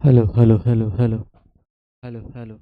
Hello, hello, hello, hello, hello, hello.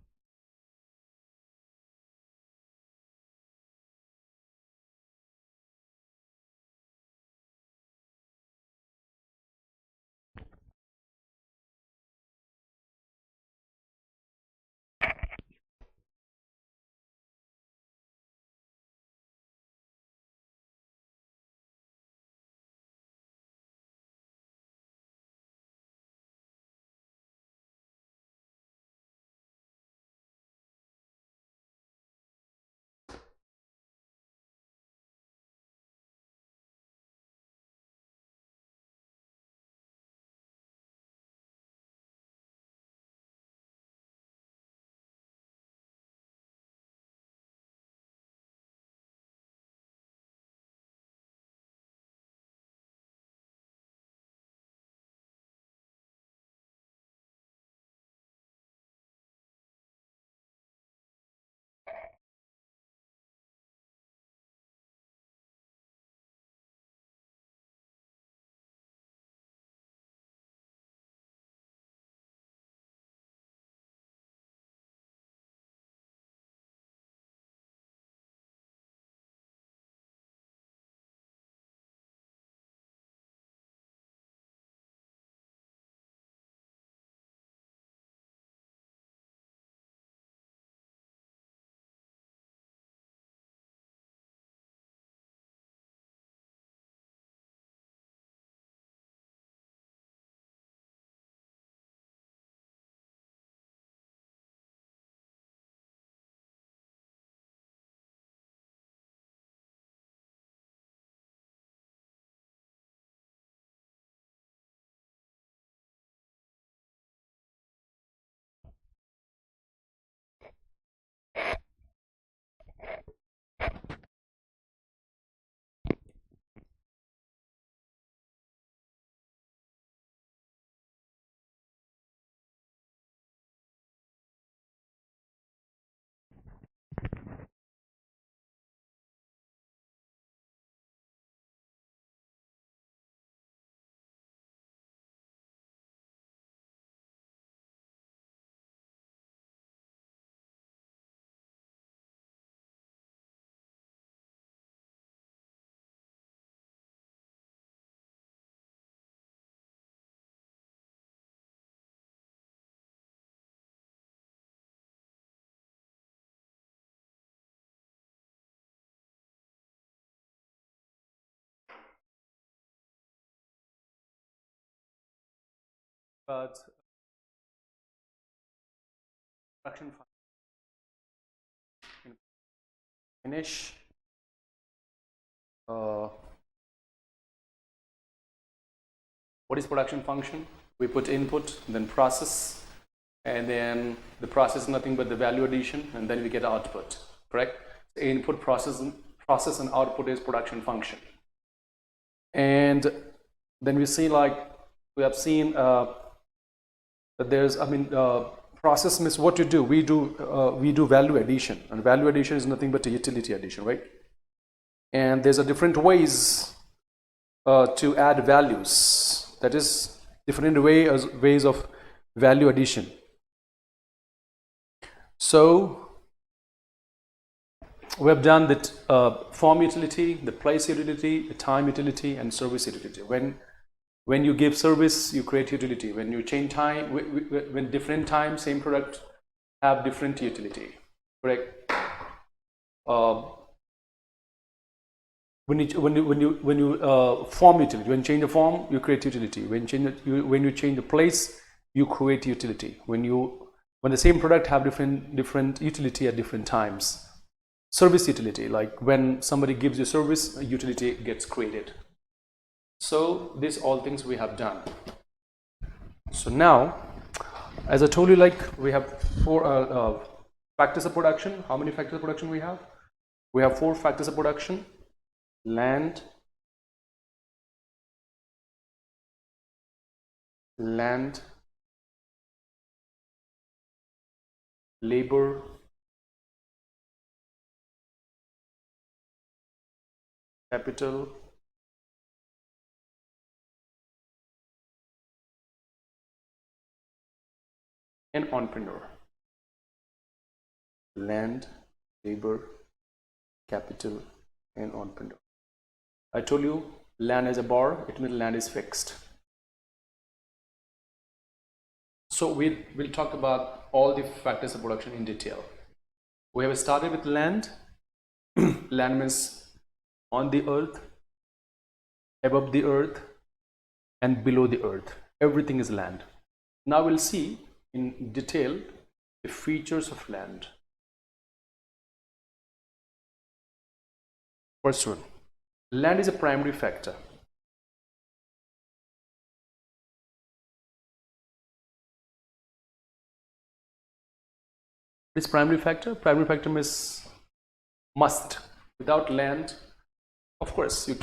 But production function finish. Uh, what is production function? We put input, then process, and then the process is nothing but the value addition, and then we get output. Correct? The input, process, and output is production function. And then we see we have seen that there's process means what you do. We do value addition, and value addition is nothing but a utility addition, right? And there's a different ways to add values. That is different ways of value addition. So we have done that form utility, the place utility, the time utility, and service utility. When you give service, you create utility. When you change time, when different times, same product have different utility. Correct? When you form utility, when you change the form, you create utility. When you change the place, you create utility. When the same product have different utility at different times. Service utility, like when somebody gives you service, a utility gets created. So these all things we have done. So now, as I told you, like we have four factors of production. How many factors of production we have? We have 4 factors of production: land, labor, capital, and entrepreneur. Land, labor, capital, and entrepreneur. I told you land as a bar, it means land is fixed. So we'll talk about all the factors of production in detail. We have started with land. Land means on the earth, above the earth, and below the earth. Everything is land. Now we'll see in detail the features of land. First one, land is a primary factor. This primary factor means must. Without land, of course, you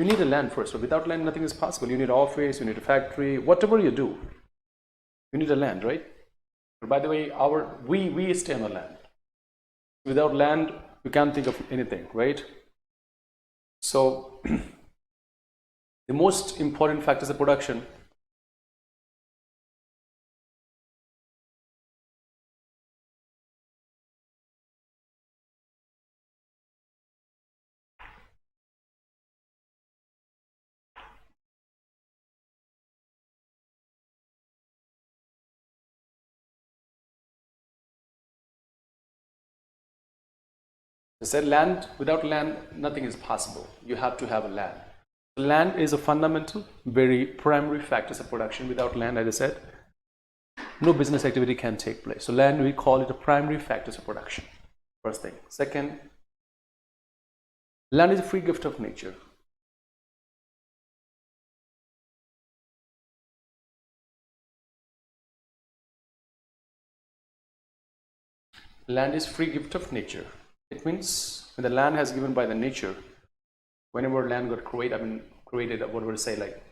need a land first. So without land, nothing is possible. You need an office, you need a factory, whatever you do, you need a land, right? But by the way, we stay on the land. Without land, you can't think of anything, right? So the most important factors of production I said land, without land, nothing is possible. You have to have a land. Land is a fundamental, very primary factor of production. Without land, as I said, no business activity can take place. So land, we call it a primary factor of production. First thing. Second, land is a free gift of nature. Land is free gift of nature. It means when the land has given by the nature, whenever land got created, what would I say, like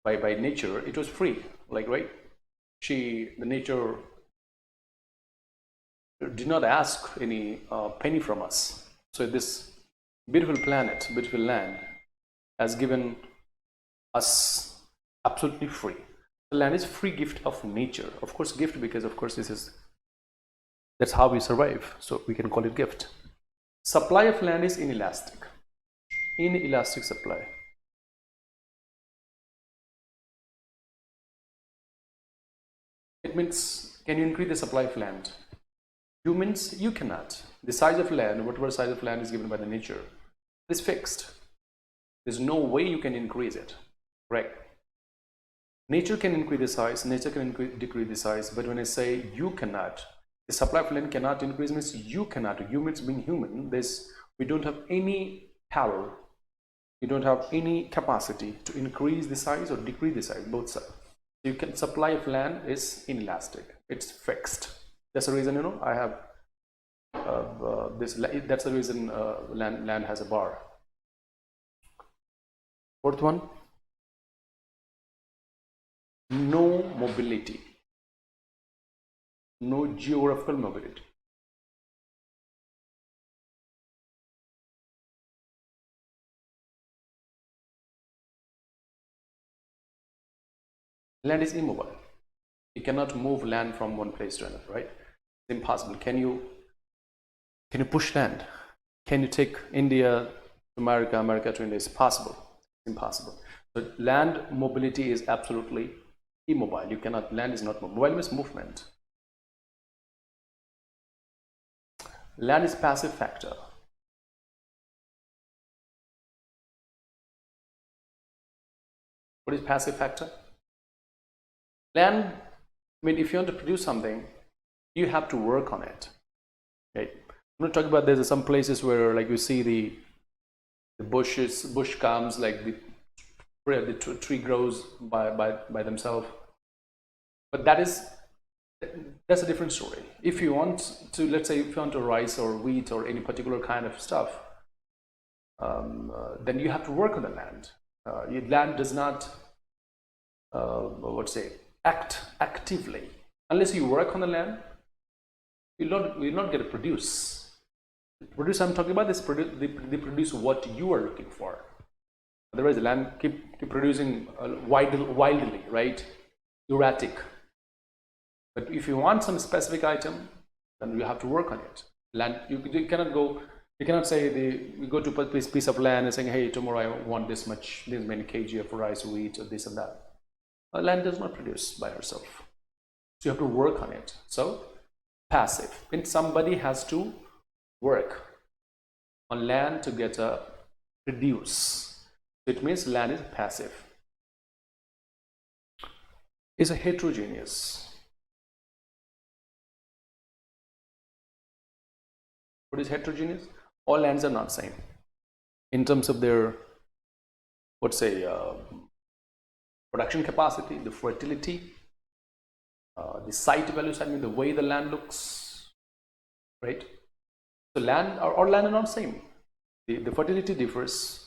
by nature, it was free, like, right? The nature did not ask any penny from us. So this beautiful planet, beautiful land has given us absolutely free. The land is free gift of nature. Of course, gift, because of course that's how we survive. So we can call it gift. Supply of land is inelastic. Inelastic supply. It means, can you increase the supply of land? Humans, you cannot. The size of land, whatever size of land is given by the nature, is fixed. There's no way you can increase it, right? Nature can increase the size, nature can decrease the size, but when I say you cannot, the supply of land cannot increase means you cannot. Humans being human, we don't have any power, we don't have any capacity to increase the size or decrease the size, both sides. Supply of land is inelastic, it's fixed. That's the reason, I have that's the reason land has a bar. Fourth one, no mobility, no geographical mobility. Land is immobile. You cannot move land from one place to another, right? It's impossible. Can you push land? Can you take India to America, America to India? It's possible. It's impossible. But land mobility is absolutely immobile. Land is not mobile. Mobile means movement. Land is passive factor. What is passive factor? Land, if you want to produce something, you have to work on it. Okay. I'm not talking about there's some places where, like, you see the bush comes, like the tree grows by themselves. But that's a different story. If you want to, let's say, if you want to rice or wheat or any particular kind of stuff, then you have to work on the land. Your land does not, act actively. Unless you work on the land, you'll not get to produce. Produce, I'm talking about this, they produce what you are looking for. Otherwise, the land keep producing wildly, right? Erratic. But if you want some specific item, then you have to work on it. Land, you cannot go, you cannot say you go to a piece of land and saying, hey, tomorrow I want this many kg of rice, wheat, or this and that. Land does not produce by herself. So you have to work on it. So passive means somebody has to work on land to get a produce. It means land is passive. Is a heterogeneous. What is heterogeneous? All lands are not same in terms of their, let's say, production capacity, the fertility, the site values, I mean the way the land looks, right? So land or land are not same. The fertility differs.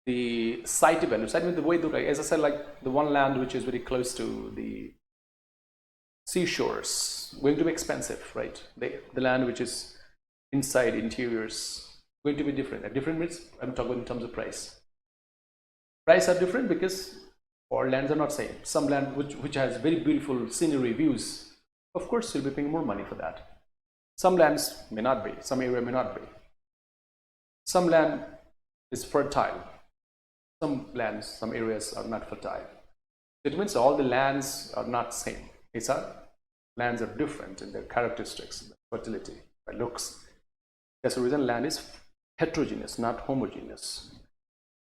The site values, I mean the way the, as I said, like the one land which is very close to the seashores, going to be expensive, right? The land which is inside interiors going to be different. And different means I'm talking in terms of price. Price are different because all lands are not same. Some land which has very beautiful scenery views, of course you'll be paying more money for that. Some lands may not be, some area may not be. Some land is fertile. Some lands, some areas are not fertile. It means all the lands are not same. It's lands are different in their characteristics, fertility, by looks. That's the reason land is heterogeneous, not homogeneous.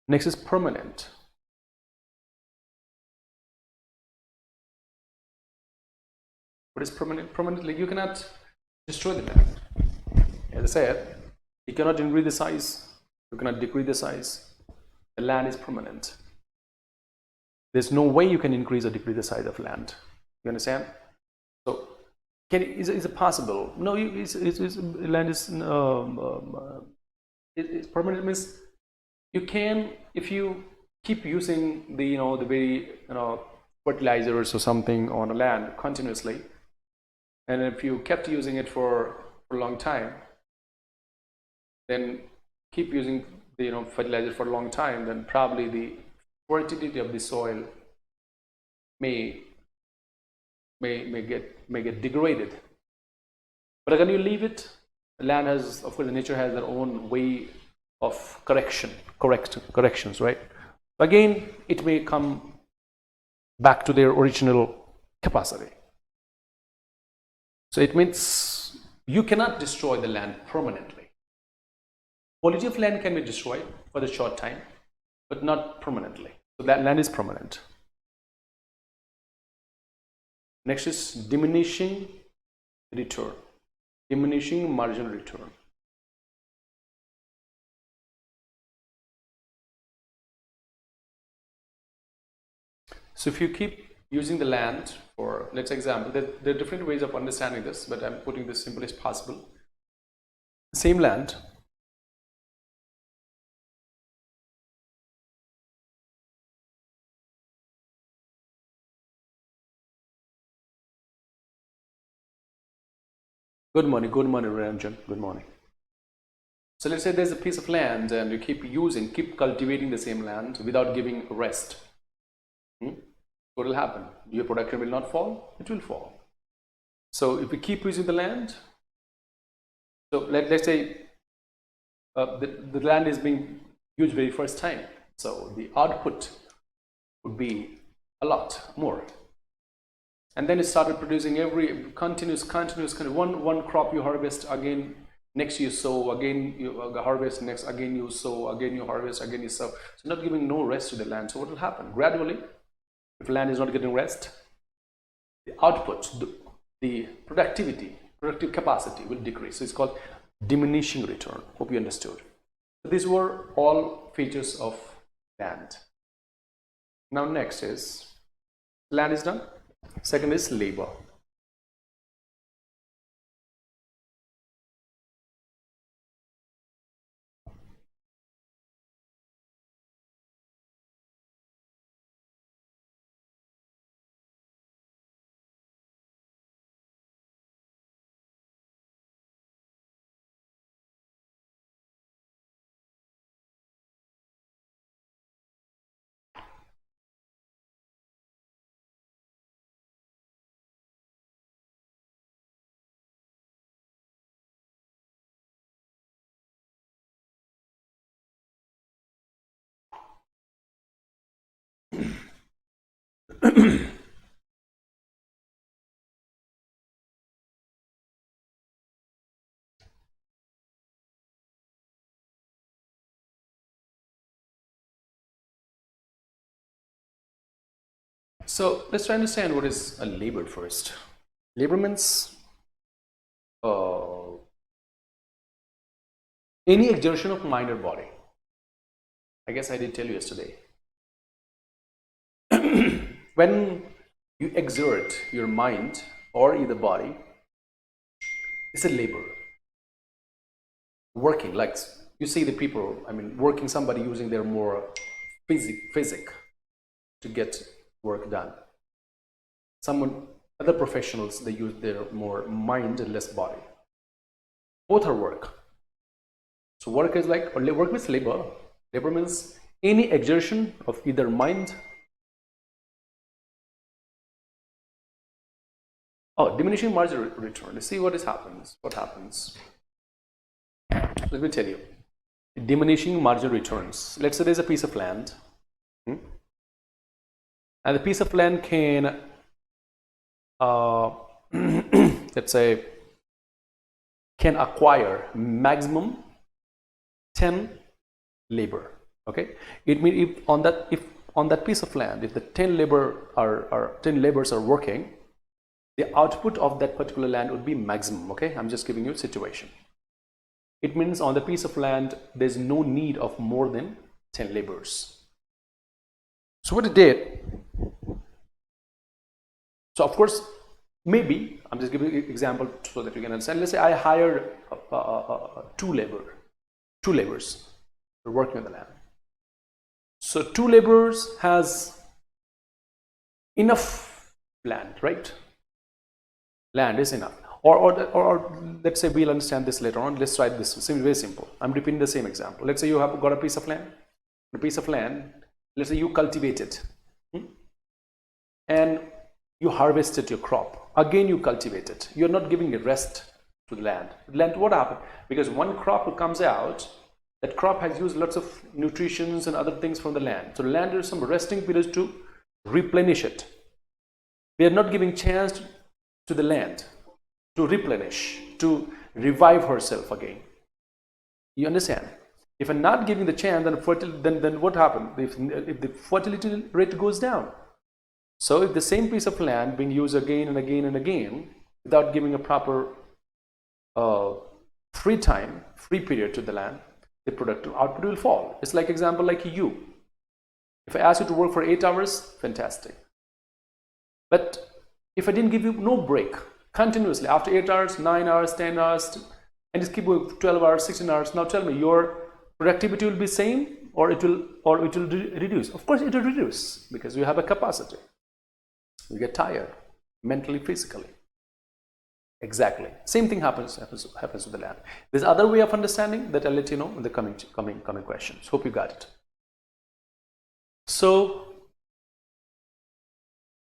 Next is permanent. What is permanent? Permanently, you cannot destroy the land. As I said, you cannot increase the size, you cannot decrease the size. The land is permanent. There's no way you can increase or decrease the size of land. You understand? So, is it possible? No, land is it's permanent. Means you can, if you keep using the the very fertilizers or something on a land continuously, and if you kept using it for a long time, then keep using the fertilizer for a long time, then probably the fertility of the soil may get degraded. But when you leave it, the land has, of course, the nature has their own way of corrections, right? Again, it may come back to their original capacity. So it means you cannot destroy the land permanently. Quality of land can be destroyed for the short time, but not permanently. So that land is permanent. Next is diminishing return, diminishing marginal return. So if you keep using the land for, let's example, there are different ways of understanding this, but I'm putting this simple as possible. Same land, good morning, Ranjan, good morning. So let's say there's a piece of land and you keep cultivating the same land without giving rest. What will happen? Your production will not fall, it will fall. So if we keep using the land, so let's say the land is being used very first time, so the output would be a lot more. And then it started producing every continuous kind of one crop you harvest, again next you sow, again you harvest, next again you sow, again you harvest, again you sow. So not giving no rest to the land. So what will happen? Gradually, if land is not getting rest, the output, the productive capacity will decrease. So it's called diminishing return. Hope you understood. So these were all features of land. Now next is, land is done. Second is labor. So let's try to understand what is a labor first. Labor means any exertion of mind or body. I guess I did tell you yesterday. When you exert your mind or either body, it's a labor. Working, like you see the people, I mean, working somebody using their more physic to get work done. Other professionals, they use their more mind and less body. Both are work. So work is like, or work means labor. Labor means any exertion of either mind. Oh, diminishing marginal return. Let's see what happens. What happens? Let me tell you. Diminishing marginal returns. Let's say there's a piece of land. And the piece of land can, let's say, can acquire maximum 10 labor. Okay, it means if on that piece of land, if the 10 laborers are working, the output of that particular land would be maximum. Okay, I'm just giving you a situation. It means on the piece of land there's no need of more than 10 laborers. So what it did, so of course, maybe I'm just giving you an example so that you can understand. Let's say I hired two laborers for working on the land. So 2 laborers has enough land, right? Land is enough. Or let's say we'll understand this later on. Let's try this. Very simple. I'm repeating the same example. Let's say you have got a piece of land. Let's say you cultivate it. And you harvested your crop. Again, you cultivate it. You're not giving a rest to the land. What happened? Because one crop comes out, that crop has used lots of nutritions and other things from the land. So the land, there's some resting periods to replenish it. We are not giving chance to the land to replenish, to revive herself again. You understand? If I'm not giving the chance, then what happens? If the fertility rate goes down. So if the same piece of land being used again and again and again without giving a proper free period to the land, the productive output will fall. It's like example like you. If I ask you to work for 8 hours, fantastic. But if I didn't give you no break continuously after 8 hours, 9 hours, 10 hours, and just keep going 12 hours, 16 hours, now tell me, your productivity will be same or it will reduce? Of course it will reduce because you have a capacity. You get tired mentally, physically. Exactly. Same thing happens with the land. There's other way of understanding that I'll let you know in the coming questions. Hope you got it. So,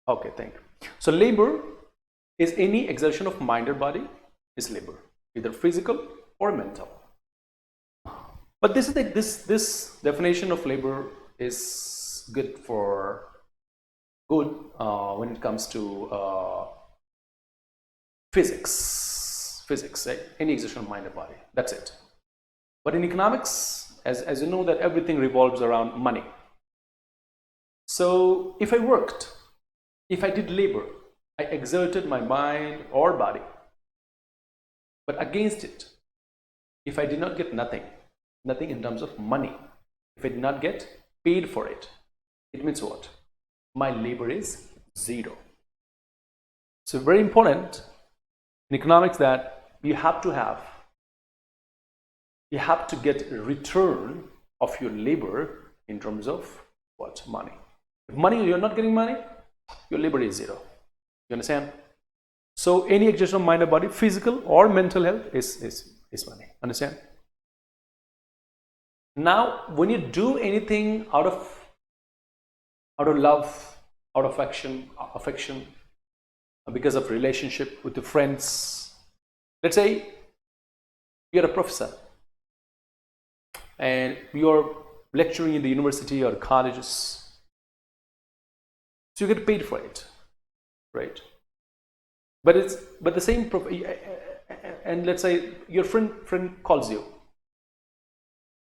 okay, thank you. So labor is any exertion of mind or body is labor, either physical or mental. But this is this definition of labor is good when it comes to physics, right? Any exertion of mind or body, that's it. But in economics, as you know, that everything revolves around money. So if I did labor, I exerted my mind or body. But against it, if I did not get nothing in terms of money, if I did not get paid for it, it means what? My labor is zero. So very important in economics that you have to get a return of your labor in terms of what? Money. If you're not getting money, your labor is zero. You understand? So any exertion of mind or body, physical or mental health is money. Understand? Now, when you do anything out of love, out of affection, because of relationship with your friends, let's say you're a professor and you're lecturing in the university or colleges, So you get paid for it, right? But the same and let's say your friend calls you.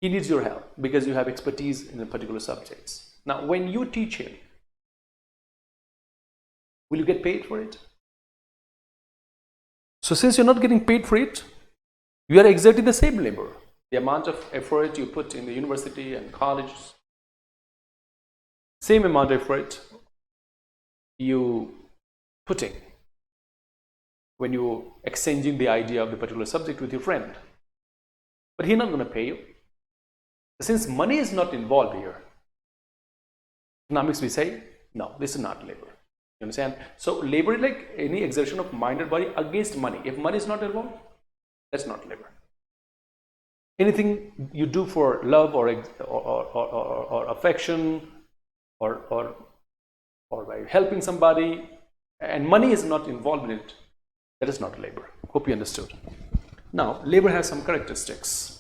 He needs your help because you have expertise in a particular subjects. Now, when you teach him, will you get paid for it? So since you're not getting paid for it, you are exerting the same labor. The amount of effort you put in the university and college, same amount of effort you putting when you exchanging the idea of the particular subject with your friend. But he's not going to pay you. Since money is not involved here, economics we say, no, this is not labor. You understand? So labor is like any exertion of mind or body against money. If money is not involved, that's not labor. Anything you do for love or affection or by helping somebody and money is not involved in it, that is not labor. Hope you understood. Now, labor has some characteristics.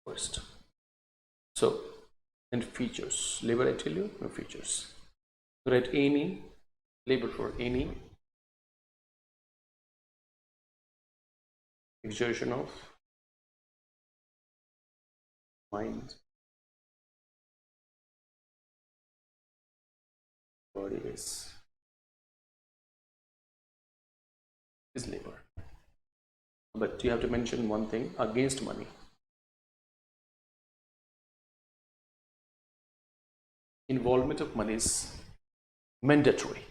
First. So, and features. Labor, I tell you, no features. Write any, labor for any exertion of mind, body is labor. But you have to mention one thing against money. Involvement of money is mandatory.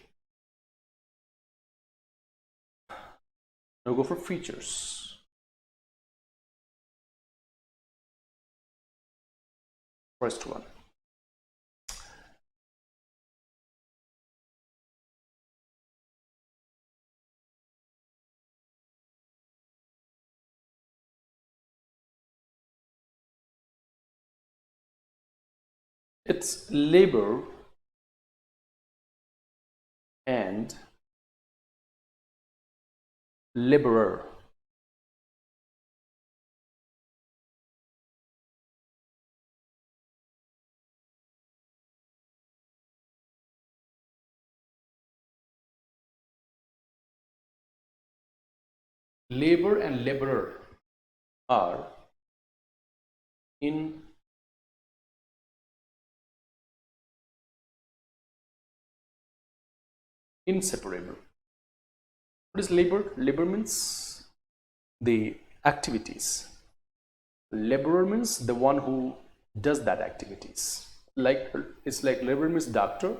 Now go for features. First one. It's labor and laborer. Labor and laborer are inseparable. What is labor? Labor means the activities. Laborer means the one who does that activities. Like it's like labor means doctor,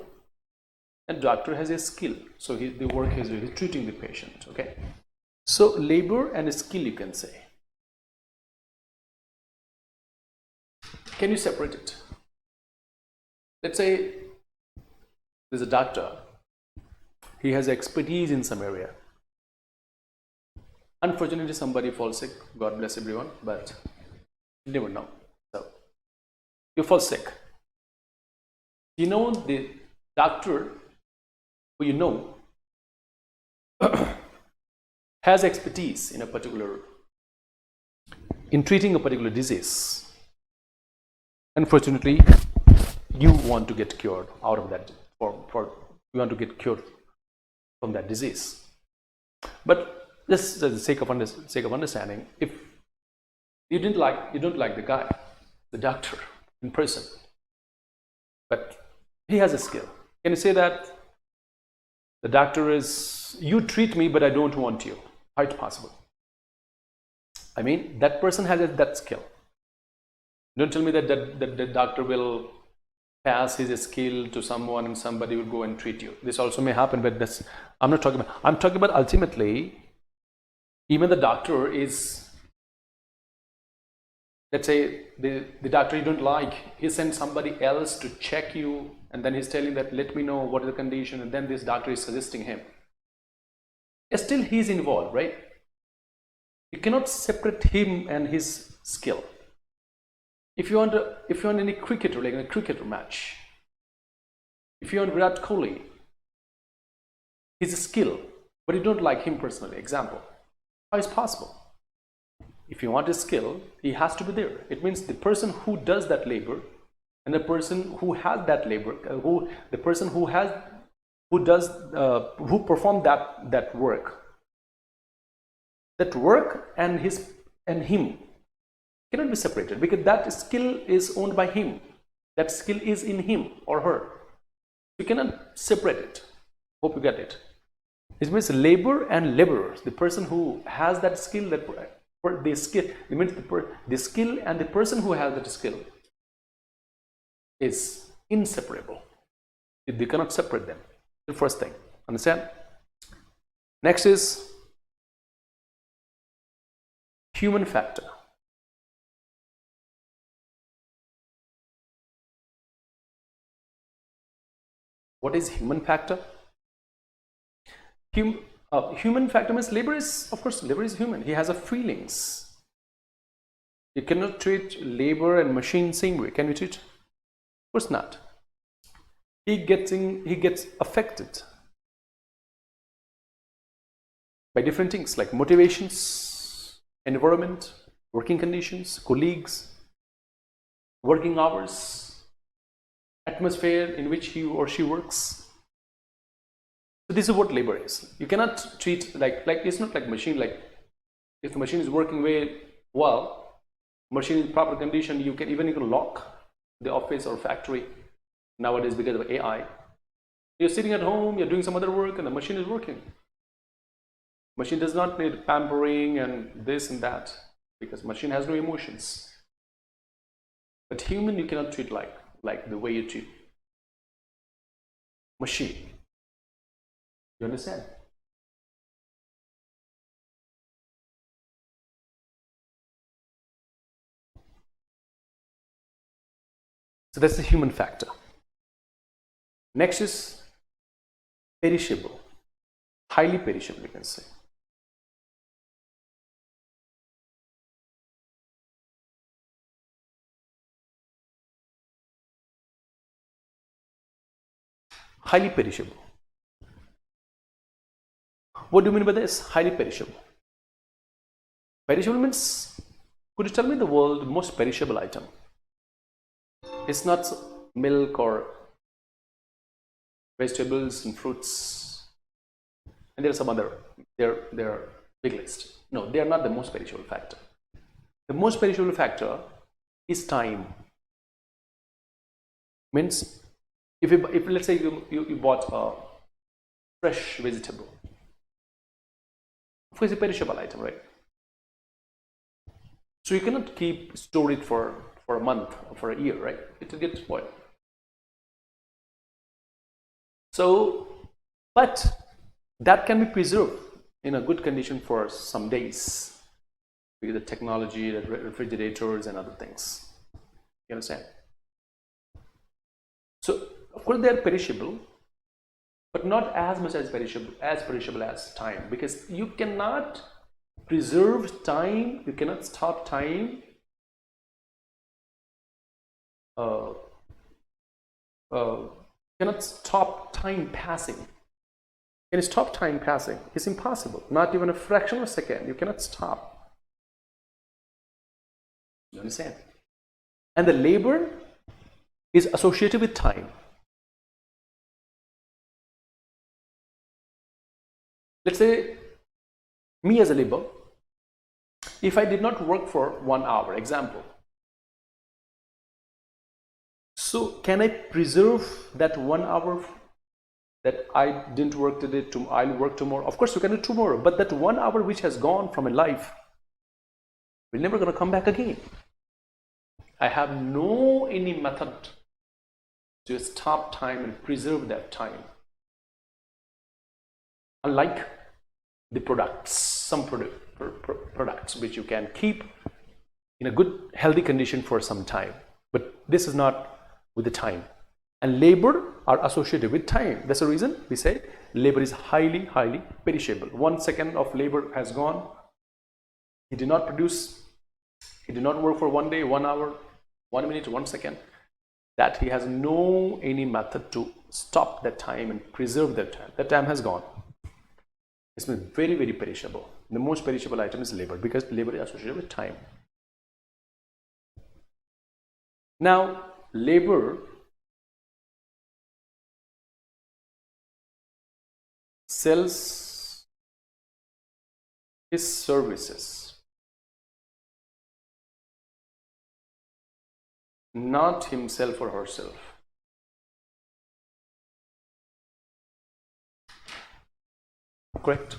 and doctor has a skill. So the work is he's treating the patient. Okay. So labor and skill, you can say. Can you separate it? Let's say there's a doctor. He has expertise in some area. Unfortunately, somebody falls sick. God bless everyone, but you never know. So you fall sick. You know the doctor who you know has expertise in treating a particular disease. Unfortunately, you want to get cured out of that, you want to get cured from that disease. But just for the sake of understanding, if you don't like the guy, the doctor in person, but he has a skill. Can you say that the doctor is, you treat me, but I don't want you? How it's possible? I mean, that person has that skill. Don't tell me that the doctor will pass his skill to someone and somebody will go and treat you. This also may happen, but that's, I'm not talking about, I'm talking about ultimately, even the doctor is, let's say the doctor you don't like, he sends somebody else to check you, and then he's telling that, let me know what is the condition, and then this doctor is suggesting him. Still he's involved, right? You cannot separate him and his skill. If you want any cricketer, like in a cricketer match, if you want Virat Kohli, he's a skill, but you don't like him personally. Example, how is possible? If you want his skill, he has to be there. It means the person who does that labor and the person who has that labor, who performed that work and him cannot be separated, because that skill is owned by him. That skill is in him or her. You cannot separate it. Hope you get it. It means labor and laborers. The person who has that skill, the skill and the person who has that skill is inseparable. They cannot separate them. The first thing. Understand? Next is human factor. What is human factor? Human factor means labor is, of course, labor is human. He has a feelings. You cannot treat labor and machine same way. Can you treat? Of course not. He gets affected by different things like motivations, environment, working conditions, colleagues, working hours, atmosphere in which he or she works. So this is what labor is. You cannot treat like it's not like machine. Like if the machine is working very well, machine in proper condition, you can lock the office or factory nowadays because of AI. You're sitting at home, you're doing some other work, and the machine is working. Machine does not need pampering and this and that, because machine has no emotions. But human, you cannot treat like the way you treat machine. You understand? So that's the human factor. Next is perishable, highly perishable, you can say. Highly perishable. What do you mean by this? Highly perishable. Perishable means, could you tell me the world's most perishable item? It's not milk or vegetables and fruits, and there are some other, they're big list. No, they are not the most perishable factor. The most perishable factor is time. Means if let's say you bought a fresh vegetable, of course it's a perishable item, right? So you cannot store it for a month or for a year, right? It will get spoiled. So, but that can be preserved in a good condition for some days because the technology, the refrigerators and other things. You understand? So, of course, they are perishable, but not as much as perishable as time, because you cannot preserve time, you cannot stop time. Cannot stop time passing. Can you stop time passing? It's impossible. Not even a fraction of a second. You cannot stop. You understand? And the labor is associated with time. Let's say me as a labor, if I did not work for 1 hour, example, so can I preserve that 1 hour that I didn't work today, I'll work tomorrow? Of course you can do tomorrow, but that 1 hour which has gone from a life will never going to come back again. I have no any method to stop time and preserve that time. Unlike the products, some products which you can keep in a good, healthy condition for some time. But this is not with the time. And labor are associated with time. That's the reason we say labor is highly, highly perishable. 1 second of labor has gone. He did not produce, he did not work for 1 day, 1 hour, 1 minute, 1 second. That he has no any method to stop that time and preserve that time. That time has gone. It's been very, very perishable. The most perishable item is labor because labor is associated with time. Now, labor sells his services, not himself or herself. Correct?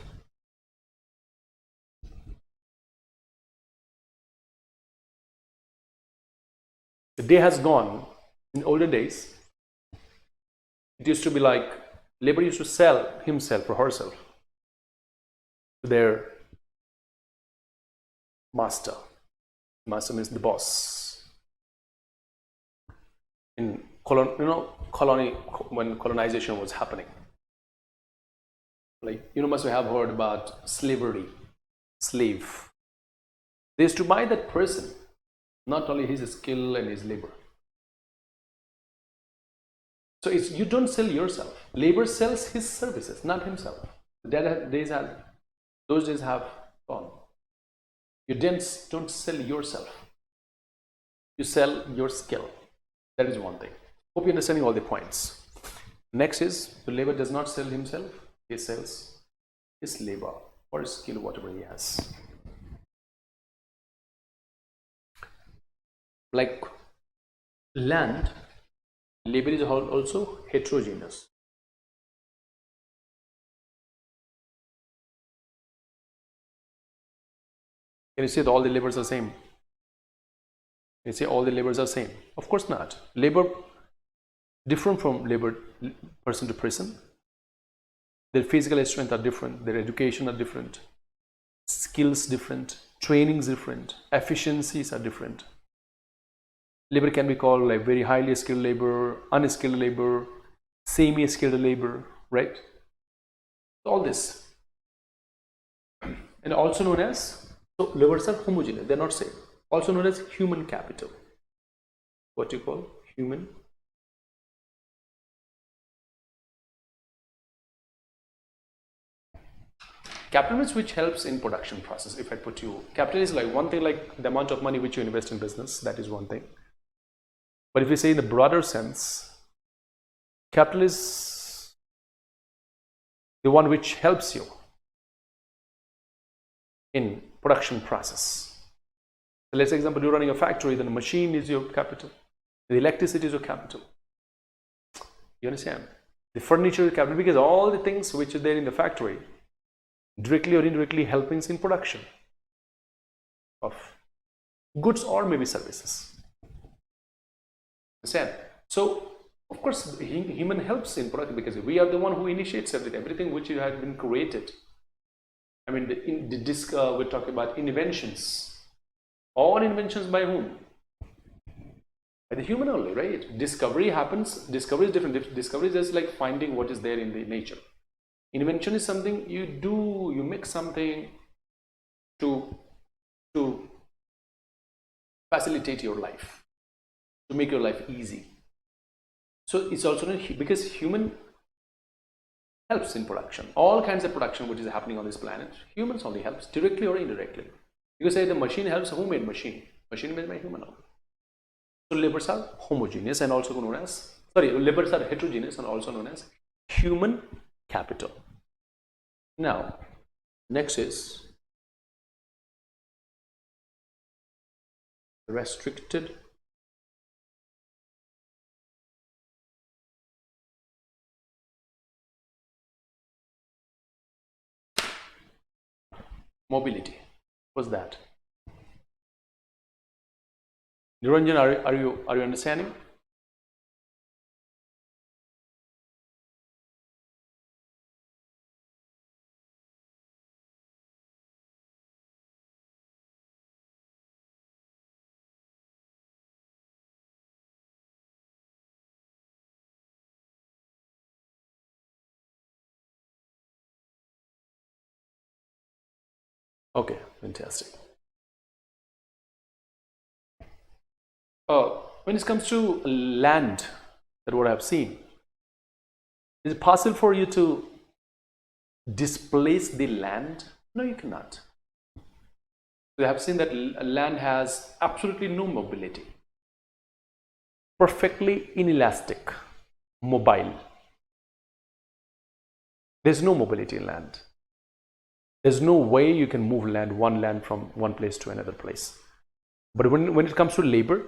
The day has gone. In older days, it used to be like labor used to sell himself or herself to their master. Master means the boss. In colony, when colonization was happening, like you must have heard about slavery, slave. They used to buy that person, not only his skill and his labor. So it's, you don't sell yourself. Labor sells his services, not himself. Those days have gone. You don't sell yourself. You sell your skill. That is one thing. Hope you're understanding all the points. Next is, the labor does not sell himself. He sells his labor or his skill, whatever he has. Like land, labor is also heterogeneous. Can you say that all the labors are same? Can you say all the labors are same? Of course not. Labor different from labor person to person. Their physical strength are different. Their education are different. Skills different. Trainings different. Efficiencies are different. Labor can be called like very highly skilled labor, unskilled labor, semi-skilled labor, right? All this. And also known as, so labors are homogeneous, they're not same. Also known as human capital. What you call human capital, which helps in production process. If I put you, capital is like one thing, like the amount of money which you invest in business, that is one thing. But if we say in the broader sense, capital is the one which helps you in production process. So let's say, example, you're running a factory, then a machine is your capital. The electricity is your capital. You understand? The furniture is capital because all the things which are there in the factory, directly or indirectly helping in production of goods or maybe services. Understand? So, of course, human helps in production because we are the one who initiates everything which has been created. I mean, we're talking about inventions. All inventions by whom? By the human only, right? Discovery happens. Discovery is different. Discovery is just like finding what is there in the nature. Invention is something you do. You make something to facilitate your life, to make your life easy. So it's also because human helps in production. All kinds of production which is happening on this planet, humans only helps, directly or indirectly. You can say the machine helps. Who made machine? Machine made by human only. So labors are homogeneous and also known as, labors are heterogeneous and also known as human capital. Now, next is restricted mobility. What's that? Niranjan, are you understanding? Okay, fantastic. When it comes to land, that what I've seen, is it possible for you to displace the land? No, you cannot. We have seen that land has absolutely no mobility, perfectly inelastic, mobile. There's no mobility in land. There's no way you can move one land from one place to another place. But when it comes to labor,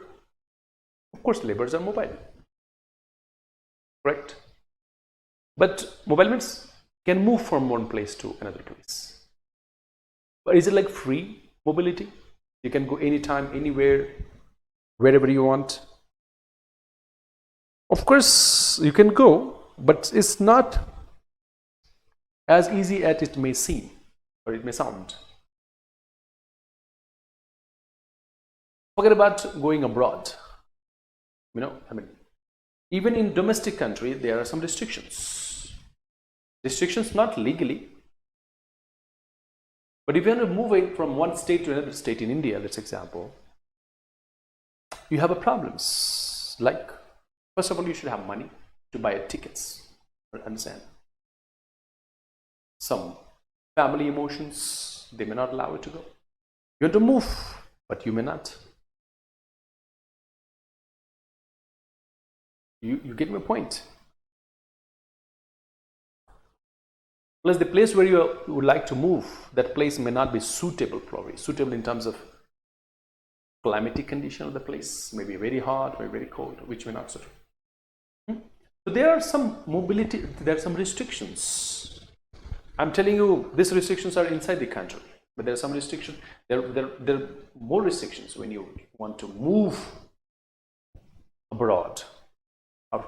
of course, labors are mobile, correct? But mobile means can move from one place to another place. But is it like free mobility? You can go anytime, anywhere, wherever you want. Of course, you can go, but it's not as easy as it may seem or it may sound. Forget about going abroad. Even in domestic country, there are some restrictions. Restrictions not legally, but if you want to move it from one state to another state in India, let's example, you have a problems. Like, first of all, you should have money to buy tickets. Understand? Some family emotions, they may not allow you to go. You want to move, but you may not. You get my point. Plus, the place where you would like to move, that place may not be suitable, probably suitable in terms of climatic condition of the place, maybe very hot, maybe very cold, which may not suit. So there are some mobility, there are some restrictions. I'm telling you, these restrictions are inside the country, but there are some restrictions. There are more restrictions when you want to move abroad, out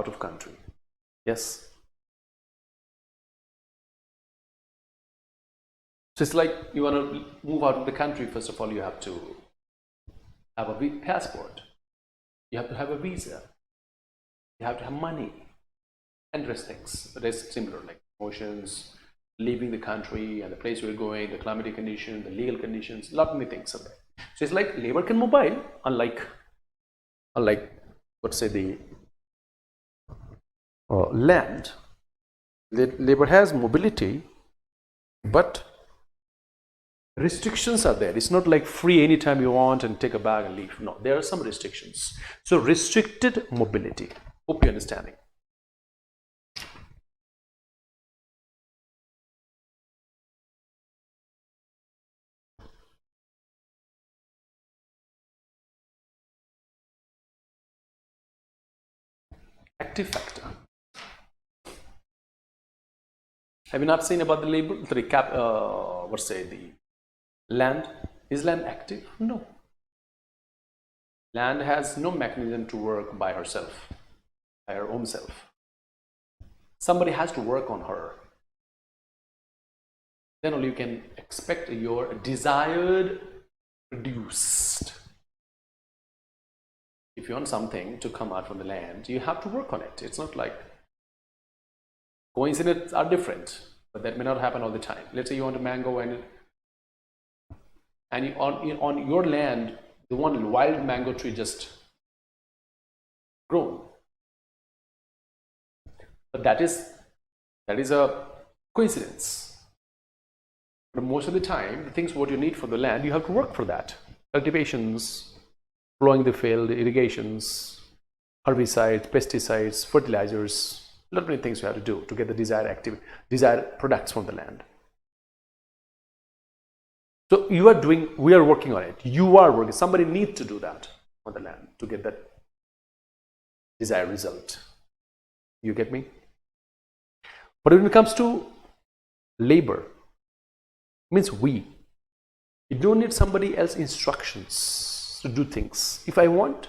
of country. Yes. So it's like you want to move out of the country. First of all, you have to have a passport. You have to have a visa. You have to have money and rest things. But it's similar, like emotions, leaving the country and the place you're going, the climatic condition, the legal conditions, a lot many things are there. So it's like labor can mobile, unlike let's say the land. Labor has mobility, but restrictions are there. It's not like free anytime you want and take a bag and leave. No, there are some restrictions. So restricted mobility. Hope you're understanding. Active factor. Have you not seen about the label? The recap, let's say the land. Is land active? No. Land has no mechanism to work by herself, by her own self. Somebody has to work on her. Then only you can expect your desired produced. If you want something to come out from the land, you have to work on it. It's not like coincidences are different, but that may not happen all the time. Let's say you want a mango and on your land, the one wild mango tree just grown. But that is a coincidence. But most of the time, the things what you need for the land, you have to work for that. Cultivations, plowing the field, irrigations, herbicides, pesticides, fertilizers, a lot of many things you have to do to get the desired products from the land. So we are working on it. You are working. Somebody needs to do that on the land to get that desired result. You get me? But when it comes to labor, it means we. You don't need somebody else's instructions to do things. If I want,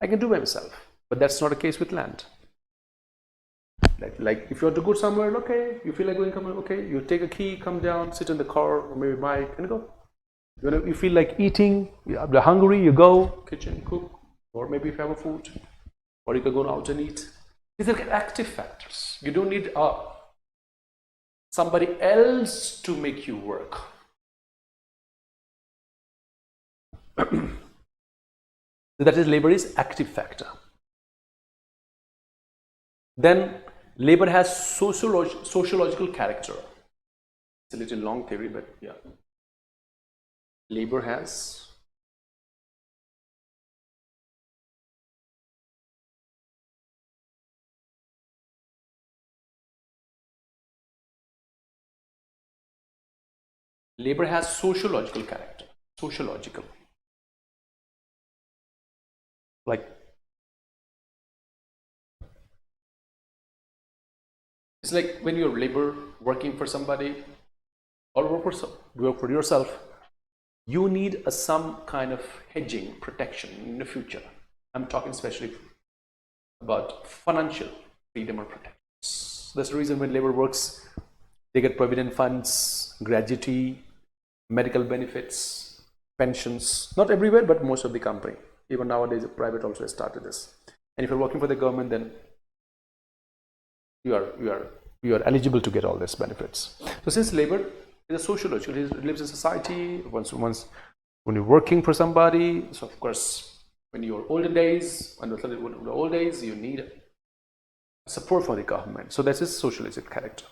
I can do by myself. But that's not the case with land. Like if you want to go somewhere, okay, you feel like going somewhere, okay, you take a key, come down, sit in the car or maybe bike and go. You feel like eating, you're hungry, you go, kitchen, cook, or maybe if you have a food, or you can go out and eat. These are active factors. You don't need somebody else to make you work. So that is labor is active factor. Then labor has sociological character. It's a little long theory, but yeah. Labor has sociological character. Sociological. Like it's like when you're labor working for somebody or work for yourself, you need some kind of hedging protection in the future. I'm talking especially about financial freedom or protection. That's the reason when labor works, they get provident funds, gratuity, medical benefits, pensions. Not everywhere, but most of the company. Even nowadays, the private also has started this. And if you're working for the government, then you are eligible to get all these benefits. So since labor is a sociological, it lives in society. When you're working for somebody, so of course, when you're older days, you need support for the government. So that's its socialistic character.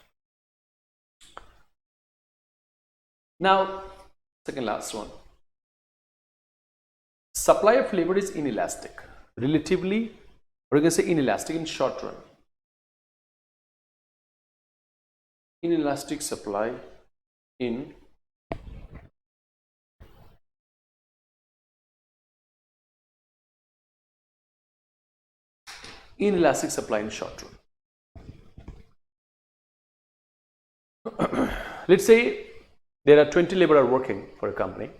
Now, second last one. Supply of labor is inelastic, relatively, or you can say inelastic in short run. Inelastic supply in inelastic supply in short run. Let's say there are 20 laborers working for a company,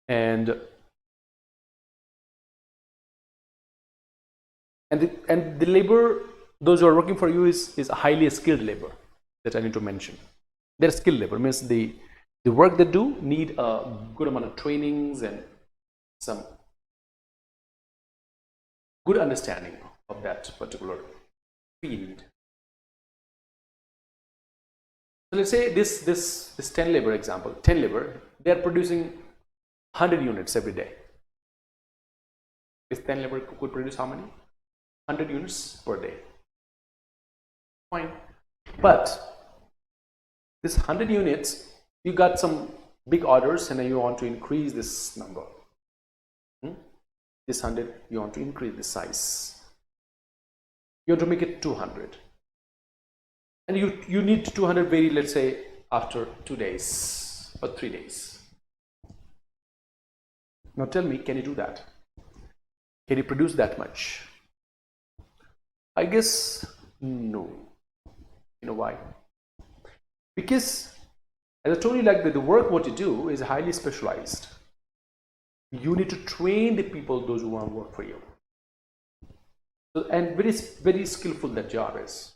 and the labor, those who are working for you is a highly skilled labor that I need to mention. They're skilled labor, means the work they do need a good amount of trainings and some good understanding of that particular field. So let's say this 10 labor example, 10 labor, they are producing 100 units every day. This 10 labor could produce how many? 100 units per day. Fine. But this 100 units, you got some big orders and then you want to increase this number. This 100, you want to increase the size. You want to make it 200. And you need 200 very, let's say, after 2 days or 3 days. Now tell me, can you do that? Can you produce that much? I guess no. You know why? Because, as I told you, like the work what you do is highly specialized. You need to train the people, those who want to work for you. So, and very, very skillful that job is.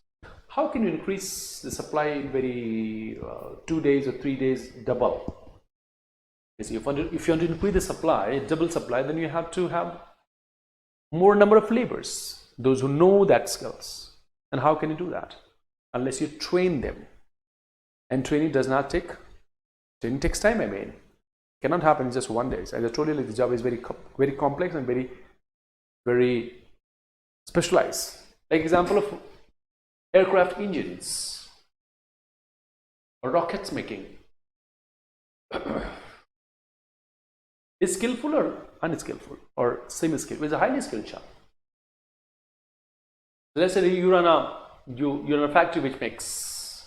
How can you increase the supply in very 2 days or 3 days double? If you want to increase the supply, double supply, then you have to have more number of laborers, those who know that skills. And how can you do that? Unless you train them. And training does not take, training takes time, I mean. Cannot happen in just 1 day. As I told you, like, the job is very complex and very, very specialized. Like example of aircraft engines or rockets making. Is skillful or unskillful or semi-skilled? It's a highly skilled job. Let's say you run a factory which makes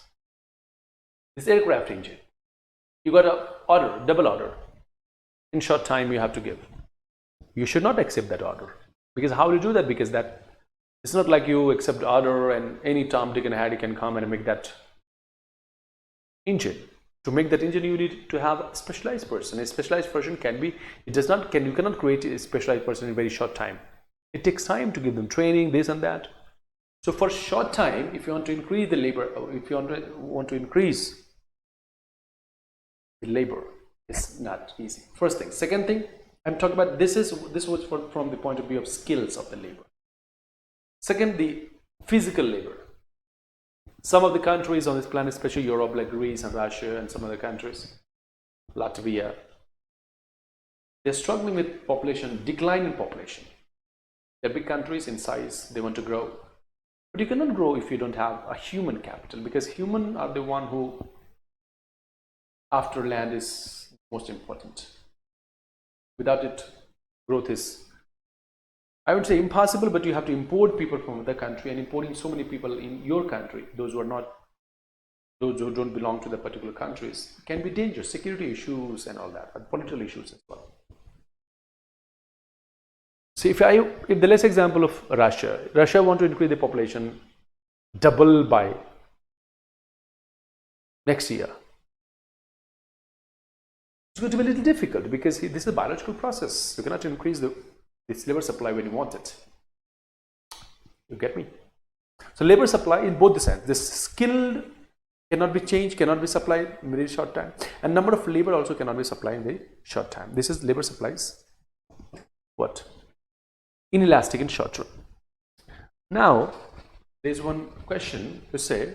this aircraft engine. You got a order, double order. In short time you have to give. You should not accept that order. Because how do you do that? Because that it's not like you accept the order and any Tom, Dick and Harry can come and make that engine. To make that engine, you need to have a specialized person. A specialized person you cannot create a specialized person in a very short time. It takes time to give them training, this and that. So for short time, if you want to increase the labor, or if you want to increase the labor, it's not easy. First thing. Second thing, I'm talking about this was from the point of view of skills of the labor. Second, the physical labor. Some of the countries on this planet, especially Europe, like Greece and Russia and some other countries, Latvia. They're struggling with population, decline in population. They're big countries in size, they want to grow. But you cannot grow if you don't have a human capital, because human are the one who, after land, is most important. Without it, growth is, I would say, impossible, but you have to import people from the country, and importing so many people in your country, those who don't belong to the particular countries, can be dangerous. Security issues and all that, and political issues as well. So if the last example of Russia want to increase the population double by next year. It's going to be a little difficult because this is a biological process. You cannot increase this labor supply when you want it. You get me? So labor supply in both the sense. The skilled cannot be changed, cannot be supplied in very short time, and number of labor also cannot be supplied in very short time. This is labor supplies. What? Inelastic in short run. Now, there's one question to say,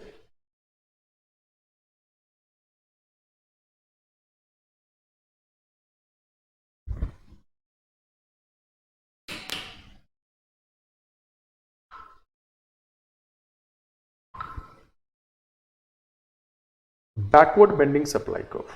backward bending supply curve.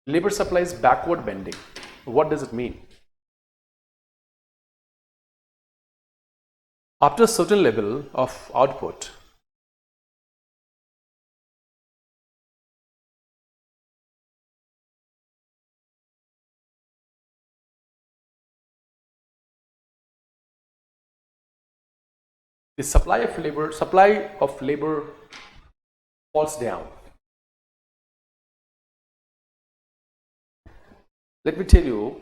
Labor supply is backward bending. What does it mean? After a certain level of output, the supply of labor falls down. Let me tell you.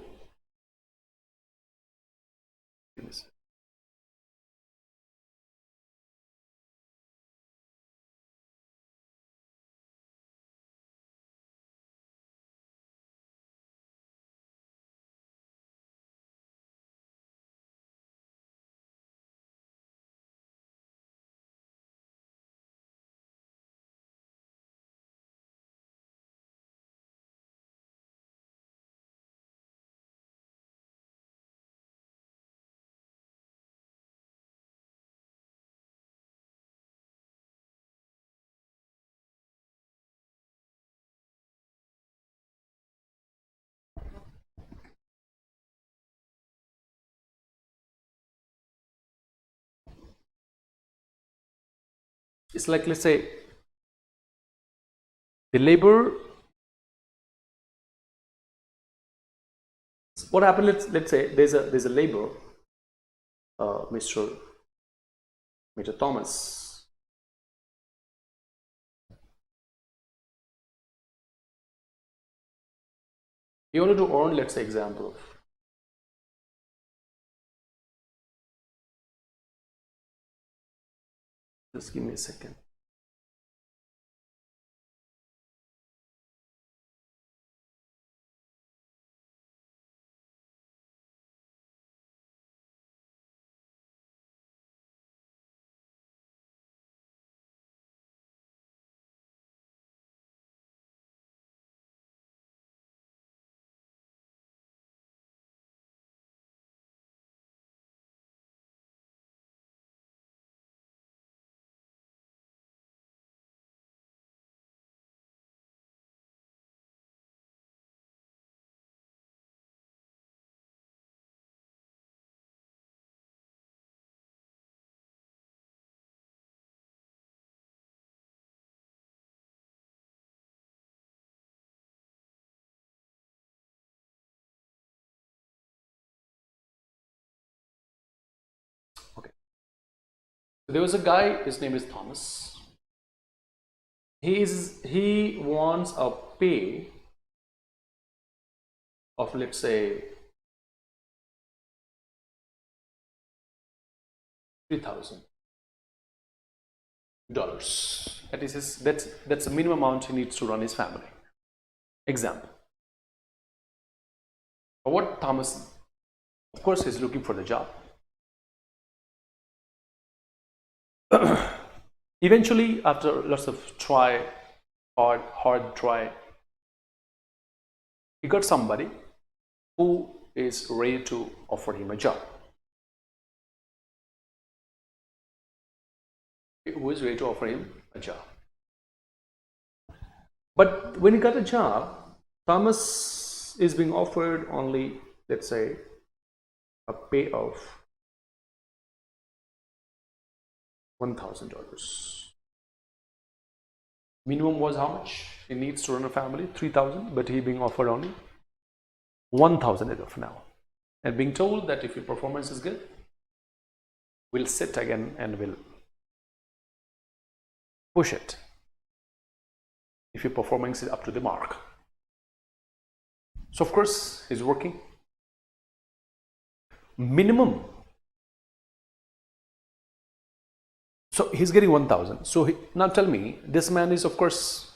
It's like, let's say, the labor. What happened? Let's say there's a labor, Mr. Thomas. He wanted to earn, let's say, example. Just give me a second. Okay. So there was a guy. His name is Thomas. He wants a pay of, let's say, $3,000. That is that's the minimum amount he needs to run his family. Example. But what Thomas, of course, he's looking for the job. Eventually, after lots of hard try, he got somebody who is ready to offer him a job. Who is ready to offer him a job. But when he got a job, Thomas is being offered only, let's say, a pay of $1,000. Minimum was how much he needs to run a family? $3,000, but he being offered only $1,000 as of now, and being told that if your performance is good, we'll sit again and we'll push it if your performance is up to the mark. So of course he's working minimum. So he's getting 1,000. So now tell me, this man is of course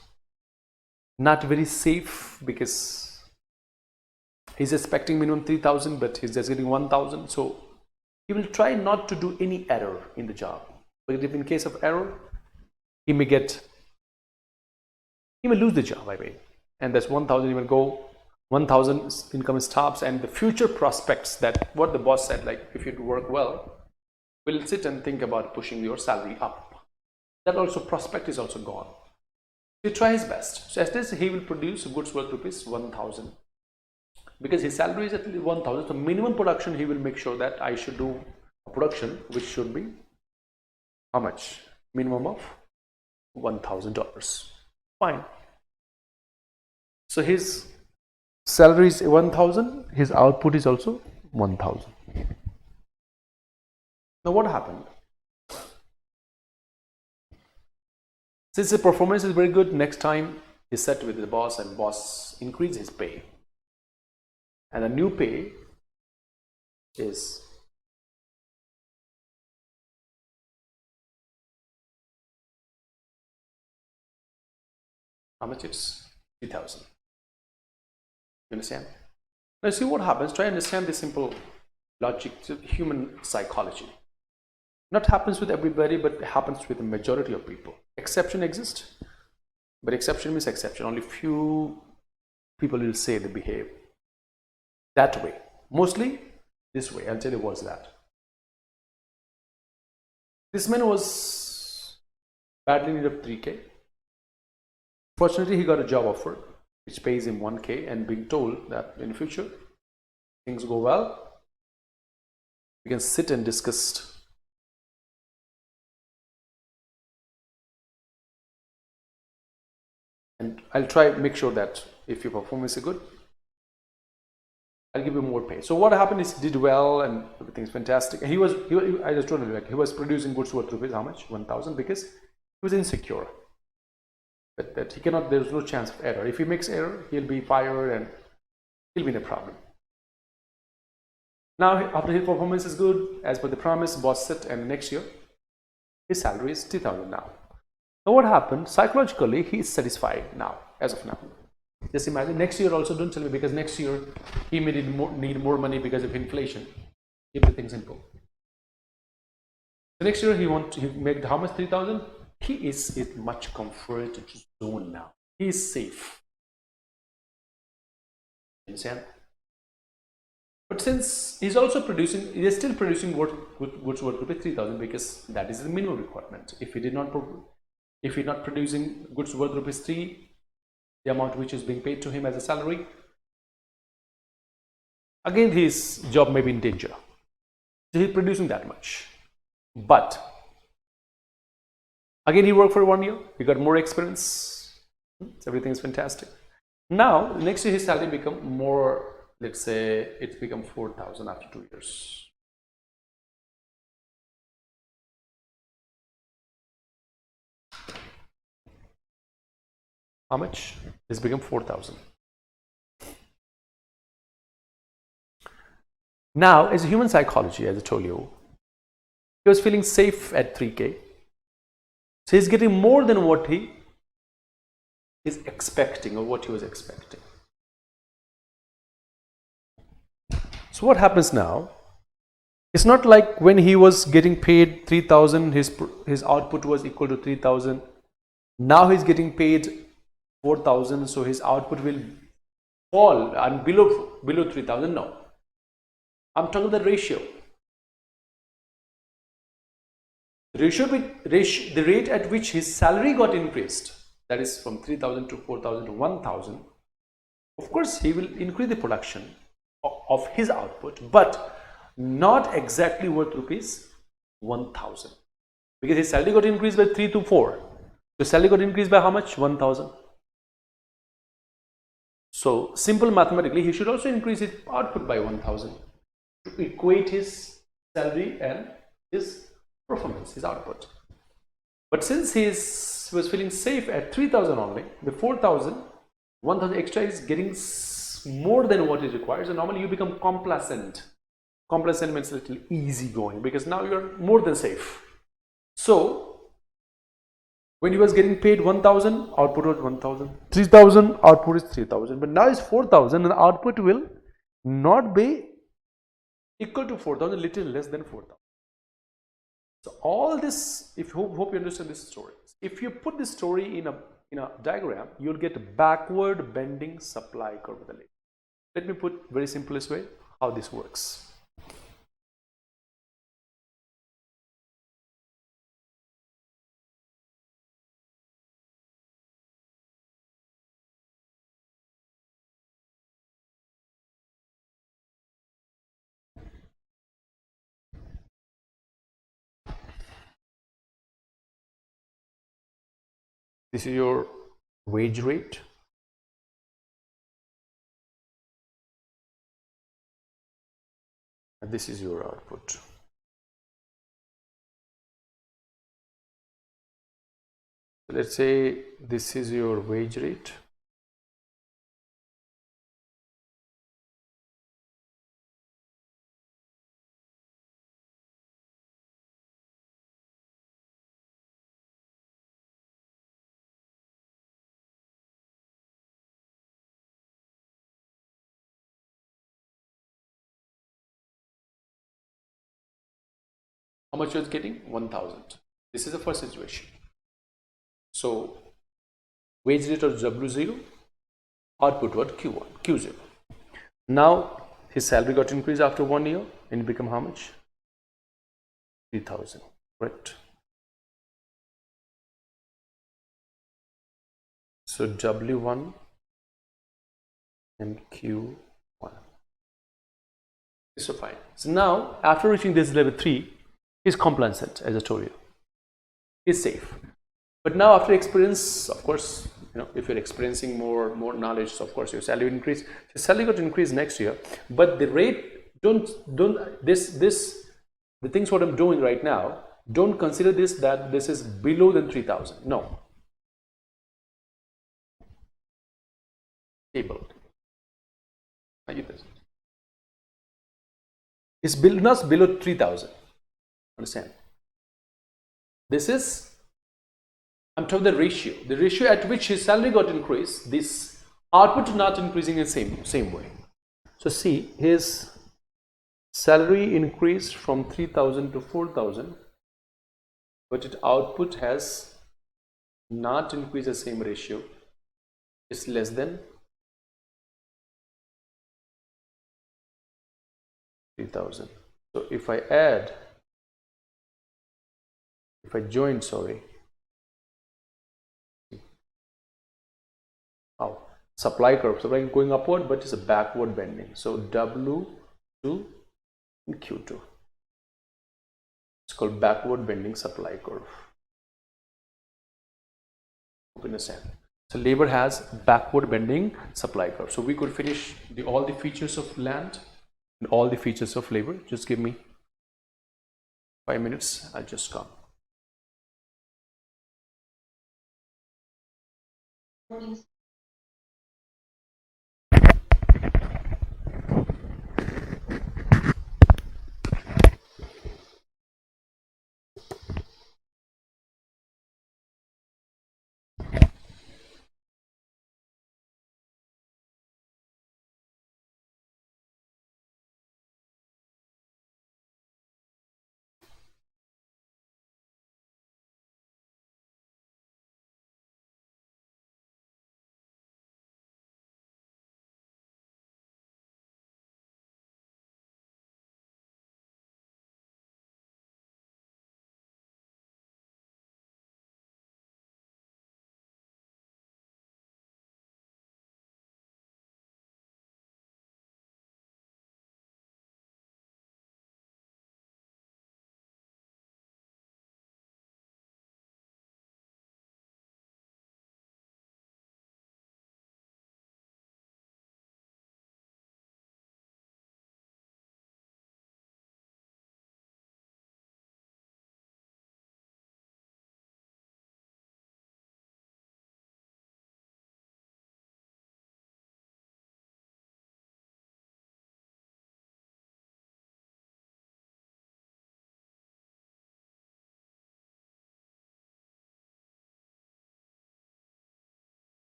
not very safe, because he's expecting minimum 3,000, but he's just getting 1,000. So he will try not to do any error in the job. But if in case of error, he may lose the job, I mean. And that's 1,000, he will go, 1,000 income stops, and the future prospects, that what the boss said, like if you work well, we'll sit and think about pushing your salary up. That also prospect is also gone. He try his best. So as this, he will produce goods worth rupees 1,000. Because his salary is at least 1,000, so minimum production he will make sure that I should do a production which should be how much? Minimum of $1,000. Fine. So his salary is 1,000, his output is also 1,000. Now what happened? Since the performance is very good, next time he sat with the boss, and boss increased his pay. And the new pay is how much? It's 3,000. You understand? Now see what happens. Try to understand the simple logic, human psychology. Not happens with everybody, but it happens with the majority of people. Exception exists, but exception means exception. Only few people will say they behave that way. Mostly this way. I'll tell you what's that. This man was badly in need of 3K. Fortunately, he got a job offer which pays him 1K, and being told that in the future things go well, we can sit and discuss. And I'll try make sure that if your performance is good, I'll give you more pay. So what happened is he did well and everything's fantastic. And I just told you, like, he was producing goods worth rupees how much? 1,000, because he was insecure. But that he cannot, there's no chance of error. If he makes error, he'll be fired and he'll be in a problem. Now, after his performance is good, as per the promise, boss said, and next year, his salary is 3,000 now. Now what happened? Psychologically, he is satisfied now, as of now. Just imagine next year also, don't tell me, because next year he may need more money because of inflation. Keep the thing simple. The next year he made how much? 3,000? He is in much comforted zone now. He is safe. Understand? But since he's also producing, he is still producing goods worth 3,000, because that is the minimum requirement. If he not producing goods worth rupees 3, the amount which is being paid to him as a salary, again his job may be in danger. So he's producing that much. But again, he worked for 1 year, he got more experience, everything is fantastic. Now, next year his salary become more, let's say it's become 4,000 after 2 years. How much? It's become 4,000. Now, as a human psychology, as I told you, he was feeling safe at 3K. So he's getting more than what he is expecting or what he was expecting. So what happens now? It's not like when he was getting paid 3,000, his output was equal to 3,000. Now he's getting paid 4,000, so his output will fall and below 3,000. No, I'm talking the ratio. The rate at which his salary got increased, that is from 3,000 to 4,000 to 1,000. Of course, he will increase the production of his output, but not exactly worth rupees 1,000, because his salary got increased by 3 to 4. The salary got increased by how much? 1,000. So simple mathematically, he should also increase his output by 1,000 to equate his salary and his performance, his output. But since he was feeling safe at 3,000 only, the 4,000, 1,000 extra is getting more than what it requires, and normally you become complacent. Complacent means a little easygoing, because now you're more than safe. So when he was getting paid 1,000, output was 1,000. 3,000, output is 3,000. But now it's 4,000, and the output will not be equal to 4,000, little less than 4,000. So all this, hope you understand this story. If you put this story in a diagram, you'll get a backward bending supply curve with the labor. Let me put very simplest way how this works. This is your wage rate. And this is your output. Let's say this is your wage rate. How much you are getting? 1,000. This is the first situation. So wage rate was W0, output was Q1, Q0. Now his salary got increased after 1 year, and it become how much? 3,000, right? So W1 and Q1. So fine. So now after reaching this level 3, he's complacent, as I told you. He's safe. But now after experience, of course, if you're experiencing more knowledge, so of course your salary will increase. Your salary got to increase next year, but the rate the things what I'm doing right now, don't consider that this is below than 3,000. No. Table. It's not below 3,000. Understand? This is, I'm talking the ratio at which his salary got increased. This output not increasing in the same way. So see, his salary increased from 3,000 to 4,000, but its output has not increased the same ratio. It's less than 3,000. So if I join, supply curve, so I'm going upward, but it's a backward bending. So W2 and Q2. It's called backward bending supply curve. Hope you understand. So labor has backward bending supply curve. So we could finish all the features of land and all the features of labor. Just give me 5 minutes. I'll just come.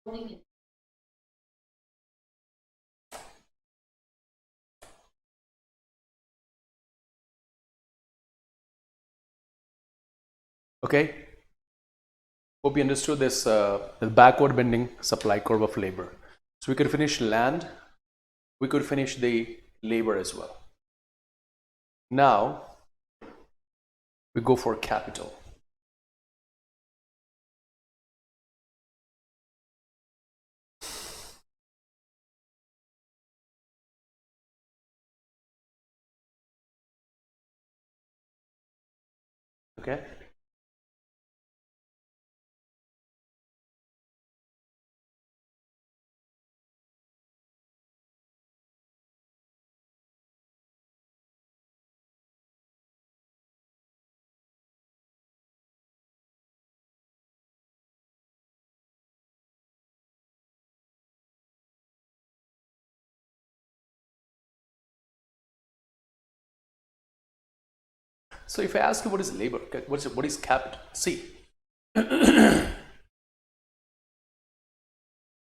Okay, hope you understood this the backward bending supply curve of labor. So we could finish land, we could finish the labor as well. Now we go for capital. Okay. So if I ask you what is labor, what is capital? See,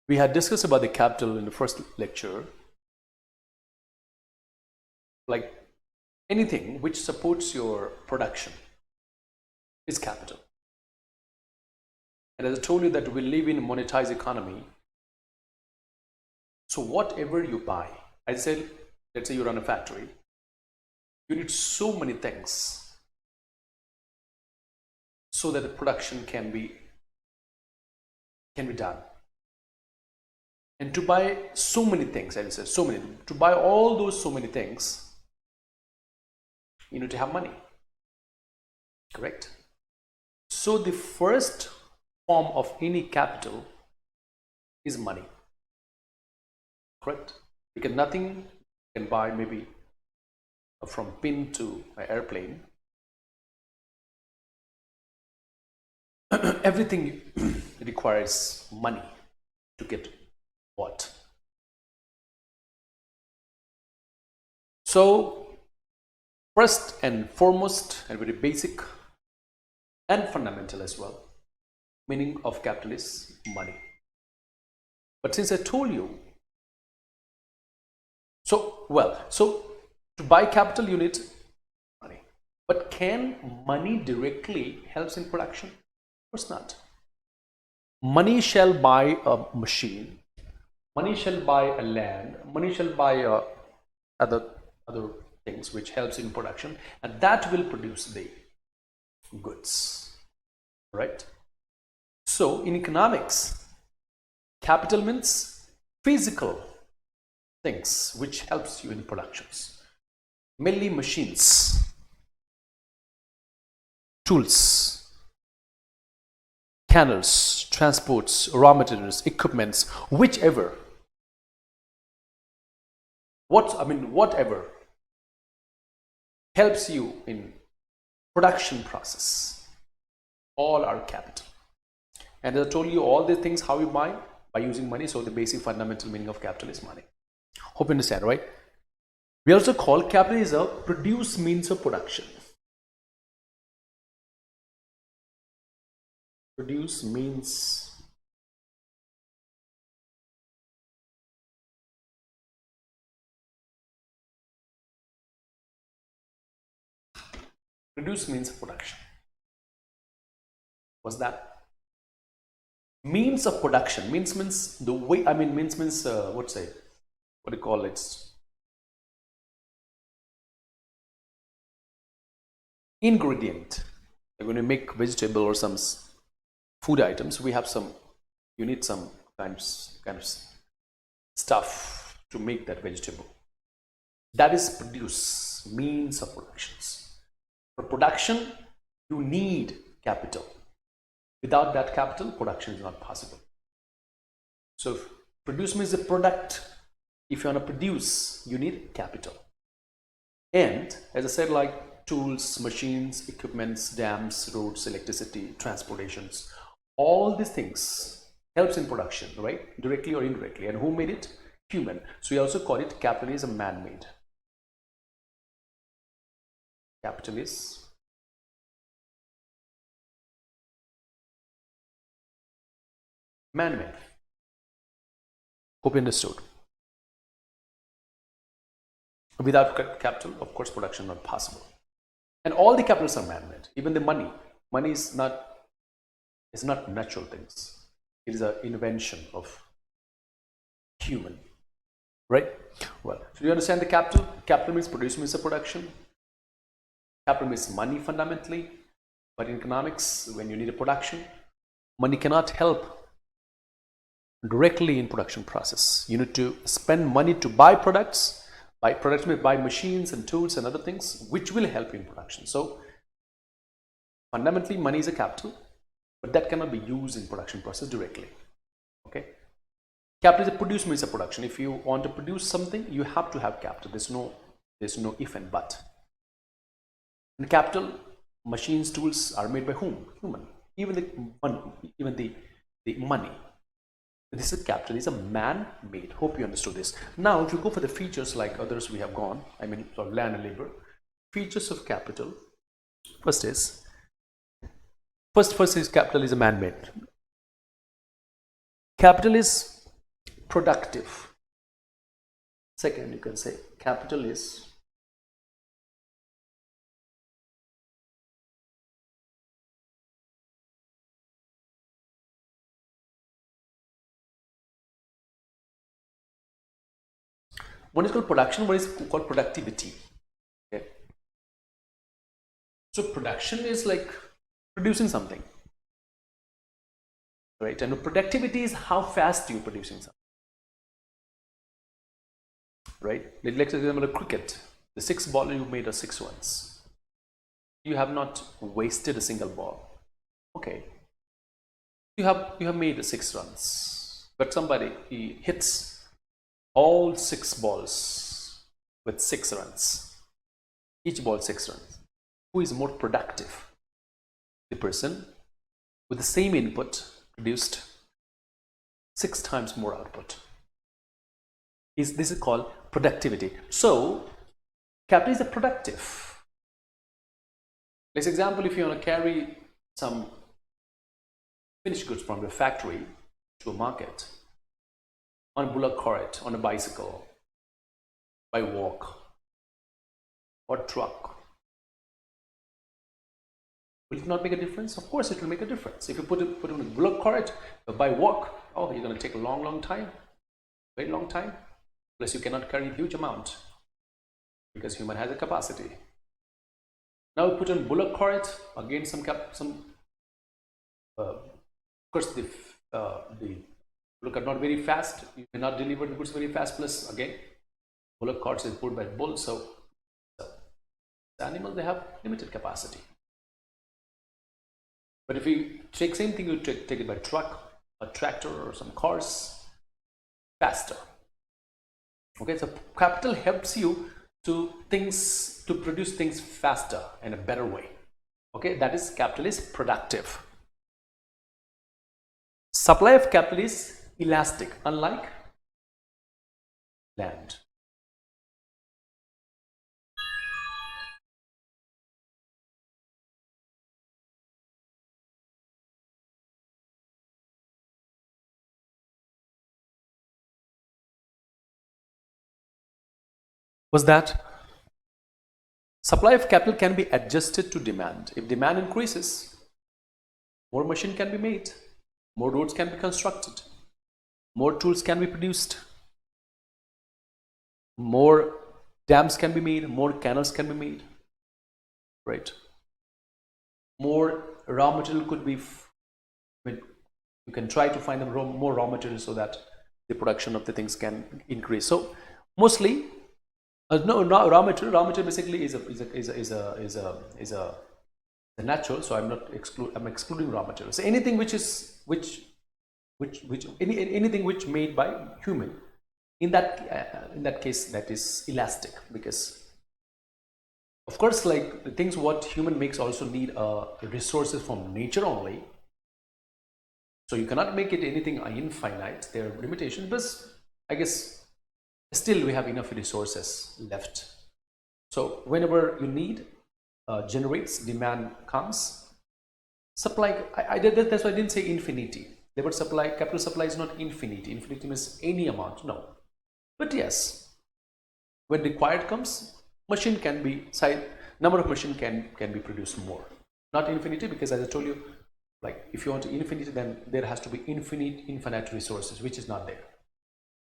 we had discussed about the capital in the first lecture. Like anything which supports your production is capital. And as I told you that we live in a monetized economy, so whatever you buy, I said, let's say you run a factory, you need so many things so that the production can be done. And to buy so many things, I said so many, to buy all those so many things, you need to have money. Correct? So the first form of any capital is money. Correct? Because nothing you can buy, maybe from pin to an airplane, everything requires money to get bought. So first and foremost, and very basic and fundamental as well, meaning of capital is money. But since I told you, so to buy capital you need money. But can money directly helps in production? Of course not. Money shall buy a machine, money shall buy a land, money shall buy other things which helps in production, and that will produce the goods, right? So in economics, capital means physical things which helps you in productions, mainly machines, tools, canals, transports, raw materials, equipments, whichever, whatever helps you in production process, all are capital. And as I told you, all the things how you buy by using money. So the basic fundamental meaning of capital is money. Hope you understand, right? We also call capital is a produce means of production. Produce means of production. What's that? Means of production. Means the way. Means what do you call it? Ingredient. Like when you make vegetable or some food items, we have some. You need some kind of stuff to make that vegetable. That is produce, means of productions. For production, you need capital. Without that capital, production is not possible. So produce means the product. If you want to produce, you need capital. And as I said, like tools, machines, equipments, dams, roads, electricity, transportations, all these things helps in production, right? Directly or indirectly. And who made it? Human. So we also call it capital is a man-made. Capital is man-made. Hope you understood. Without capital, of course, production is not possible. And all the capitals are man-made. Even the money. Money is not natural things. It is an invention of human. Right? Well, so you understand the capital? Capital means produce means a production. Capital means money fundamentally. But in economics, when you need a production, money cannot help directly in production process. You need to spend money to buy products. Buy products means buy machines and tools and other things which will help in production. So fundamentally, money is a capital, but that cannot be used in production process directly. Okay. Capital is a produce means a production. If you want to produce something, you have to have capital. There's no if and but. In capital, machines, tools are made by whom? Human. Even the money. This is capital. This is a man-made. Hope you understood this. Now, if you go for the features like others we have gone, I mean, sort of land and labor, features of capital. First is capital is a man-made. Capital is productive. Second, you can say capital is one is called production, one is called productivity. Okay. So production is like producing something, right? And productivity is how fast you're producing something, right? Let's example cricket. The 6 ball you made are 6 runs. You have not wasted a single ball. Okay. You have made 6 runs, but somebody he hits all 6 balls with 6 runs. Each ball 6 runs. Who is more productive? The person with the same input produced 6 times more output. This is called productivity. So capital is a productive. Let's example, if you want to carry some finished goods from your factory to a market on a bullock cart, on a bicycle, by walk, or truck, will it not make a difference? Of course it will make a difference. If you put it on a bullock cart, by walk, oh, you're going to take a long time, very long time. Plus you cannot carry a huge amount because human has a capacity. Now we put on bullock cart, again of course the bullock are not very fast. You cannot deliver the goods very fast. Plus again, bullock carts is pulled by bull, so the animals they have limited capacity. But if you take same thing, you take it by truck, a tractor, or some cars, faster. Okay, so capital helps you to produce things faster in a better way. Okay, that is capital is productive. Supply of capital is elastic, unlike land. Was that supply of capital can be adjusted to demand. If demand increases, more machine can be made, more roads can be constructed, more tools can be produced, more dams can be made, more canals can be made, right? More raw material could be, you can try to find more raw material so that the production of the things can increase. So mostly no raw material. Raw material basically is a natural. So I'm excluding raw material. So anything anything which made by human, in that case that is elastic, because of course like the things what human makes also need resources from nature only. So you cannot make it anything infinite. There are limitations, but I guess still we have enough resources left. So whenever you need generates, demand comes, supply. That's why I didn't say infinity. Labor supply, capital supply is not infinite. Infinite means any amount, no. But yes, when required comes, machine can be size, number of machine can be produced more. Not infinity, because as I told you, like if you want infinity, then there has to be infinite resources, which is not there.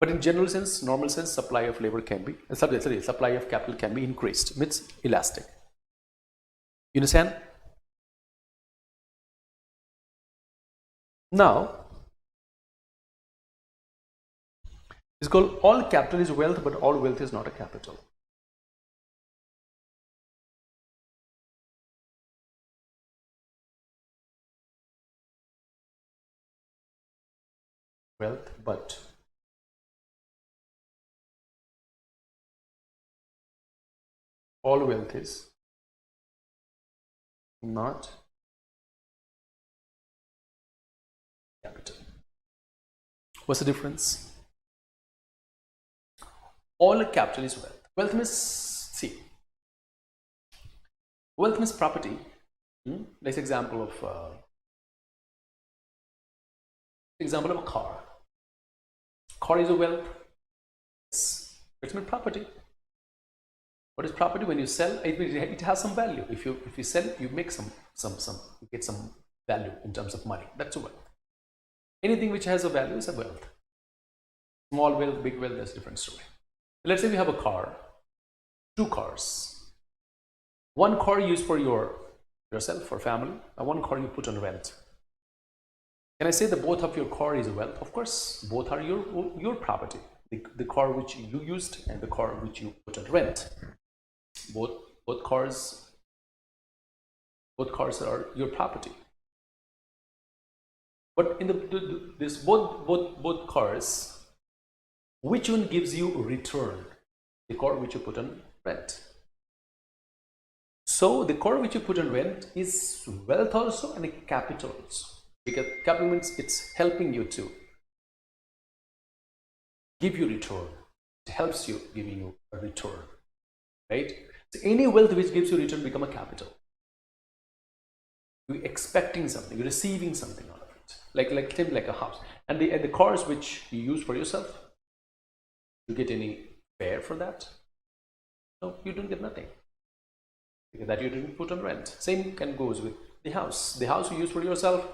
But in general sense, normal sense, supply of labor can be, supply of capital can be increased. Means elastic. You understand? Now, it's called all capital is wealth, but all wealth is not a capital. Wealth, but all wealth is not capital. What's the difference? All capital is wealth. Wealth means, see, wealth means property. Let's example of a car. Car is a wealth. It's meant property. What is property? When you sell, it has some value. If you sell, you make you get some value in terms of money. That's a wealth. Anything which has a value is a wealth. Small wealth, big wealth, that's a different story. Let's say we have a car, two cars. One car used for yourself, for family, and one car you put on rent. Can I say that both of your car is a wealth? Of course, both are your property. The car which you used and the car which you put on rent. Both cars are your property. But in this both cars, which one gives you return? The car which you put on rent. So the car which you put on rent is wealth also and a capital also. Because capital means it's helping you to give you return. It helps you giving you a return, right? So any wealth which gives you return become a capital. You're expecting something, you're receiving something out of it, like a house. And the cars which you use for yourself, you get any fare for that? No, you don't get nothing. Because that you didn't put on rent. Same can goes with the house. The house you use for yourself,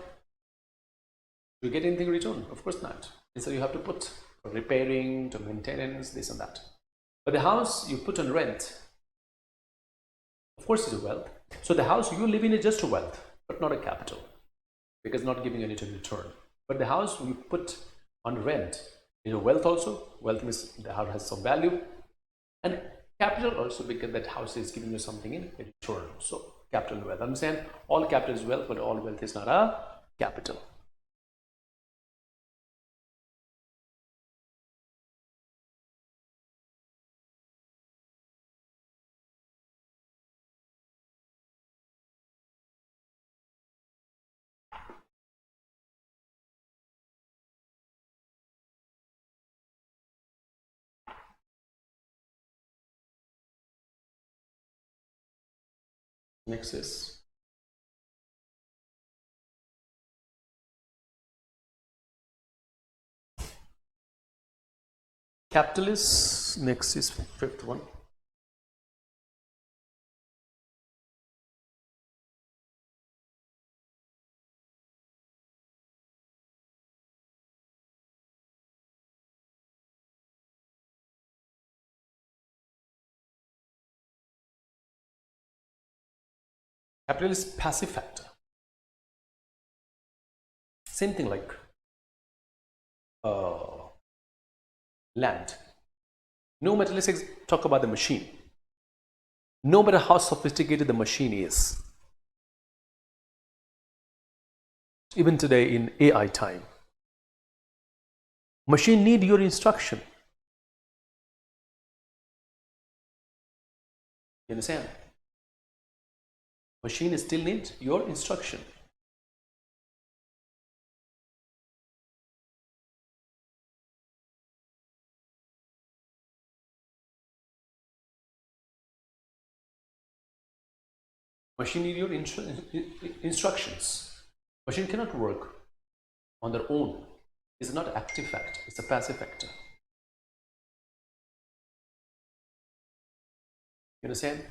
you get anything in return? Of course not. Instead you have to put for repairing, to maintenance, this and that. But the house you put on rent, of course, is a wealth. So the house you live in is just a wealth, but not a capital, because not giving any return. But the house you put on rent is a wealth also. Wealth means the house has some value, and capital also, because that house is giving you something in return. So capital and wealth. Understand? All capital is wealth, but all wealth is not a capital. Next is capital is, next is fifth one. Capital is passive factor. Same thing like land. No matter, let's talk about the machine. No matter how sophisticated the machine is, even today in AI time, machine need your instruction. You understand? Machine still needs your instruction. Machine need your instructions. Machine cannot work on their own is not an active factor, it's a passive factor. You understand?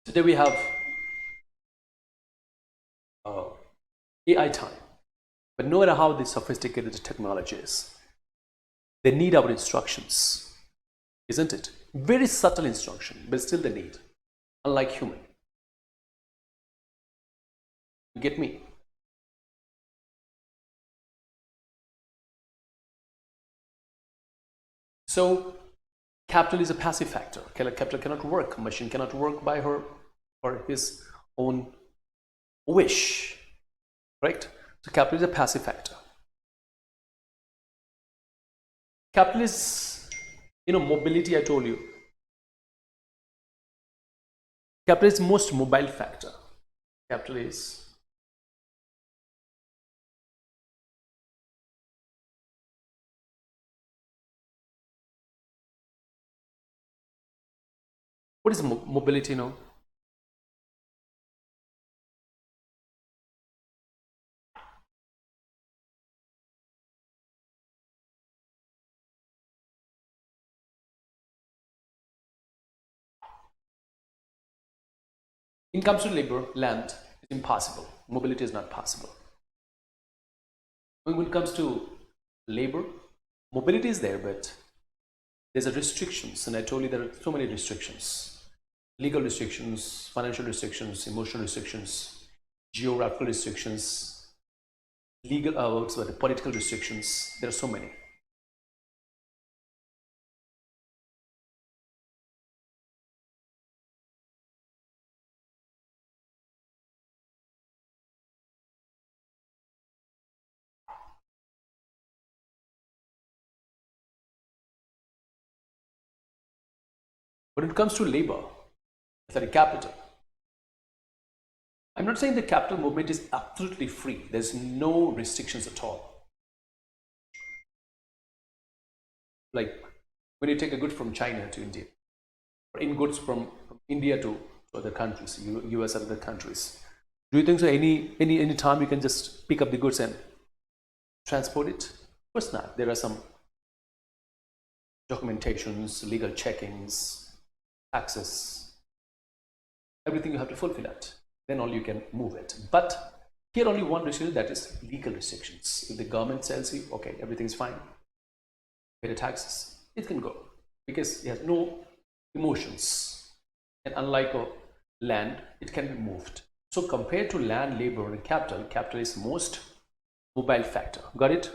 Today we have AI time. But no matter how sophisticated the technology is, they need our instructions, isn't it? Very subtle instruction, but still they need, unlike human. You get me? So capital is a passive factor. Capital cannot work. Machine cannot work by her or his own wish, correct? So capital is a passive factor. Capital is, mobility, I told you. Capital is most mobile factor. Capital is what is mobility now? In comes to labor, land is impossible. Mobility is not possible. When it comes to labor, mobility is there, but there's a restrictions, and I told you there are so many restrictions: legal restrictions, financial restrictions, emotional restrictions, geographical restrictions, legal, political restrictions. There are so many. When it comes to labor, sorry, capital, I'm not saying the capital movement is absolutely free. There's no restrictions at all. Like when you take a good from China to India, or in goods from India to other countries, US and other countries, do you think so? Any time you can just pick up the goods and transport it? Of course not. There are some documentations, legal checkings, taxes, everything you have to fulfill it. Then only you can move it. But here only one restriction, that is legal restrictions. If the government tells you, okay, everything is fine, pay the taxes, it can go because it has no emotions. And unlike a land, it can be moved. So compared to land, labor, and capital, capital is most mobile factor. Got it?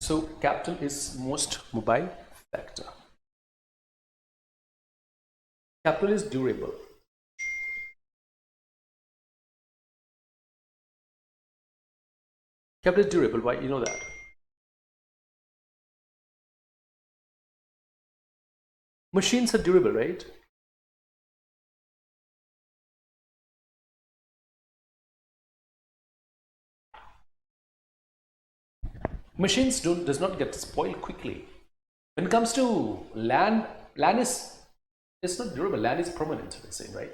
So capital is most mobile factor. Capital is durable. Capital is durable. Why? You know that. Machines are durable, right? Machines does not get spoiled quickly. When it comes to land, land is it's not durable. Land is permanent, they say, right?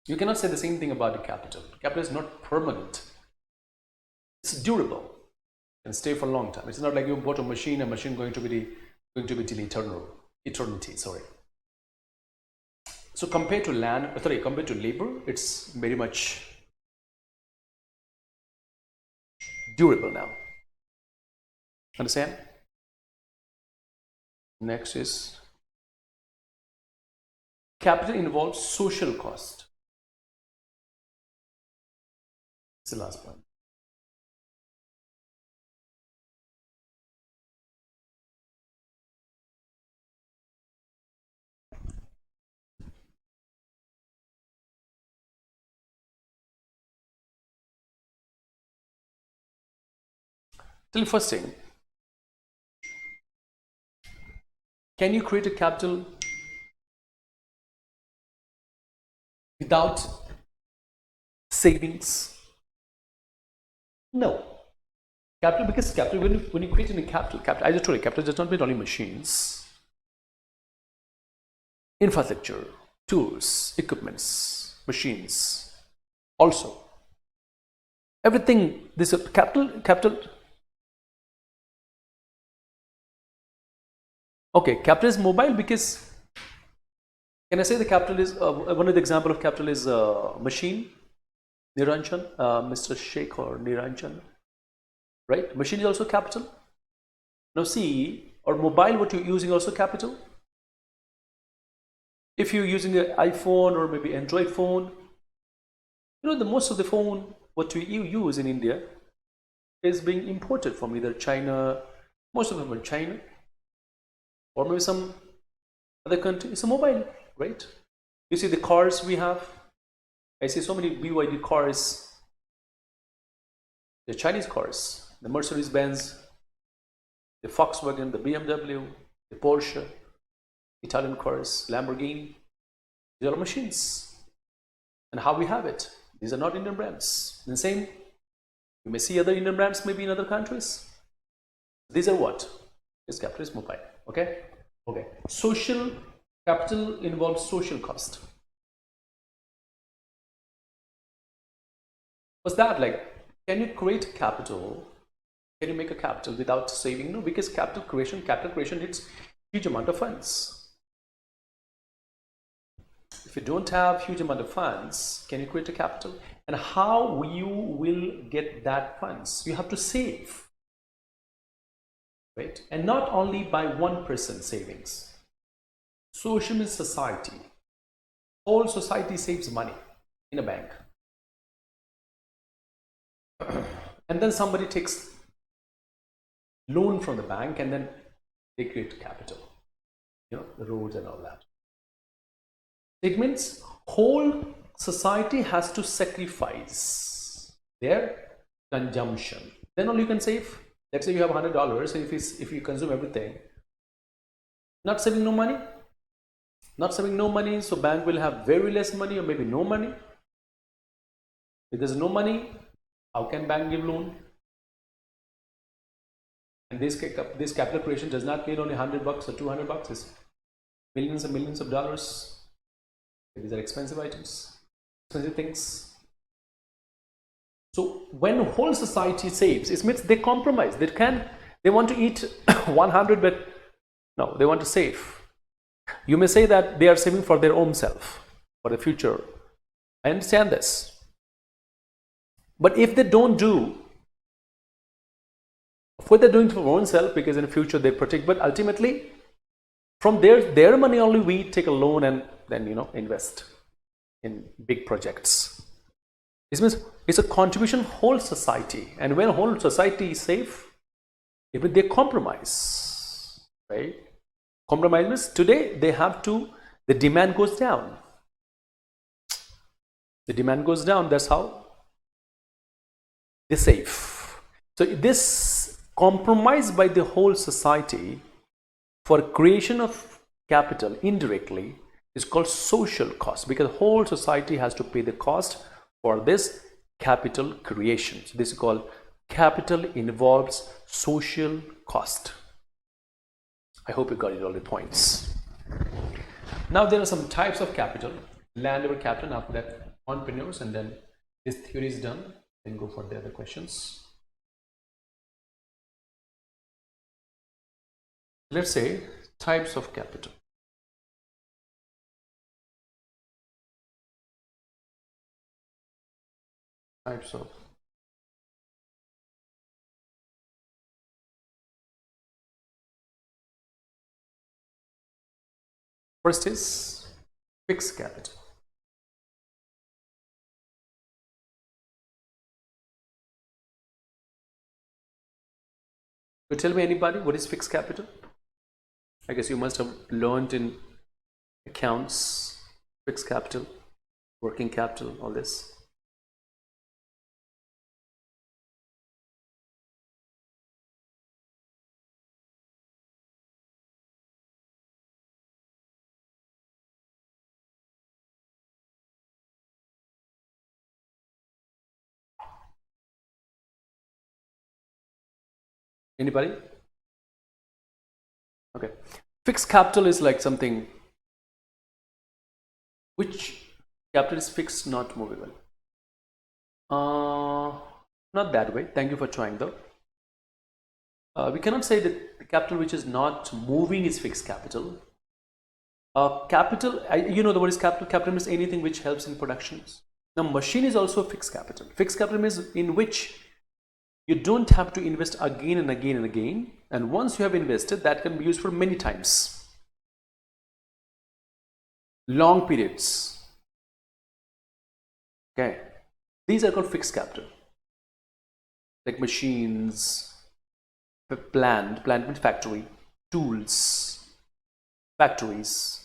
You cannot say the same thing about the capital. Capital is not permanent. It's durable and stay for a long time. It's not like you bought a machine going to be till eternity. Sorry. So compared to compared to labor, it's very much durable now. Understand? Next is capital involves social cost. It's the last point. Till first thing, can you create a capital without savings? No. Capital, because capital, when you create any capital, I just told you, capital does not mean only machines, infrastructure, tools, equipments, machines, also. Everything, this capital. Okay, capital is mobile because, can I say the capital is, one of the example of capital is machine, Niranjan, Mr. Sheikh or Niranjan, right? Machine is also capital. Now see, or mobile, what you're using also capital. If you're using an iPhone or maybe Android phone, you know, the most of the phone, what you use in India is being imported from either China, most of them are China, or maybe some other country. It's a mobile, right? You see the cars we have, I see so many BYD cars, the Chinese cars, the Mercedes-Benz, the Volkswagen, the BMW, the Porsche, Italian cars, Lamborghini. These are machines. And how we have it, these are not Indian brands. The same, you may see other Indian brands maybe in other countries. These are what? This capital is mobile. Okay? Okay. Social capital involves social cost. What's that like? Can you create capital? Can you make a capital without saving? No, because capital creation needs huge amount of funds. If you don't have huge amount of funds, can you create a capital? And how you will get that funds? You have to save, right? And not only by 1% savings. Social means society. Whole society saves money in a bank. And then somebody takes loan from the bank and then they create capital. You know, the roads and all that. It means whole society has to sacrifice their consumption. Then only you can save. Let's say you have $100, and if you consume everything, not saving no money, so bank will have very less money or maybe no money. If there's no money, how can bank give loan? And this capital creation does not mean only $100 or $200. It's millions and millions of dollars. These are expensive items, expensive things. So when whole society saves, it means they compromise. They want to eat 100, but no, they want to save. You may say that they are saving for their own self, for the future. I understand this. But if they don't do, what they're doing for their own self, because in the future they protect, but ultimately from their money only we take a loan and then, you know, invest in big projects. This means it's a contribution whole society, and when whole society is safe, even they compromise, right? Compromise means today the demand goes down. The demand goes down, that's how they save. So this compromise by the whole society for creation of capital indirectly is called social cost, because whole society has to pay the cost for this capital creation. So this is called capital involves social cost. I hope you got it all the points. Now there are some types of capital. Land over capital, and after that entrepreneurs, and then this theory is done, then go for the other questions. Let's say types of capital. Types of First is fixed capital. So tell me, anybody, what is fixed capital? I guess you must have learned in accounts, fixed capital, working capital, all this. Anybody? Okay. Fixed capital is like something which capital is fixed, not movable. Not that way. Thank you for trying though. We cannot say that the capital which is not moving is fixed capital. Capital, you know the word is capital. Capital means anything which helps in productions. Now, machine is also fixed capital. Fixed capital means in which you don't have to invest again and again and again. And once you have invested, that can be used for many times. Long periods. Okay. These are called fixed capital. Like machines, plant means factory, tools, factories,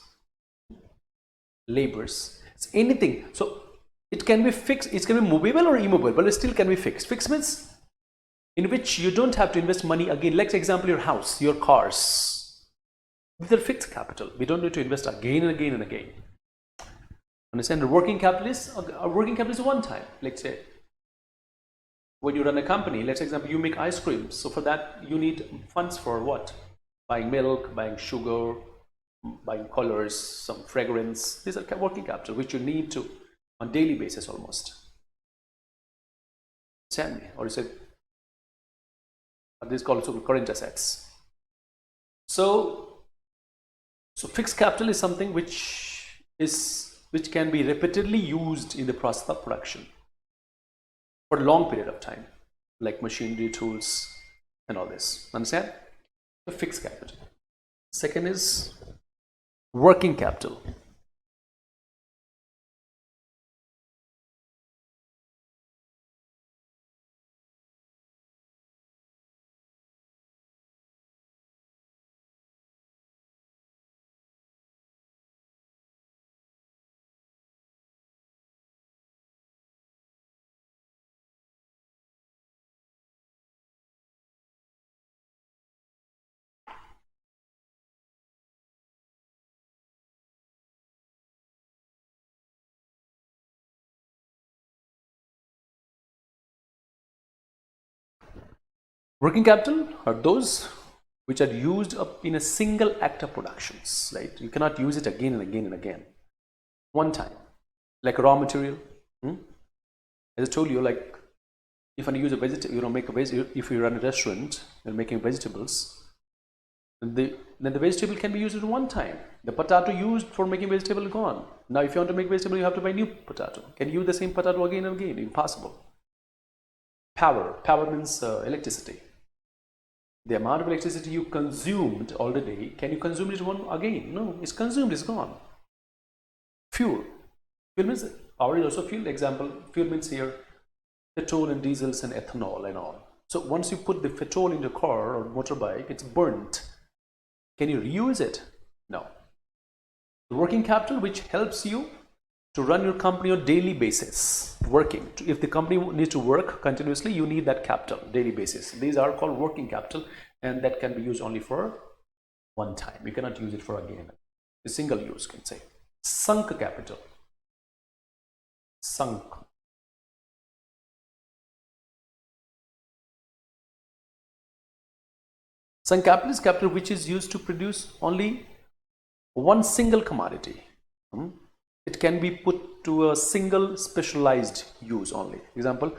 labors. It's anything. So it can be fixed, it can be movable or immovable, but it still can be fixed. Fixed means in which you don't have to invest money again. Like, for example, your house, your cars. These are fixed capital. We don't need to invest again and again and again. Understand? The working capital is one time. Let's say when you run a company, let's example, you make ice cream. So for that, you need funds for what? Buying milk, buying sugar, buying colors, some fragrance. These are working capital, which you need to on daily basis almost. Understand me? Or is it? This is called also current assets. So fixed capital is something which can be repeatedly used in the process of production for a long period of time, like machinery, tools, and all this. Understand? The fixed capital. Second is working capital. Working capital are those which are used up in a single act of productions, right? You cannot use it again and again and again. One time, like raw material. As I told you, like if I use a vegetable, if you run a restaurant and making vegetables, then the vegetable can be used at one time. The potato used for making vegetable is gone. Now, if you want to make vegetable, you have to buy new potato. Can you use the same potato again and again? Impossible. Power means electricity. The amount of electricity you consumed already, can you consume it one again? No, it's consumed, it's gone. Fuel means power is also fuel. Example, fuel means here petrol and diesels and ethanol and all. So once you put the petrol in the car or motorbike, it's burnt. Can you reuse it? No. The working capital which helps you to run your company on daily basis, working. If the company needs to work continuously, you need that capital daily basis. These are called working capital, and that can be used only for one time. You cannot use it for again. A single use, can say. Sunk capital. Sunk. Sunk capital is capital which is used to produce only one single commodity. It can be put to a single specialized use only. Example,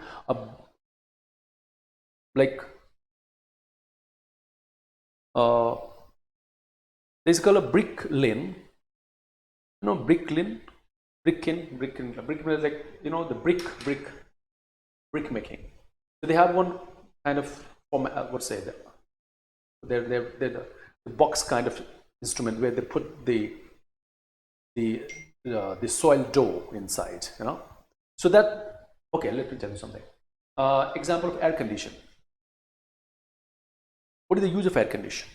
this is called a brick lane. You know, brick lane, brick is like, you know, the brick making. So they have one kind of format, what's say that they're the box kind of instrument where they put the the soil dough inside, you know. So that, okay, let me tell you something. Example of air condition. What is the use of air condition?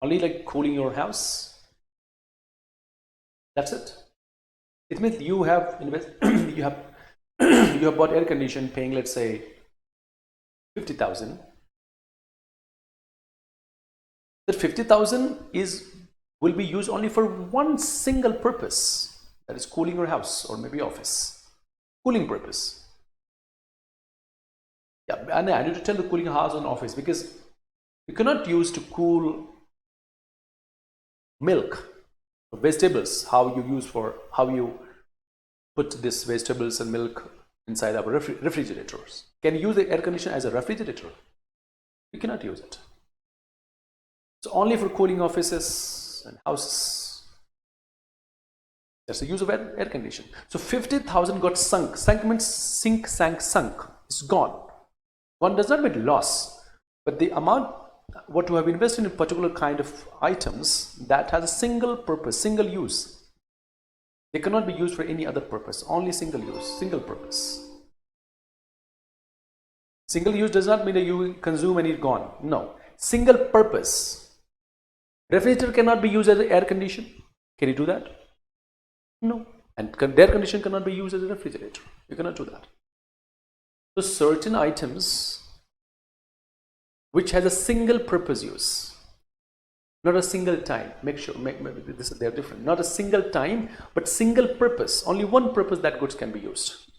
Only like cooling your house. That's it. It means you have you have you have bought air condition paying, let's say, 50,000. That 50,000 will be used only for one single purpose, that is cooling your house or maybe office. Cooling purpose. Yeah, and I need to tell the cooling house and office, because you cannot use to cool milk or vegetables, how you put this vegetables and milk inside our refrigerators. Can you use the air conditioner as a refrigerator? You cannot use it. It's only for cooling offices and houses. That's the use of air conditioning. So 50,000 got sunk. Sunk means sink, sank, sunk. It's gone. Gone does not mean loss, but the amount what you have invested in a particular kind of items that has a single purpose, single use. They cannot be used for any other purpose. Only single use, single purpose. Single use does not mean that you consume and it's gone. No. Single purpose. Refrigerator cannot be used as an air conditioner. Can you do that? No. And air conditioner cannot be used as a refrigerator. You cannot do that. So certain items which has a single purpose use, not a single time. Make sure they're different. Not a single time, but single purpose. Only one purpose that goods can be used.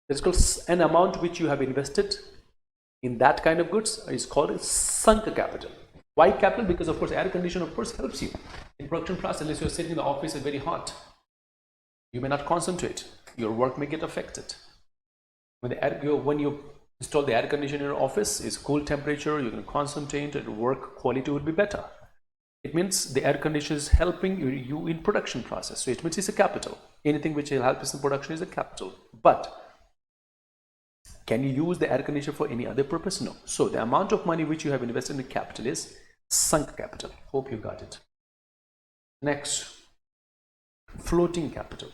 It's called an amount which you have invested in that kind of goods is called sunk capital. Why capital? Because of course air conditioner of course helps you in production process. Unless you're sitting in the office and very hot, you may not concentrate. Your work may get affected. When you install the air conditioner in your office, is cool temperature, you can concentrate and work quality would be better. It means the air conditioner is helping you in production process. So it means it's a capital. Anything which will help us in production is a capital. But can you use the air conditioner for any other purpose? No. So the amount of money which you have invested in the capital is sunk capital. Hope you got it. Next, floating capital.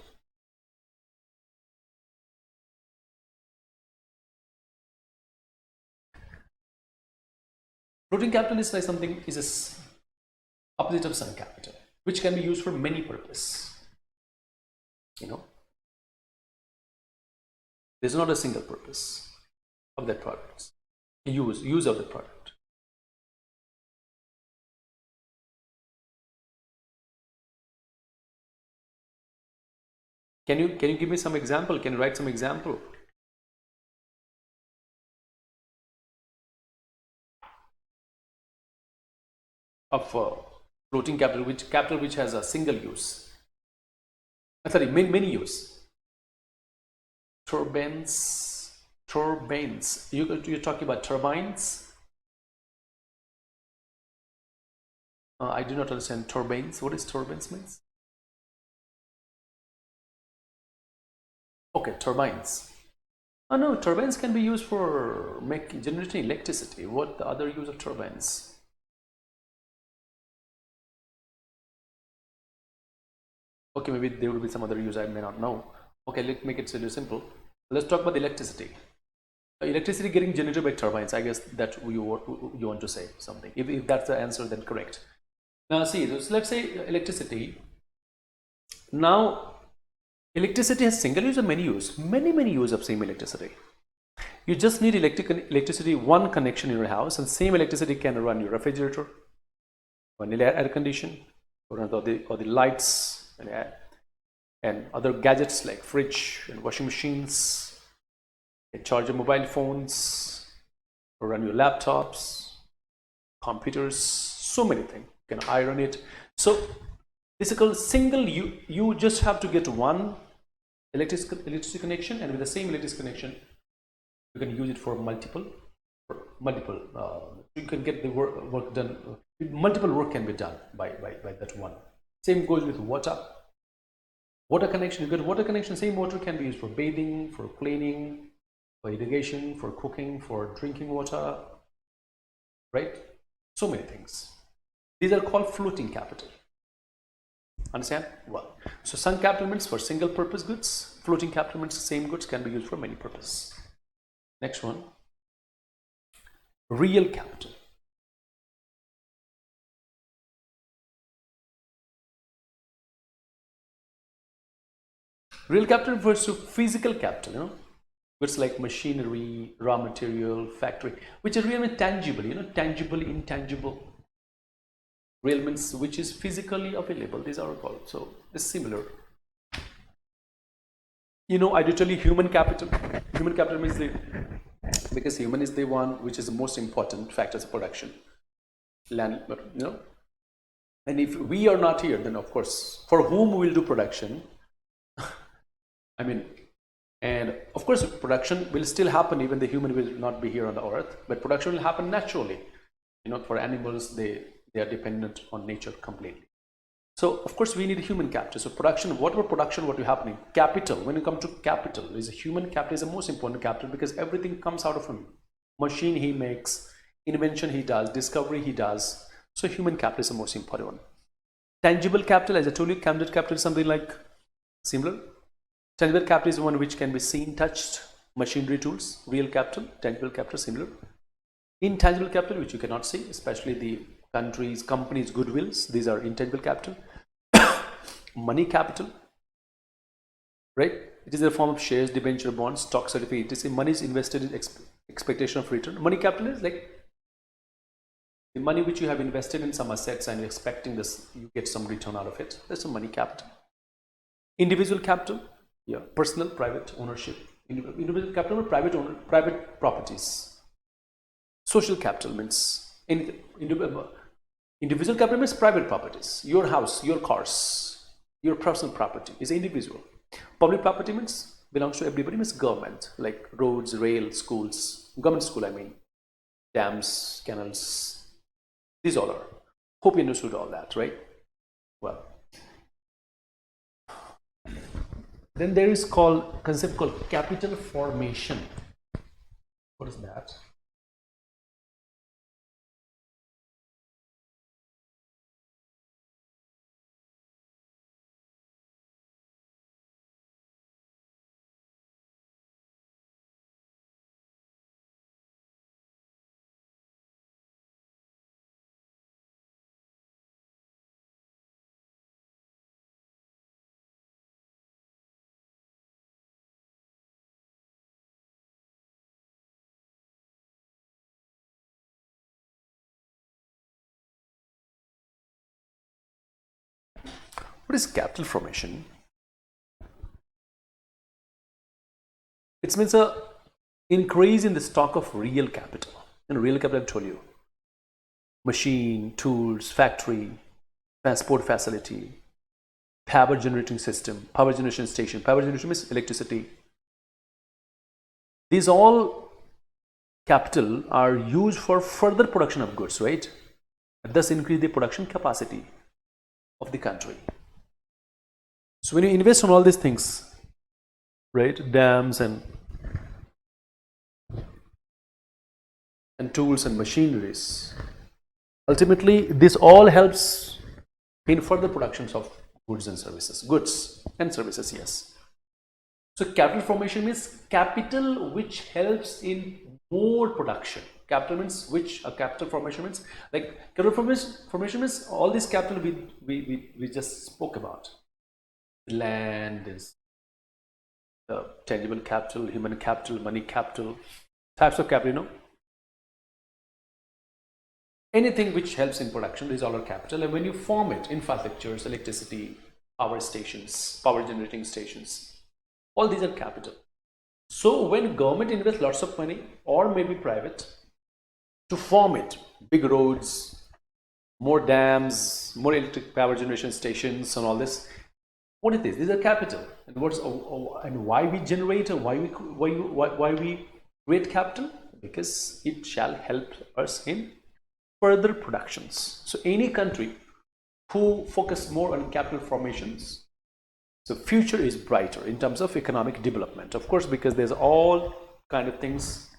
Floating capital is like something is a opposite of sunk capital, which can be used for many purposes. You know, there's not a single purpose of that product. Use of the product. Can you give me some example? Can you write some example? Of floating capital, which has a single use. Sorry, many use. Turbines. You're talking about turbines. I do not understand turbines. What is turbines means? Okay, turbines. Oh no, turbines can be used for generating electricity. What the other use of turbines? Okay, maybe there will be some other use I may not know. Okay, let's make it really simple. Let's talk about the electricity. Electricity getting generated by turbines. I guess that you want to say something. If that's the answer, then correct. Now see, so let's say electricity. Now, electricity has single use or many use? Many use of same electricity. You just need electricity, one connection in your house, and same electricity can run your refrigerator, run the air conditioner, or the lights and other gadgets like fridge and washing machines, and charge your mobile phones, or run your laptops, computers, so many things. You can iron it. So this is called single. You just have to get one electricity connection, and with the same electricity connection, you can use it for multiple. You can get the work done. Multiple work can be done by that one. Same goes with water. Water connection, you get water connection, same water can be used for bathing, for cleaning, for irrigation, for cooking, for drinking water, right? So many things. These are called floating capital. Understand? Well, so sunk capital means for single purpose goods. Floating capital means same goods can be used for many purposes. Next one, real capital. Real capital refers to physical capital, goods like machinery, raw material, factory, which are really tangible, tangible, intangible. Real means which is physically available. These are called. So it's similar. I do tell you human capital. Human capital means because human is the one which is the most important factors of production. Land, and if we are not here, then of course, for whom we will do production? And of course, production will still happen even the human will not be here on the earth, but production will happen naturally. For animals, they are dependent on nature completely. So of course, we need human capital. So production, whatever production, what is happening, capital, when you come to capital, is human capital is the most important capital because everything comes out of him. Machine he makes, invention he does, discovery he does. So human capital is the most important one. Tangible capital, as I told you, tangible capital is something like similar. Tangible capital is one which can be seen, touched, machinery, tools. Real capital, tangible capital, similar. Intangible capital, which you cannot see, especially the countries, companies, goodwills. These are intangible capital. Money capital, right? It is a form of shares, debenture, bonds, stock certificate. It is money is invested in expectation of return. Money capital is like the money which you have invested in some assets and you're expecting this, you get some return out of it. That's a money capital. Individual capital, personal, private ownership. Individual capital, private properties. Social capital means individual capital means private properties. Your house, your cars, your personal property is individual. Public property means belongs to everybody, means government, like roads, rail, schools, government school, dams, canals. These all are. Hope you understood all that, right? Well, then there is concept called capital formation. What is that? What is capital formation? It means a increase in the stock of real capital. And real capital, I've told you, machine, tools, factory, transport facility, power generating system, power generation station. Power generation means electricity. These all capital are used for further production of goods, right? And thus increase the production capacity of the country. So when you invest on all these things, right, dams and tools and machineries, ultimately this all helps in further productions of goods and services, yes. So capital formation means capital which helps in more production. Capital means capital formation means like capital formation means all this capital we just spoke about. Land is the tangible capital, human capital, money capital, types of capital, anything which helps in production is all our capital. And when you form it, infrastructures, electricity, power stations, power generating stations, all these are capital. So when government invests lots of money, or maybe private, to form it, big roads, more dams, more electric power generation stations and all this, what is this? These are capital. And and why we generate and why we create capital? Because it shall help us in further productions. So any country who focus more on capital formations, so future is brighter in terms of economic development. Of course, because there's all kind of things,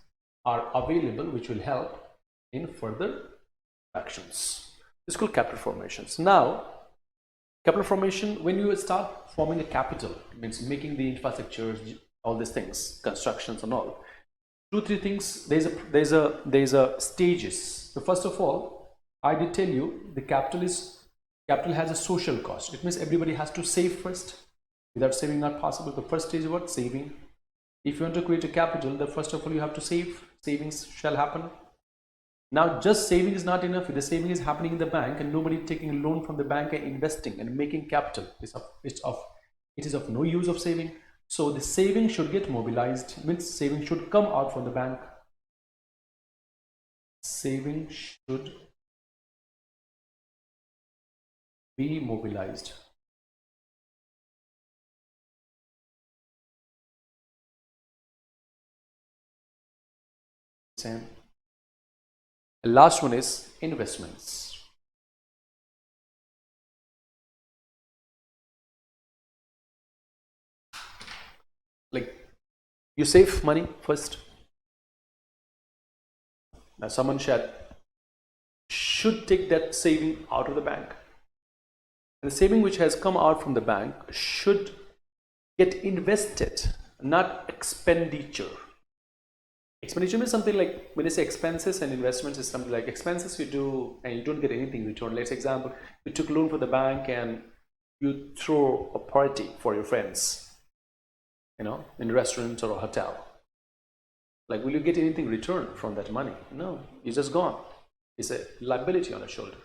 are available which will help in further productions. So any country who focus more on capital formations, so future is brighter in terms of economic development. Of course, because there's all kind of things are available which will help in further productions. So This is called capital formations. Now, capital formation, when you start forming a capital, it means making the infrastructures, all these things, constructions and all. 2-3 things. There's a stages. So first of all, I did tell you the capital has a social cost. It means everybody has to save first. Without saving, not possible. The first stage is what? Saving. If you want to create a capital, then first of all you have to save. Savings shall happen. Now, just saving is not enough. If the saving is happening in the bank and nobody taking a loan from the bank and investing and making capital, it is of no use of saving. So the saving should get mobilized. Means saving should come out from the bank. Saving should be mobilized. Same. The last one is investments. Like you save money first. Now someone should take that saving out of the bank. And the saving which has come out from the bank should get invested, not expenditure. Expenditure means something like, when they say expenses and investments, is something like expenses you do and you don't get anything in return. Let's example, you took a loan from the bank and you throw a party for your friends, in a restaurant or a hotel. Like, will you get anything in return from that money? No, it's just gone. It's a liability on your shoulder.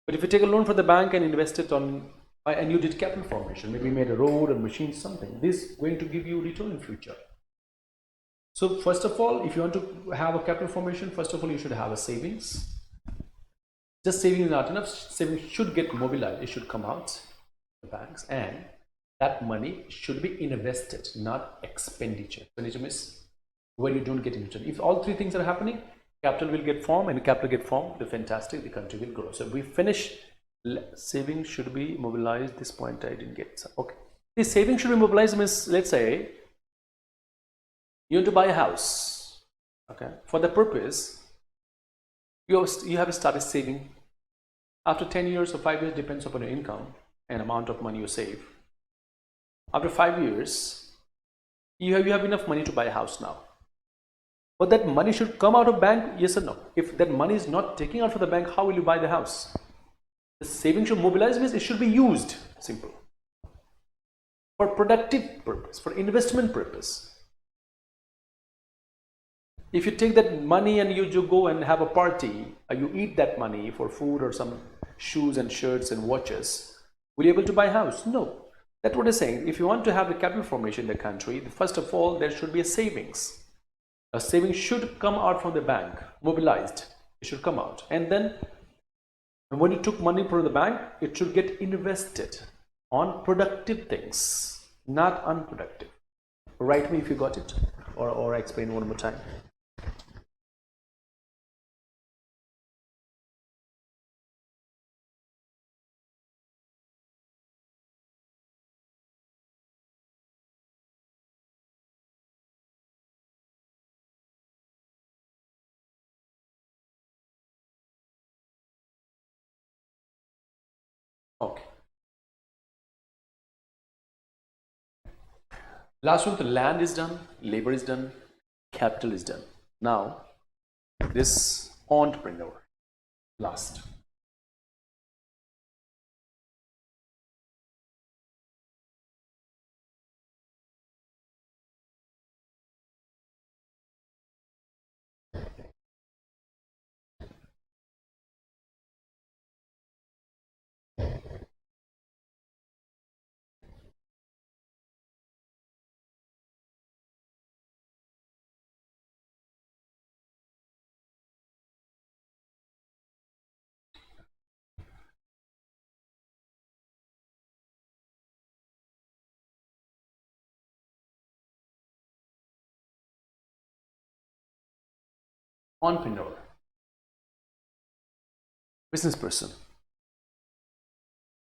But if you take a loan from the bank and invest it and you did capital formation, maybe you made a road, a machine, something, this is going to give you return in future. So first of all, if you want to have a capital formation, first of all, you should have a savings. Just saving is not enough. Savings should get mobilized. It should come out the banks, and that money should be invested, not expenditure. Expenditure means when you don't get in return. If all 3 things are happening, capital will get formed, and capital get formed, the fantastic, the country will grow. So we finish. Saving should be mobilized. This point I didn't get. Okay. The saving should be mobilized means, let's say, you want to buy a house, okay? For the purpose, you have started saving. After 10 years or 5 years, depends upon your income and amount of money you save. After 5 years, you have enough money to buy a house now. But that money should come out of bank, yes or no? If that money is not taking out from the bank, how will you buy the house? The saving should mobilize means it should be used, simple. For productive purpose, for investment purpose. If you take that money and you go and have a party, or you eat that money for food or some shoes and shirts and watches, will you be able to buy a house? No. That's what I'm saying. If you want to have a capital formation in the country, first of all, there should be a savings. A savings should come out from the bank, mobilized. It should come out. And then, when you took money from the bank, it should get invested on productive things, not unproductive. Write me if you got it, or I explain one more time. Okay. Last one, the land is done, labor is done, capital is done. Now, this entrepreneur, last. Entrepreneur, business person.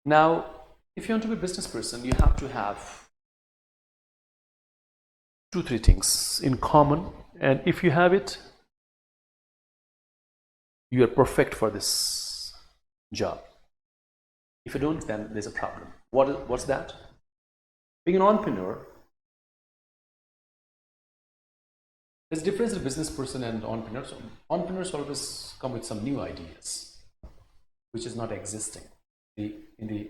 Now, if you want to be a business person, you have to have 2-3 things in common, and if you have it, you are perfect for this job. If you don't, then there's a problem. What's that? Being an entrepreneur, there's a difference in business person and entrepreneur. So entrepreneurs always come with some new ideas, which is not existing in the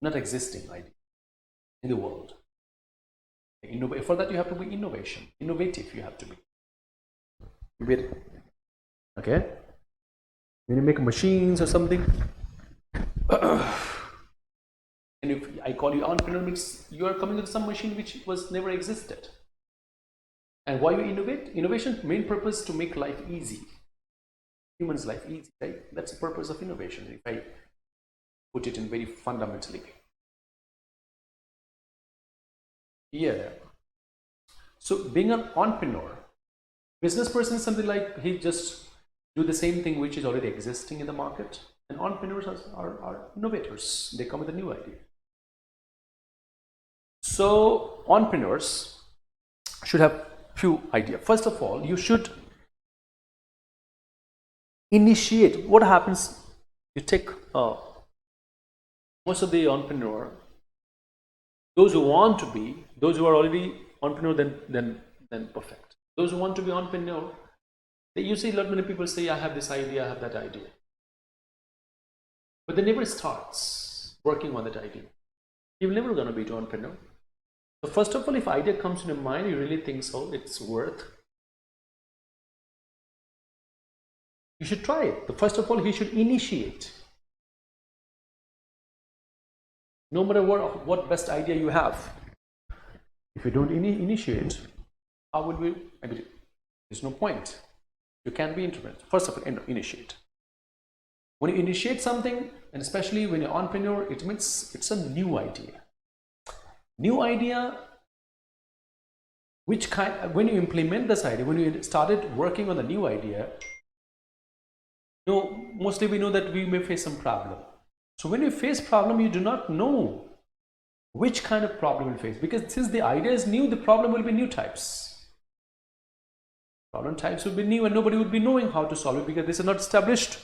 not existing idea in the world. For that, you have to be innovative. You have to be. Okay. When you make machines or something, and if I call you entrepreneur, means you are coming with some machine which was never existed. And why you innovate? Innovation main purpose to make life easy. Humans' life easy, right? That's the purpose of innovation. If I put it in very fundamentally. Yeah. So being an entrepreneur, business person is something like he just do the same thing which is already existing in the market. And entrepreneurs are innovators. They come with a new idea. So entrepreneurs should have few ideas. First of all, you should initiate. What happens? You take most of the entrepreneur, those who want to be, those who are already entrepreneur, then perfect. Those who want to be entrepreneur, you see a lot many people say, I have this idea, I have that idea, but they never starts working on that idea. You're never going to be an entrepreneur. So first of all, if idea comes in your mind, you really think so, it's worth, you should try it. So first of all, he should initiate. No matter what best idea you have, if you don't initiate, how would we? I mean, there's no point. You can't be intervened. First of all, initiate. When you initiate something, and especially when you're an entrepreneur, it means it's a new idea. New idea, which kind? When you implement this idea, when you started working on the new idea, mostly we know that we may face some problem. So when you face problem, you do not know which kind of problem you face, because since the idea is new, the problem will be new types. Problem types will be new, and nobody would be knowing how to solve it because these are not established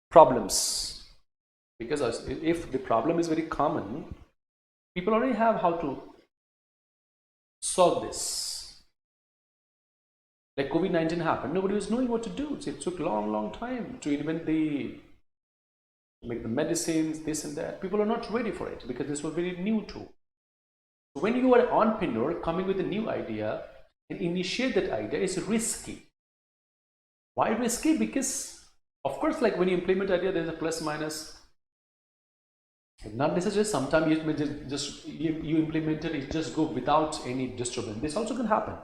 problems. Because if the problem is very common, people already have how to solve this. Like COVID-19 happened, nobody was knowing what to do. So it took long time to invent make the medicines, this and that. People are not ready for it because this was very new tool. So when you are an entrepreneur coming with a new idea and initiate that idea, is risky. Why risky? Because of course, like when you implement idea, there's a plus minus. Not necessarily. Sometimes you may just you implement it just go without any disturbance. This also can happen.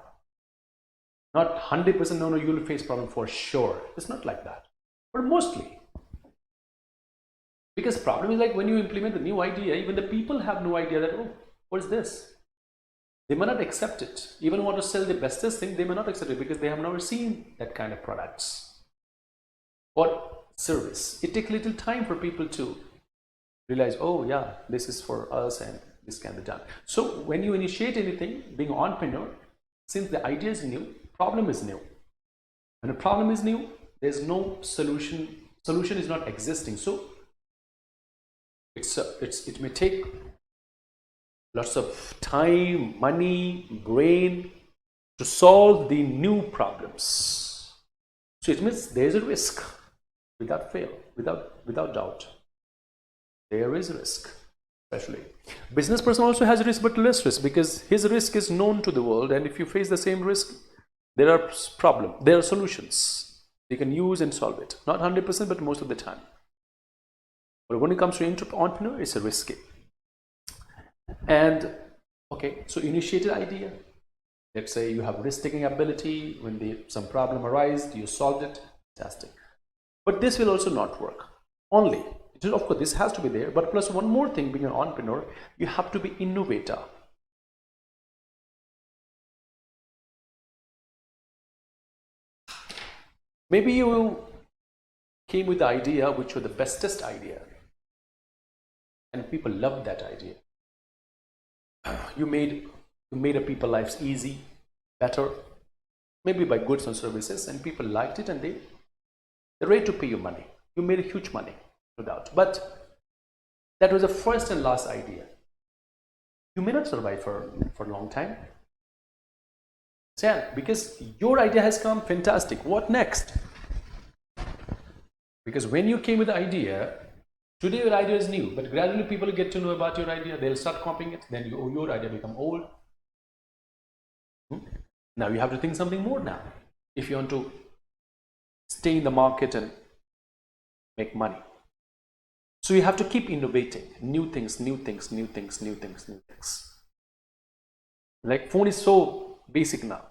Not 100%. No, you will face problem for sure. It's not like that, but mostly. Because problem is like when you implement the new idea, even the people have no idea that, oh, what is this? They may not accept it. Even want to sell the bestest thing, they may not accept it because they have never seen that kind of products or service. It takes a little time for people to realize, oh yeah, this is for us and this can be done. So when you initiate anything, being an entrepreneur, since the idea is new, problem is new. When a problem is new, there's no solution. Solution is not existing. So it may take lots of time, money, brain to solve the new problems. So it means there is a risk without fail, without doubt. There is a risk, especially. Business person also has a risk, but less risk because his risk is known to the world. And if you face the same risk, there are problems, there are solutions you can use and solve it. Not 100%, but most of the time. But when it comes to entrepreneur, it's a risky. And okay, so initiated idea. Let's say you have risk-taking ability. When some problem arises, you solved it. Fantastic. But this will also not work. Only, of course, this has to be there. But plus one more thing, being an entrepreneur, you have to be innovator. Maybe you came with the idea which was the bestest idea. And people loved that idea. You made a people's lives easy, better, maybe by goods and services, and people liked it and they're ready to pay you money. You made a huge money, no doubt. But that was the first and last idea. You may not survive for a long time. Yeah, because your idea has come, fantastic. What next? Because when you came with the idea, today your idea is new, but gradually people get to know about your idea, they'll start copying it, then your idea become old. Now you have to think something more now. If you want to stay in the market and make money. So you have to keep innovating, new things, new things, new things, new things, new things. Like phone is so basic now.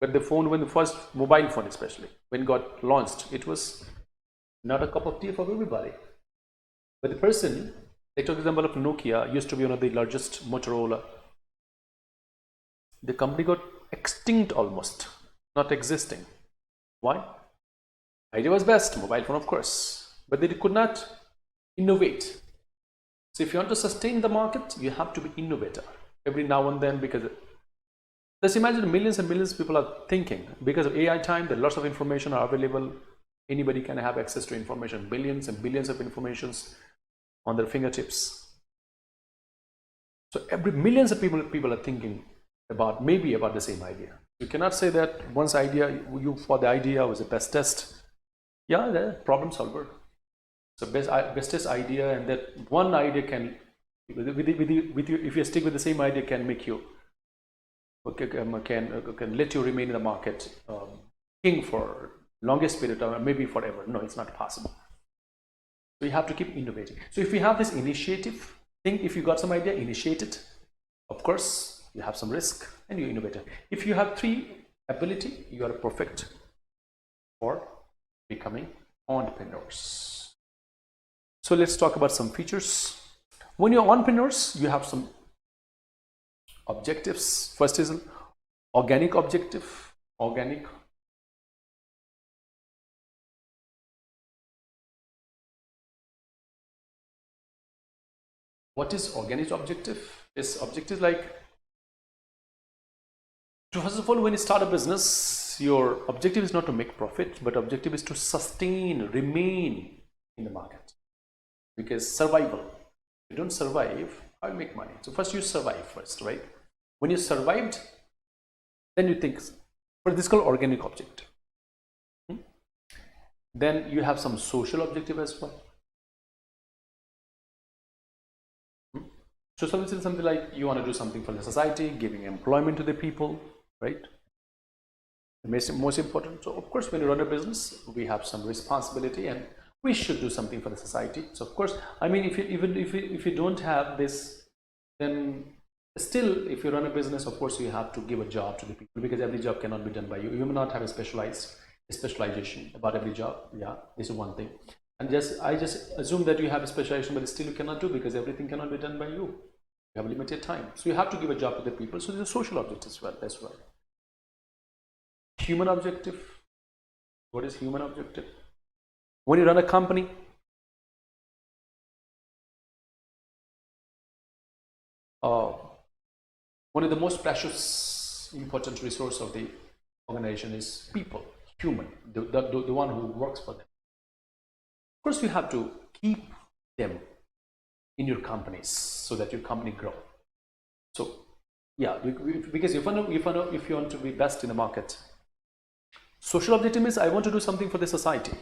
But the phone, when the first mobile phone especially, when it got launched, it was not a cup of tea for everybody. But the person, they took the example of Nokia, used to be one of the largest Motorola. The company got extinct almost, not existing. Why? Idea was best, mobile phone of course, but they could not innovate. So if you want to sustain the market, you have to be innovator every now and then, because let's imagine millions and millions of people are thinking. Because of AI time, there are lots of information are available. Anybody can have access to information, billions and billions of informations on their fingertips. So every millions of people are thinking about maybe about the same idea. You cannot say that once idea you for the idea was the best test. Yeah, the problem solver. So bestest idea, and that one idea can with you, if you stick with the same idea, can make you can let you remain in the market king for longest period of time, maybe forever. No, it's not possible. So you have to keep innovating. So if you have this initiative, think if you got some idea, initiate it. Of course, you have some risk and you innovate. If you have 3 ability, you are perfect for becoming entrepreneurs. So let's talk about some features. When you're entrepreneurs, you have some objectives. First is organic objective. Organic. What is organic objective? Is objective like, first of all, when you start a business, your objective is not to make profit, but objective is to sustain, remain in the market. Because survival. If you don't survive, I'll make money. So first you survive first, right? When you survived, then you think, but this is called organic objective. Then you have some social objective as well. So something like you want to do something for the society, giving employment to the people, right? The most important. So of course, when you run a business, we have some responsibility and we should do something for the society. So of course, I mean, if you don't have this, then still, if you run a business, of course, you have to give a job to the people, because every job cannot be done by you. You may not have a specialization about every job. Yeah, this is one thing. And I just assume that you have a specialization, but still you cannot do, because everything cannot be done by you. You have limited time. So you have to give a job to the people. So there's a social objective as well. Human objective. What is human objective? When you run a company, one of the most precious, important resource of the organization is people, human, the one who works for them. Of course, you have to keep them in your companies so that your company grow. So yeah, because if you want to be best in the market, social objective is I want to do something for the society.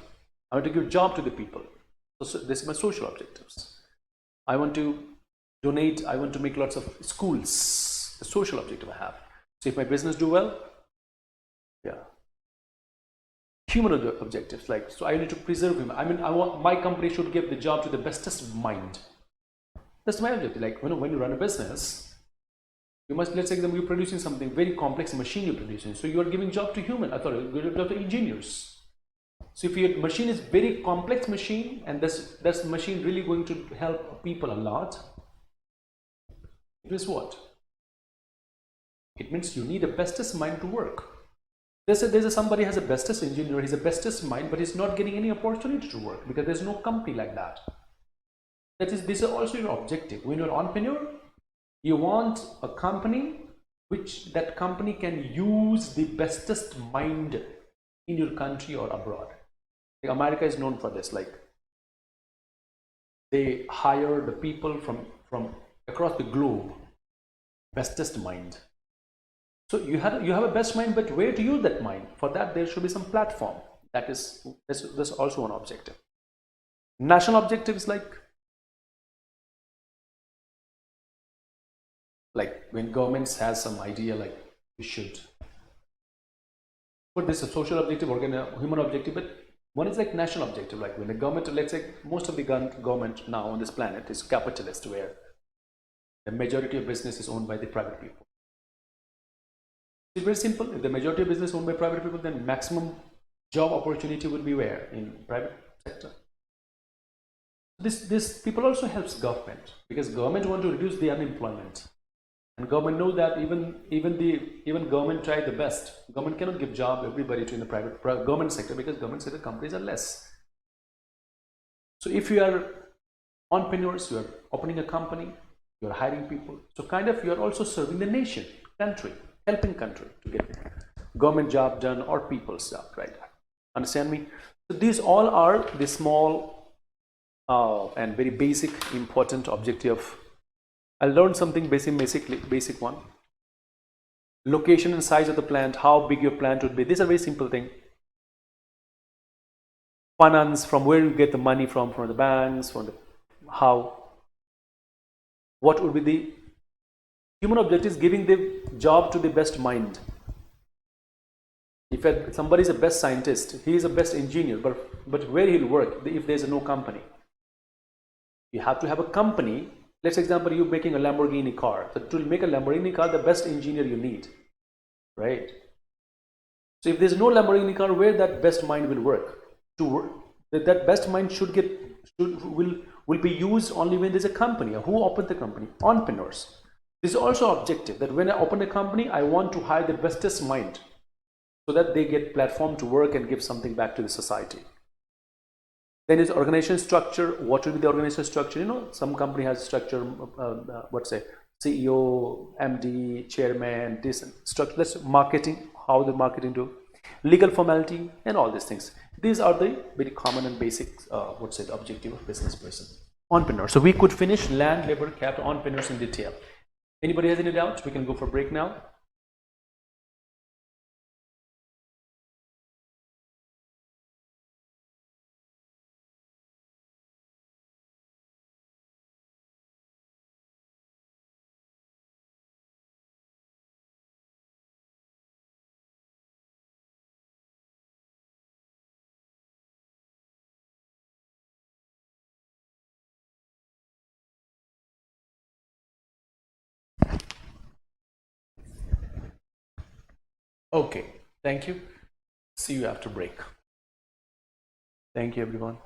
I want to give a job to the people. So this is my social objectives. I want to donate. I want to make lots of schools. The social objective I have. So if my business do well, yeah. Human objectives, like, so I need to preserve him. I mean, I want my company should give the job to the bestest mind. That's my objective. Like when you run a business, you must, let's say you're producing something very complex machine you're producing. So you are giving job to human. I thought you're giving job to engineers. So if your machine is very complex machine, and that's machine really going to help people a lot, it is what? It means you need a bestest mind to work. There's somebody has a bestest engineer, he's a bestest mind, but he's not getting any opportunity to work because there's no company like that. This is also your objective. When you're an entrepreneur, you want a company which that company can use the bestest mind in your country or abroad. America is known for this. Like they hire the people from across the globe, bestest mind. So you have a best mind, but where to use that mind? For that, there should be some platform. That's also one objective. National objective is like when governments has some idea like we should put this a social objective or a human objective, but one is like national objective. Like when the government, let's say most of the government now on this planet is capitalist, where the majority of business is owned by the private people. It's very simple. If the majority of business is owned by private people, then maximum job opportunity will be where? In private sector. This people also helps government, because government want to reduce the unemployment, and government know that even government try the best. Government cannot give job everybody to in the private government sector, because government sector companies are less. So if you are entrepreneurs, you are opening a company, you are hiring people. So kind of you are also serving the nation, country, helping country to get government job done or people's job, right? Understand me? So these all are the small and very basic important objective. I learned something basic one. Location and size of the plant, how big your plant would be. These are very simple thing. Finance, from where you get the money from the banks, from the how. What would be the human objective is giving the job to the best mind. If somebody is a best scientist, he is a best engineer, but where he'll work if there's no company? You have to have a company. Let's example, you're making a Lamborghini car. So to make a Lamborghini car, the best engineer you need, right? So if there's no Lamborghini car, where that best mind will work? That best mind will be used only when there's a company. Who opened the company? Entrepreneurs. This is also objective, that when I open a company, I want to hire the bestest mind, so that they get platform to work and give something back to the society. Then is organization structure. What will be the organization structure? You know, some company has structure, what's say, CEO, MD, chairman, this structure. That's marketing, how the marketing do, legal formality, and all these things. These are the very common and basic, what's it, objective of business person. Entrepreneur. So we could finish land, labor, capital, entrepreneurs in detail. Anybody has any doubts? We can go for break now. Okay, thank you. See you after break. Thank you, everyone.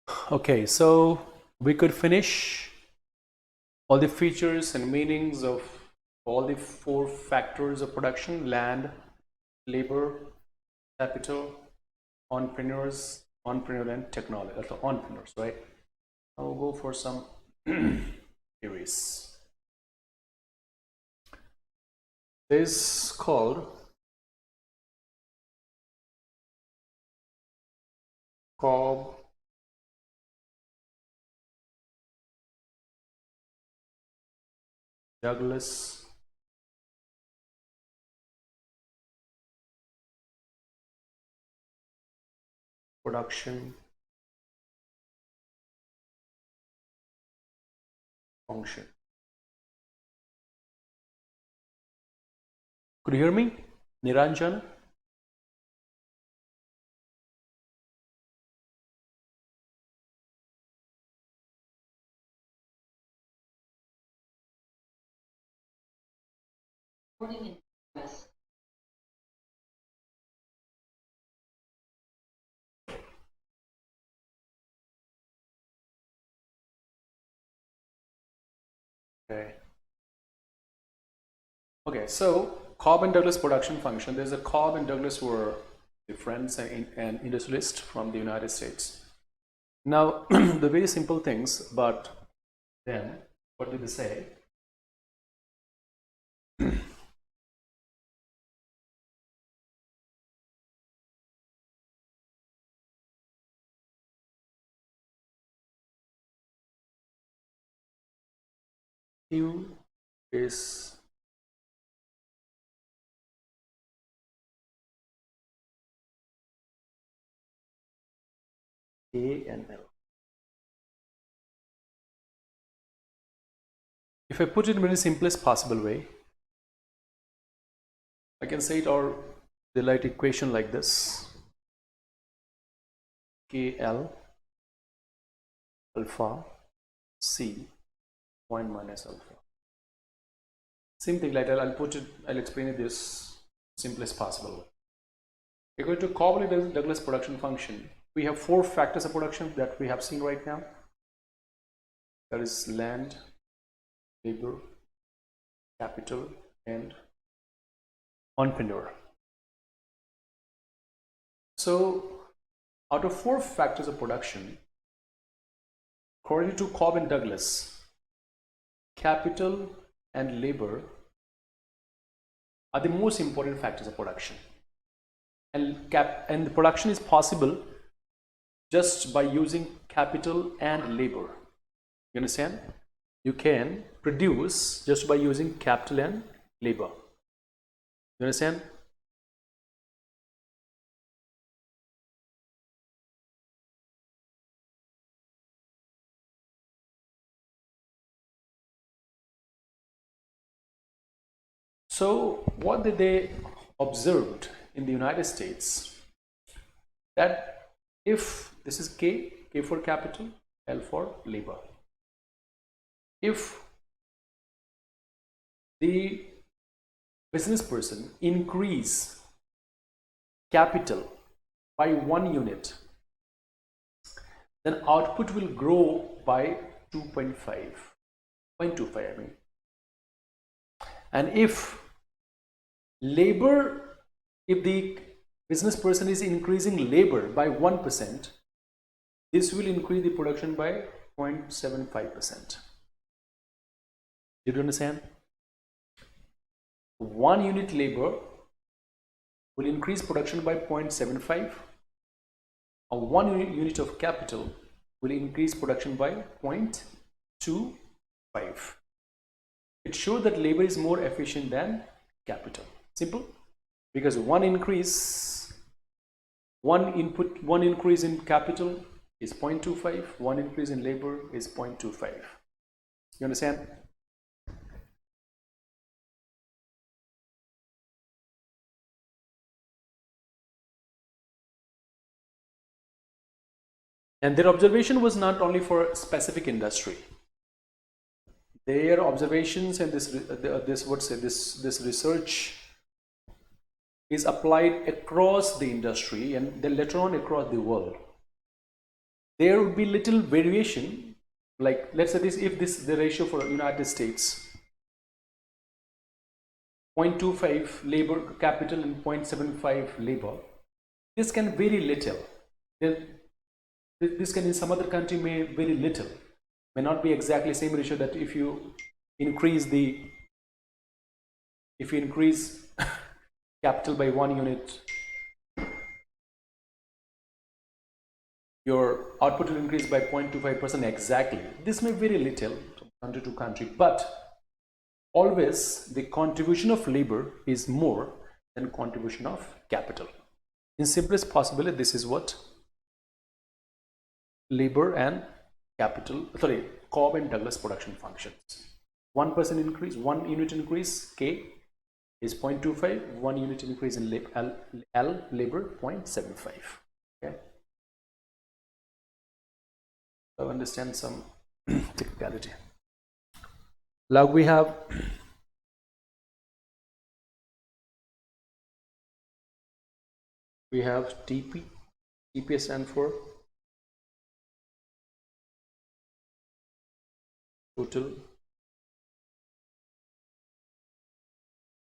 Okay, so we could finish all the features and meanings of all the four factors of production: land, labor, capital, entrepreneur and technology. That's the entrepreneurs, right? I'll go for some theories. This is called Cobb Douglas production function. Could you hear me, Niranjan? Okay. Okay, so Cobb and Douglas production function. There's a Cobb and Douglas were the friends and industrialists from the United States. Now, the very simple things, but then what did they say? Q is A and L. If I put it in the simplest possible way, I can say it or the light equation like this: KL alpha C 1 minus alpha. Same thing, like I'll explain it this simplest possible way. We're going to Cobb and Douglas production function. We have four factors of production that we have seen right now. That is land, labor, capital, and entrepreneur. So, out of four factors of production, according to Cobb and Douglas, capital and labor are the most important factors of production. And the production is possible just by using capital and labor. You understand? You can produce just by using capital and labor. You understand? So what did they observed in the United States? That if this is K for capital, L for labor. If the business person increase capital by 1 unit, then output will grow by 2.5, 0.25 I mean. And if the business person is increasing labor by 1%, this will increase the production by 0.75%. Did you understand? 1 unit labor will increase production by 0.75. A 1 unit of capital will increase production by 0.25. It shows that labor is more efficient than capital. Simple. Because one increase in capital is 0.25, one increase in labor is 0.25. You understand? And their observation was not only for a specific industry. Their observations and this research is applied across the industry and then later on across the world. there would be little variation. Like let's say this, if this the ratio for United States, 0.25 labor capital and 0.75 labor, this can vary little. This can in some other country may vary little, may not be exactly same ratio. That if you increase capital by 1 unit, your output will increase by 0.25% exactly. This may vary little from country to country, but always the contribution of labor is more than contribution of capital. In simplest possibility, this is what labor and Cobb and Douglas production functions. 1% increase, 1 unit increase, K is 0.25, 1 unit increase in L labor 0.75. Okay. So understand some technicality. Now we have TP. TP stands for total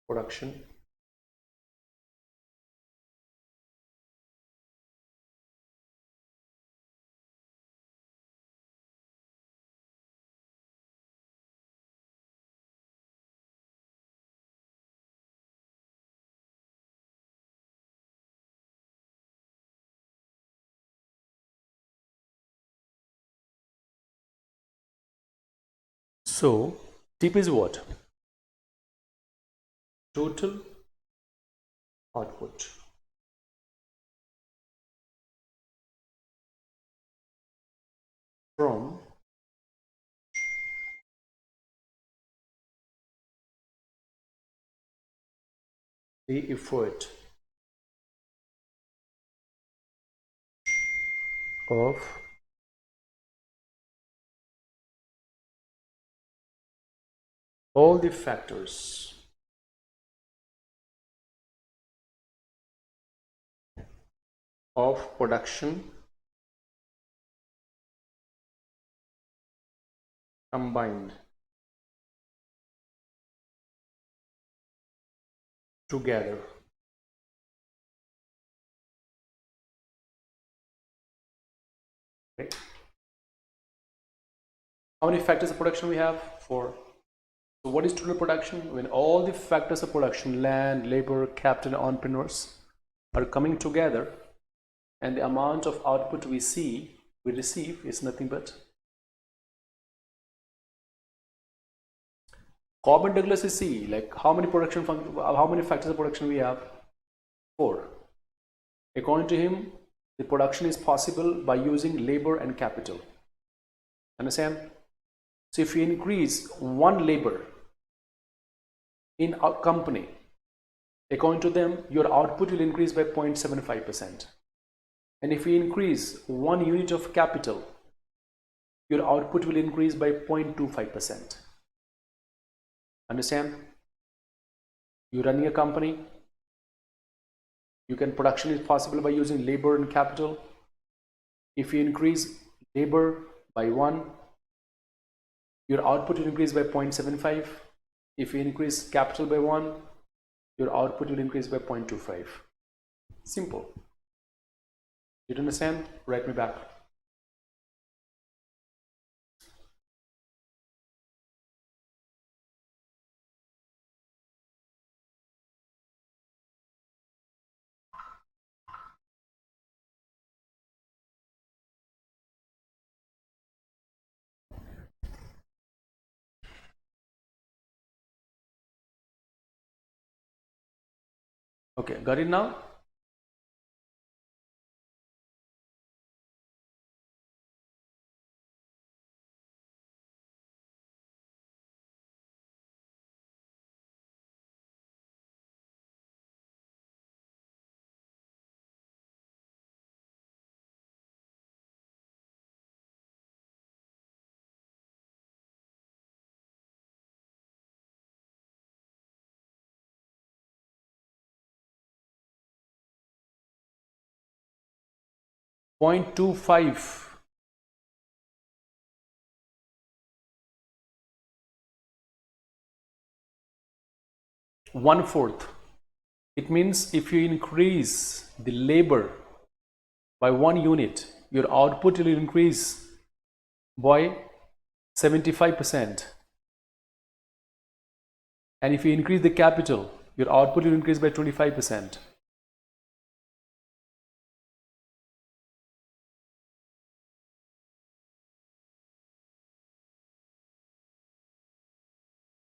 production So TP is what? Total output from the effort of all the factors of production combined together. Okay. How many factors of production we have? 4. So what is total production? When all the factors of production, land, labor, capital, entrepreneurs, are coming together, and the amount of output we receive is nothing but Cobb and Douglas is C. Like how many factors of production we have? 4. According to him, the production is possible by using labor and capital. Understand? So if you increase 1 labor in a company, according to them, your output will increase by 0.75%. And if you increase 1 unit of capital, your output will increase by 0.25%. Understand? You're running a company, production is possible by using labor and capital. If you increase labor by 1, your output will increase by 0.75. If you increase capital by 1, your output will increase by 0.25. Simple. You understand? Write me back. Okay, got it now? .25 1/4. It means if you increase the labor by 1 unit, your output will increase by 75%. And if you increase the capital, your output will increase by 25%.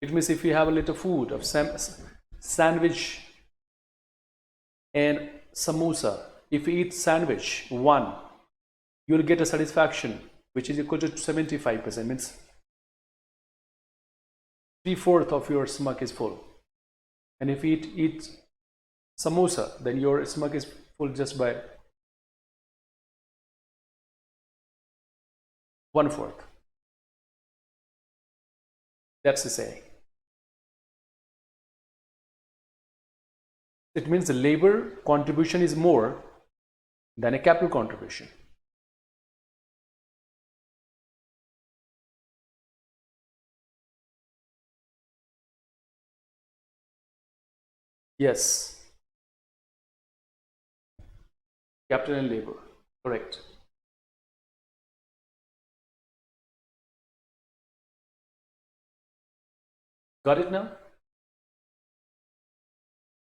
It means if you have a little food of sandwich and samosa, if you eat sandwich 1, you will get a satisfaction which is equal to 75%, means 3/4 of your stomach is full. And if you eat samosa, then your stomach is full just by 1/4. That's the saying. It means the labor contribution is more than a capital contribution. Yes, capital and labor, correct. Got it now?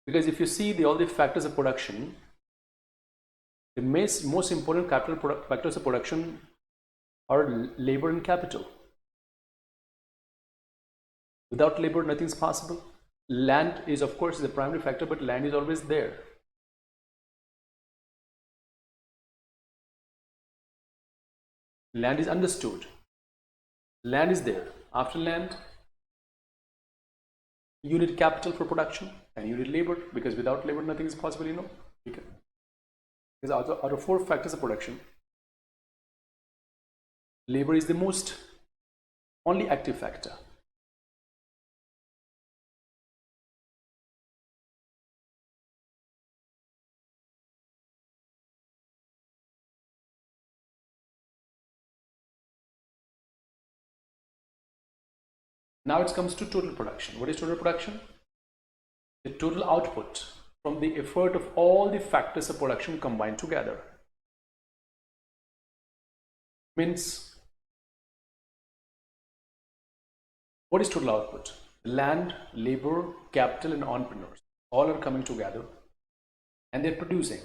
Because if you see all the factors of production, the most important factors of production are labor and capital. Without labor, nothing is possible. Land is, of course, the primary factor, but land is always there. Land is understood. Land is there. After land, you need capital for production and you need labor, because without labor, nothing is possible, you know. Because out of 4 factors of production, labor is the most only active factor. Now it comes to total production. What is total production? The total output from the effort of all the factors of production combined together. Means, what is total output? Land, labor, capital, and entrepreneurs all are coming together and they're producing.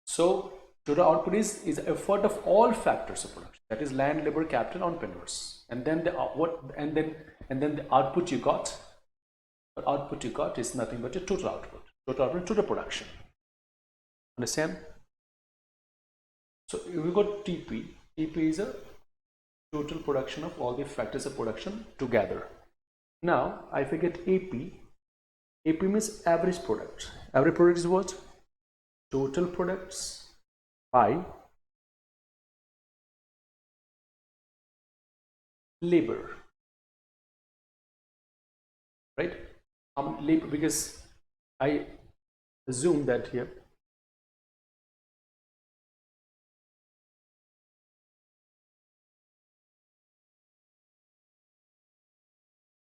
So total output is effort of all factors of production. That is land, labor, capital, entrepreneurs. And then the output you got. The output you got is nothing but your total output. Total output, total production. Understand? So we got TP. TP is a total production of all the factors of production together. Now, if I get AP, AP means average product. Average product is what? Total products by labor. Right? Labor, because I assume that here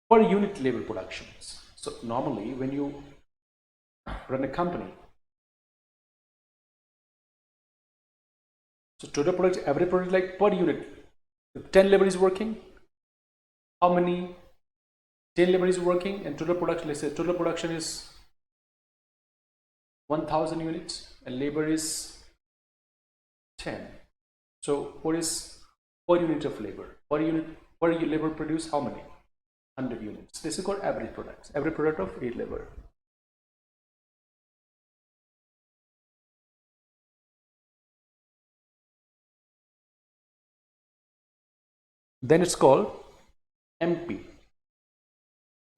per unit labor productions. So normally when you run a company, so total product, average product, like per unit, if 10 labor is working, how many 10 labor is working, and total production, let's say total production is 1000 units and labor is 10. So what is per unit of labor? Per labor produce how many? 100 units. This is called average products. Average product of 8 labor. Then it's called MP,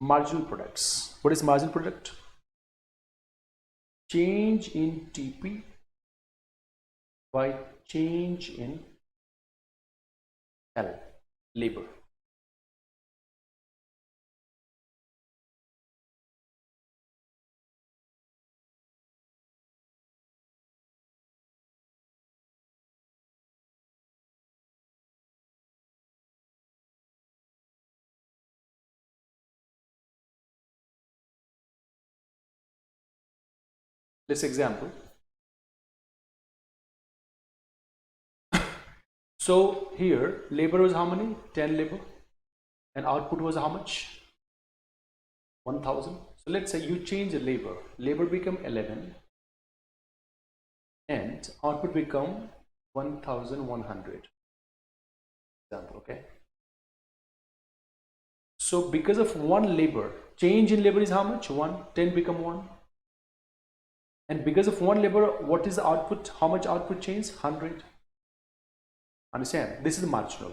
marginal products. What is marginal product? Change in TP by change in L, labor. This example. So here labor was how many? 10 labor, and output was how much? 1000. So let's say you change the labor become 11 and output become 1100 example. Okay, so because of one labor, change in labor is how much? 1. 10 become 1, and because of one labor, what is the output? How much output change? 100. Understand, this is marginal.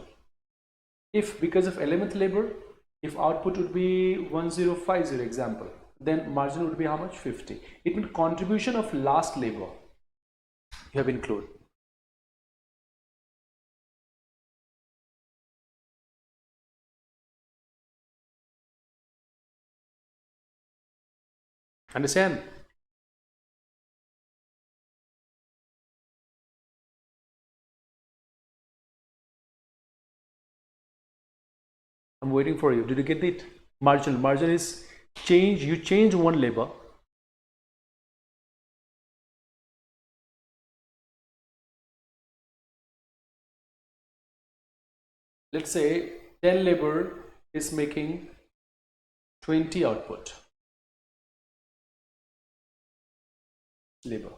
If because of 11th labor, if output would be 1050 example, then margin would be how much? 50. It means contribution of last labor you have included. Understand? I'm waiting for you. Did you get it? Marginal. Margin is change. You change one labor. Let's say 10 labor is making 20 output labor.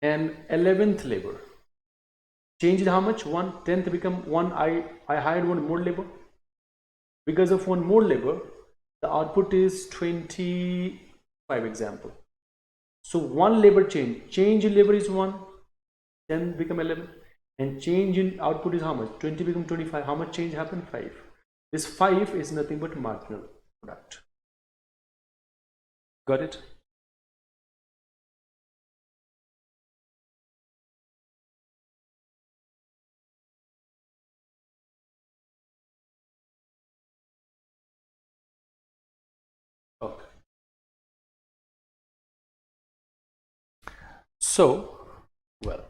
And 11th labor changed how much? 1. 10th become 1. I hired one more labor. Because of one more labor, the output is 25 example. So one labor change in labor is 1, 10 become 11, and change in output is how much? 20 become 25. How much change happened? 5. This 5 is nothing but marginal product. Got it? Okay. So, well,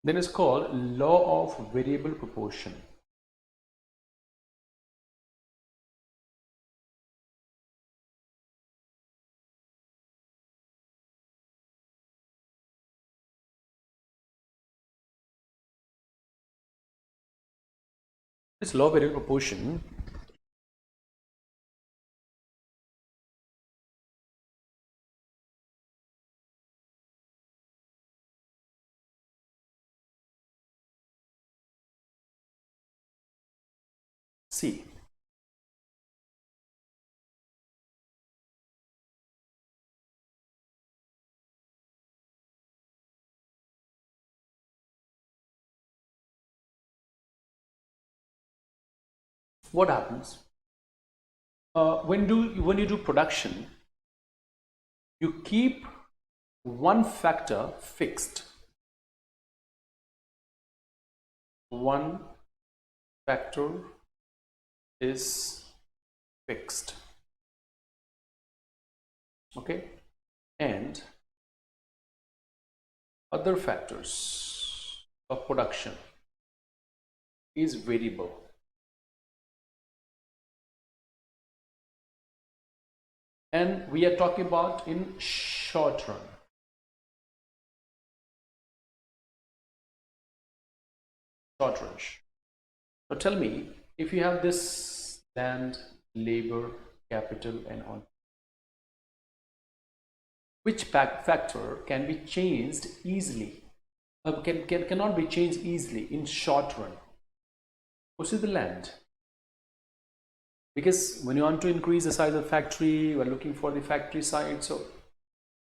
then it's called law of variable proportion. This law of variable proportion see, what happens when you do production, you keep one factor fixed. One factor is fixed. Okay, and other factors of production is variable. And we are talking about in short run. Short run. So tell me, if you have this land, labor, capital, and on, which factor can be changed easily? Cannot be changed easily in short run? Which is the land? Because when you want to increase the size of the factory, you are looking for the factory site, so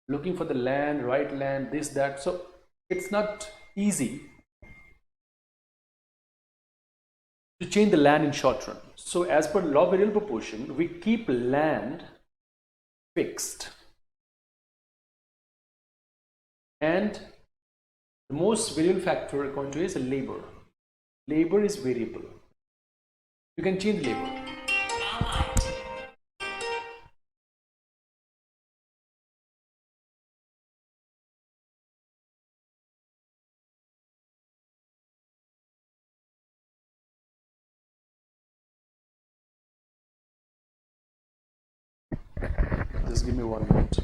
looking for the land, right land, this, that. So it's not easy to change the land in short run. So as per law of variable proportion, we keep land fixed and The most variable factor according to is labor. Labor is variable. You can change labor. Just give me 1 minute.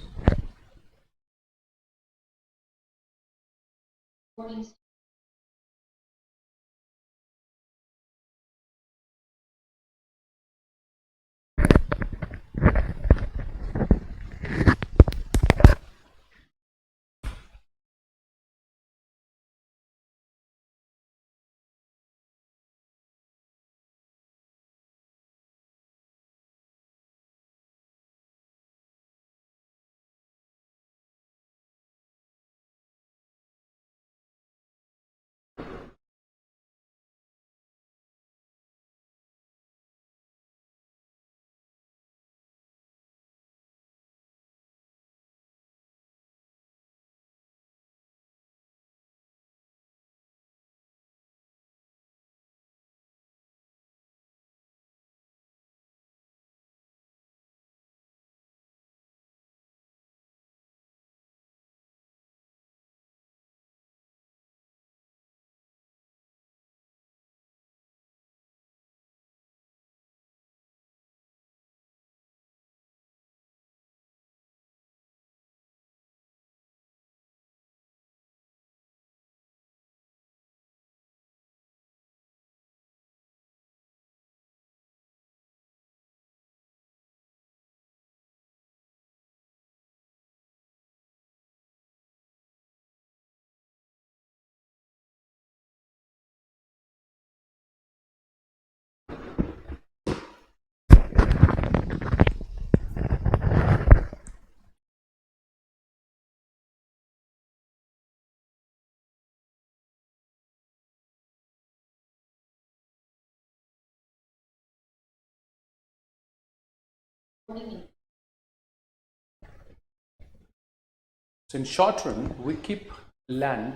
So in short run, we keep land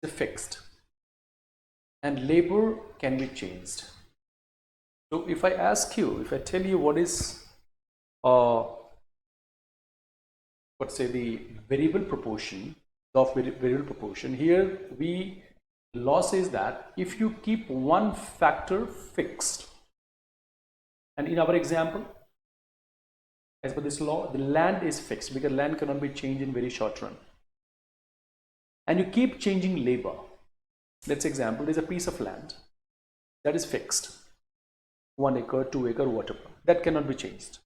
fixed and labor can be changed. So if I ask you, if I tell you what is let's say the variable proportion of variable proportion, here we law says that if you keep one factor fixed, and in our example, as per this law, the land is fixed because land cannot be changed in very short run, and you keep changing labor. Let's example, there's a piece of land that is fixed, 1 acre, 2 acre, whatever, that cannot be changed,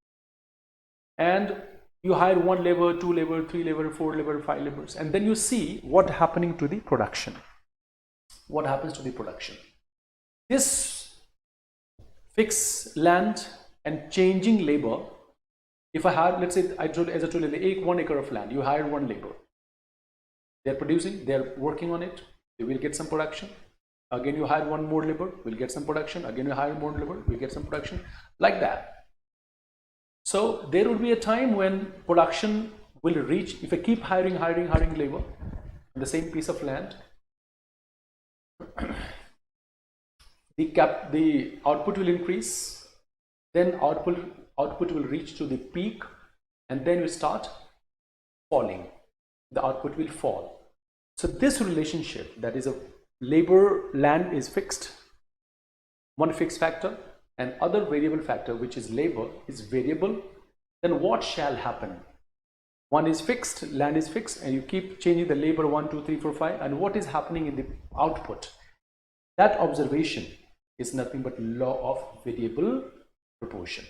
and you hire 1 labor, 2 labor, 3 labor, 4 labor, 5 laborers, and then you see what happening to the production. What happens to the production? This fixed land and changing labor, if I hire, let's say, as I told you, 1 acre of land, you hire 1 labor, they're producing, they're working on it, they will get some production. Again, you hire 1 more labor, will get some production. Again, you hire more labor, will get some production, like that. So there will be a time when production will reach, if I keep hiring labor on the same piece of land, the output will increase, then output will reach to the peak, and then will start falling. The output will fall. So this relationship, that is a labor, land is fixed, one fixed factor, and other variable factor, which is labor, is variable, then what shall happen? One is fixed, land is fixed, and you keep changing the labor 1, 2, 3, 4, 5, and what is happening in the output? That observation is nothing but law of variable proportion.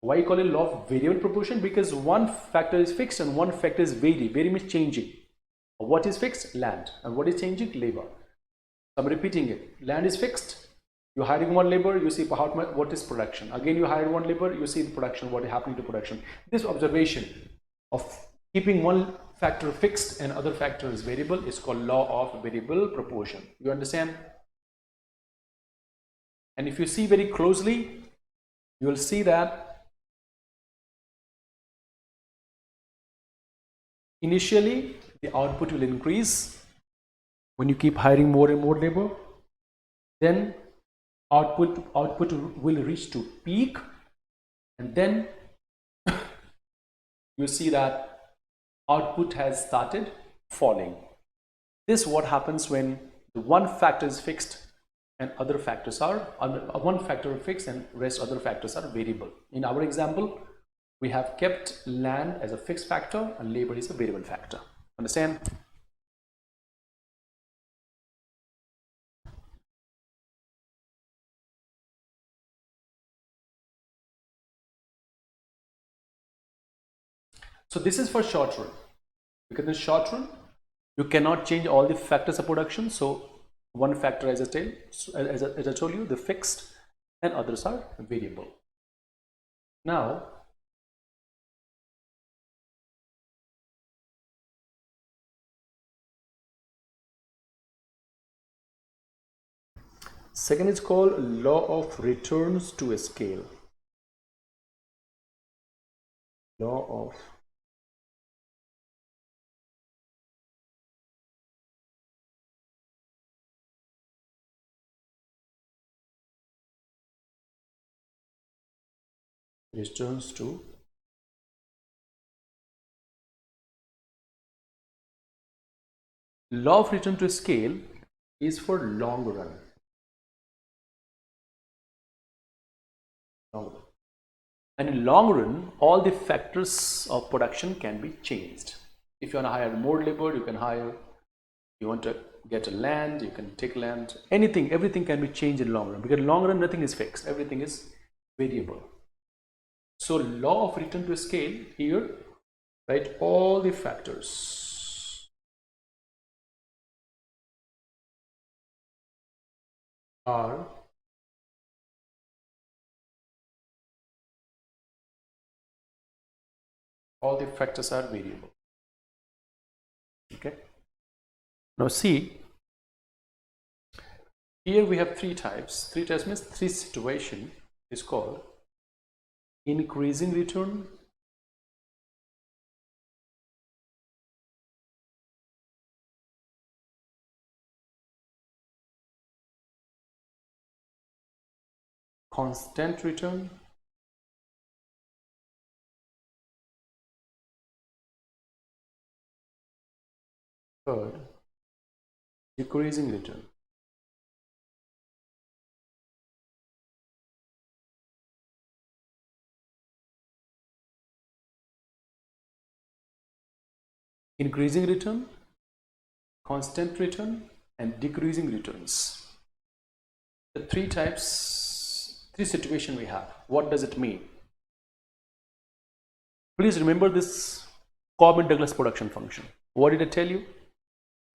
Why you call it law of variable proportion? Because one factor is fixed and one factor is vary. Vary means changing. What is fixed? Land. And what is changing? Labor. I'm repeating it. Land is fixed. You're hiring 1 labor, you see what is production. Again, you hire 1 labor, you see the production, what is happening to production. This observation of keeping one factor fixed and other factor is variable is called law of variable proportion. You understand? And if you see very closely, you will see that initially the output will increase when you keep hiring more and more labor, then output will reach to peak, and then you see that output has started falling. This is what happens when the one factor is fixed and other factors are one factor fixed and rest other factors are variable. In our example, we have kept land as a fixed factor and labor is a variable factor. Understand? So this is for short run, because in short run you cannot change all the factors of production. So one factor, as I told you, the fixed and others are variable. Now second is called law of returns to a scale. Law of returns to law of return to scale is for long run. And in long run, all the factors of production can be changed. If you want to hire more labor, you can hire. You want to get a land, you can take land. Everything can be changed in long run, because in long run nothing is fixed, everything is variable. So law of return to scale here, right? All the factors are variable. Okay. Now see, here we have three types. Three types means three situation is called increasing return, constant return, third, decreasing return. Increasing return, constant return, and decreasing returns. The three types, three situations we have. What does it mean? Please remember this Cobb-Douglas production function. What did I tell you?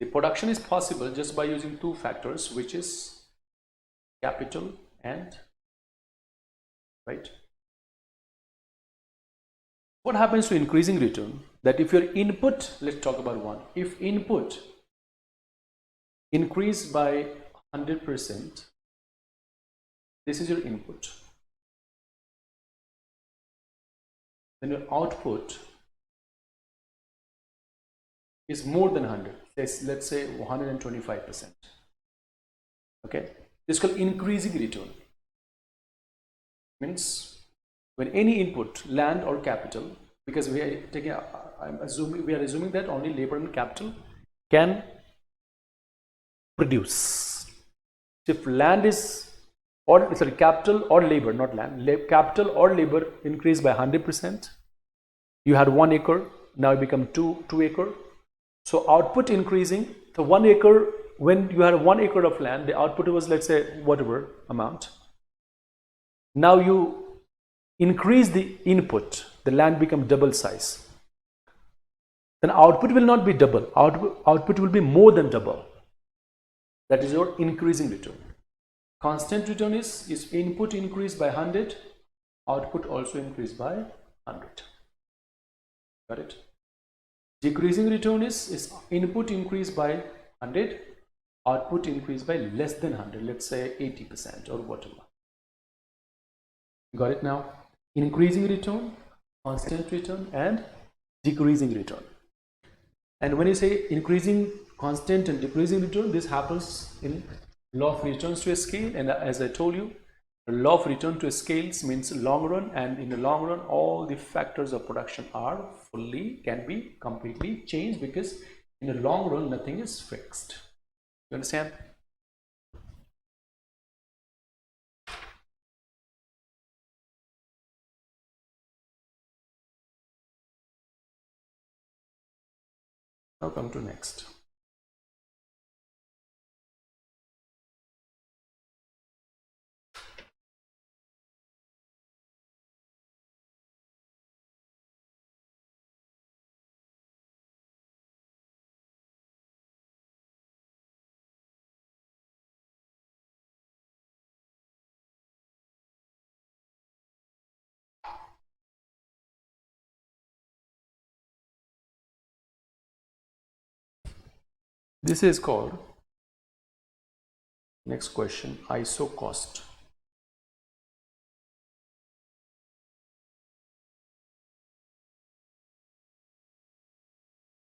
The production is possible just by using two factors, which is capital and right. What happens to increasing return? That if your input, let's talk about one. If input increase by 100%, this is your input. Then your output is more than 100. Let's say 125%. Okay, this is called increasing return. Means when any input, land or capital, because we are taking, we are assuming that only labor and capital can produce. If land is, or sorry, capital or labor, not land, capital or labor increase by 100%. You had 1 acre, now it become 2 acre. So output increasing. So 1 acre, when you had 1 acre of land, the output was, let's say, whatever amount. Now you increase the input, the land become double size. Then output will not be double, output will be more than double. That is your increasing return. Constant return is input increased by 100, output also increased by 100. Got it? Decreasing return is input increased by 100, output increased by less than 100, let's say 80% or whatever. Got it now? Increasing return, constant return, and decreasing return. And when you say increasing constant and decreasing return. This happens in law of returns to a scale, and as I told you, the law of return to a scales means long run, and in the long run all the factors of production are can be completely changed, because in the long run nothing is fixed. You understand? Now come to next. This is called, next question, ISO cost.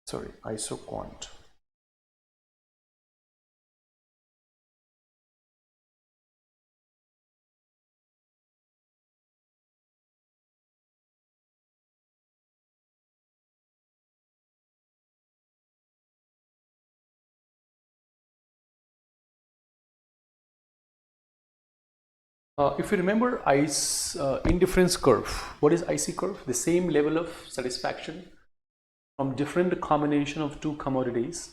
Sorry, ISO quant. If you remember indifference curve, what is IC curve? The same level of satisfaction from different combination of two commodities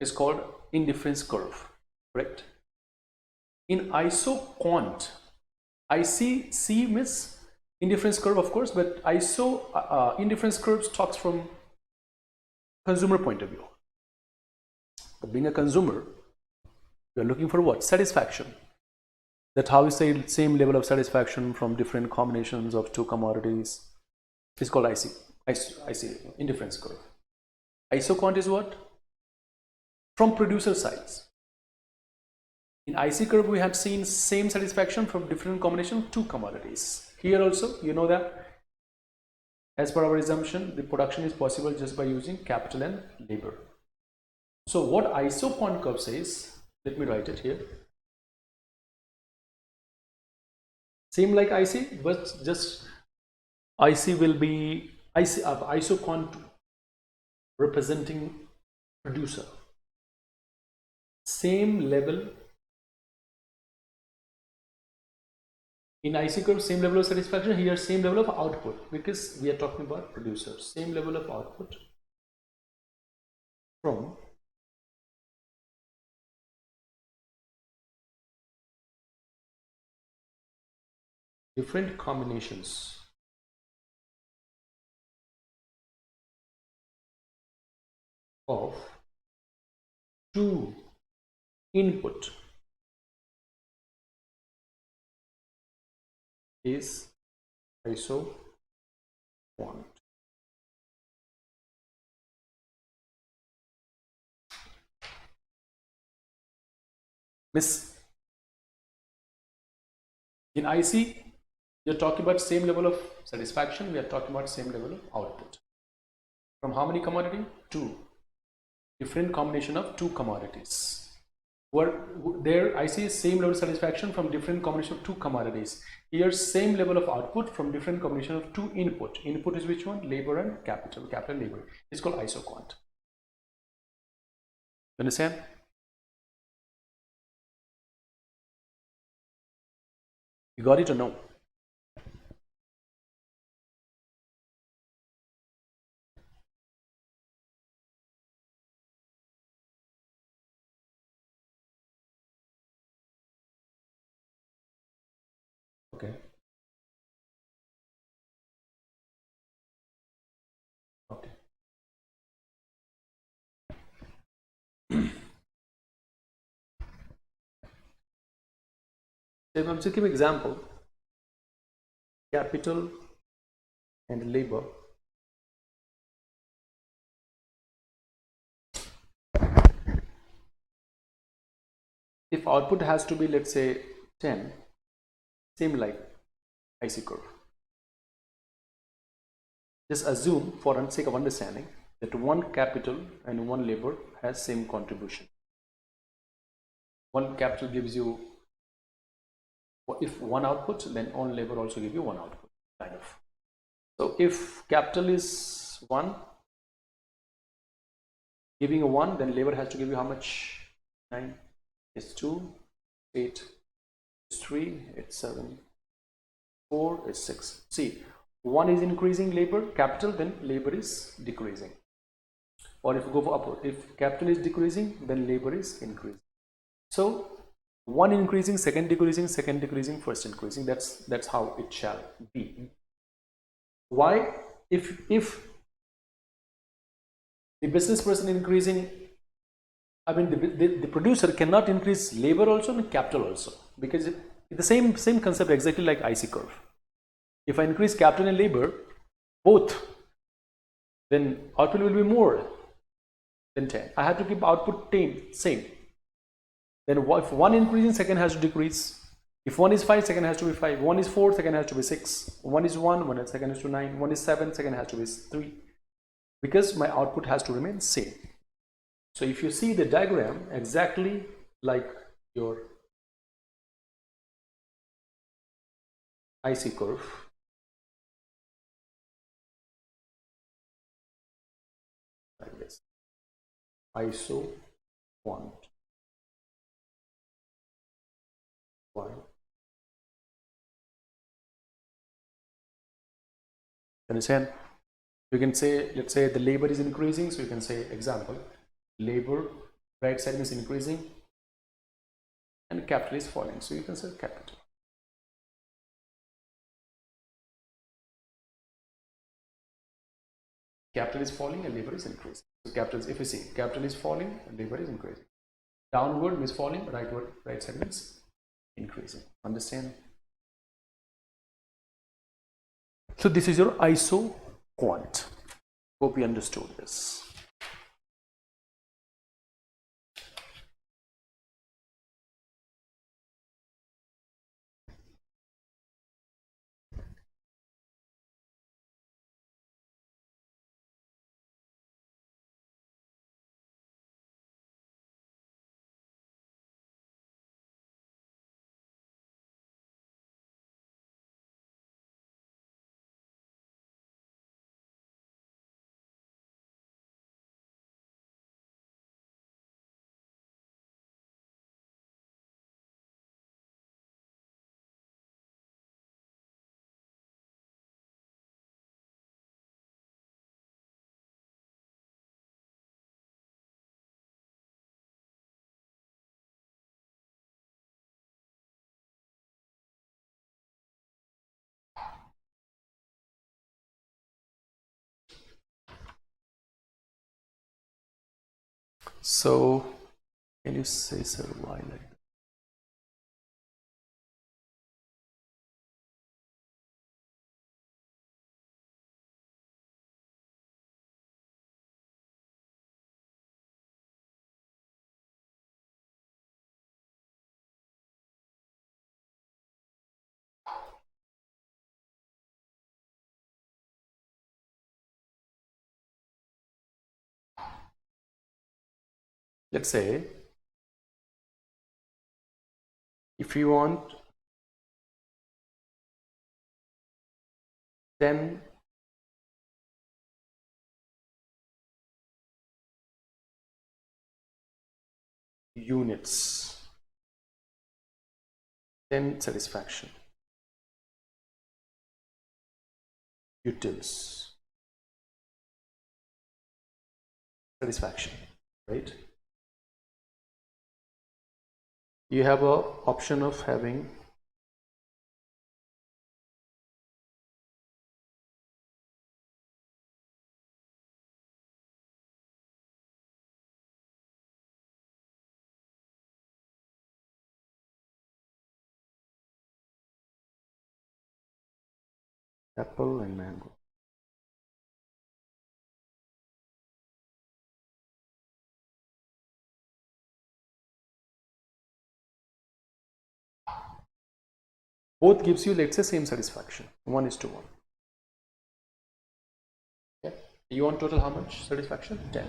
is called indifference curve, correct? In ISO quant, IC C means indifference curve, of course, but ISO indifference curves talks from consumer point of view. But being a consumer, we are looking for what? Satisfaction. That's how we say same level of satisfaction from different combinations of two commodities. It's called IC indifference curve. ISO quant is what? From producer sides. In IC curve, we have seen same satisfaction from different combination of two commodities. Here also, you know that as per our assumption, the production is possible just by using capital and labor. So what ISO quant curve says, let me write it here. Same like IC, but just IC will be ISO quant representing producer. Same level in IC curve, same level of satisfaction. Here, same level of output, because we are talking about producers. Same level of output from different combinations of two input is ISO quant. Miss, in IC, you're talking about same level of satisfaction. We are talking about same level of output. From how many commodity? Two. Different combination of two commodities. There I see same level of satisfaction from different combination of two commodities. Here same level of output from different combination of two input. Input is which one? Labor and capital. Capital and labor. It's called ISO quant. You understand? You got it or no? Okay. Okay. So I'm just giving an example. Capital and labor. If output has to be, let's say, 10, same like IC curve. Just assume, for the sake of understanding, that one capital and one labor has same contribution. One capital gives you, if one output, then one labor also give you one output, kind of. So if capital is 1, giving a 1, then labor has to give you how much? 9 is 2, 8 is 3, it's 7, 4 is 6. See, 1 is increasing labor, capital, then labor is decreasing. Or if you go for upward, if capital is decreasing, then labor is increasing. So 1 increasing, second decreasing, first increasing. That's how it shall be. Why? If the business person increasing, I mean the producer cannot increase labor also and capital also, because the same concept exactly like IC curve. If I increase capital and labor both, then output will be more than 10. I have to keep output 10 same. Then if 1 increasing, second has to decrease. If 1 is 5, second has to be 5. 1 is 4, second has to be 6. 1 is 1, second has to be 9. 1 is 7, second has to be 3. Because my output has to remain same. So if you see the diagram exactly like your IC curve, like this, ISO quant y. Understand? You can say, let's say the labor is increasing, so you can say, example, labor right side is increasing and capital is falling, so you can say capital. Capital is falling and labor is increasing. So capital is, if you see, capital is falling and labor is increasing. Downward means falling, rightward, right side means increasing. Understand? So this is your ISO quant. Hope you understood this. So can you say, sir, why like that? Let's say if you want 10 units, 10 satisfaction, utils, satisfaction, right? You have a option of having apple and mango. Both gives you, let's say, same satisfaction, 1:1. Okay? You want total how much satisfaction? 10.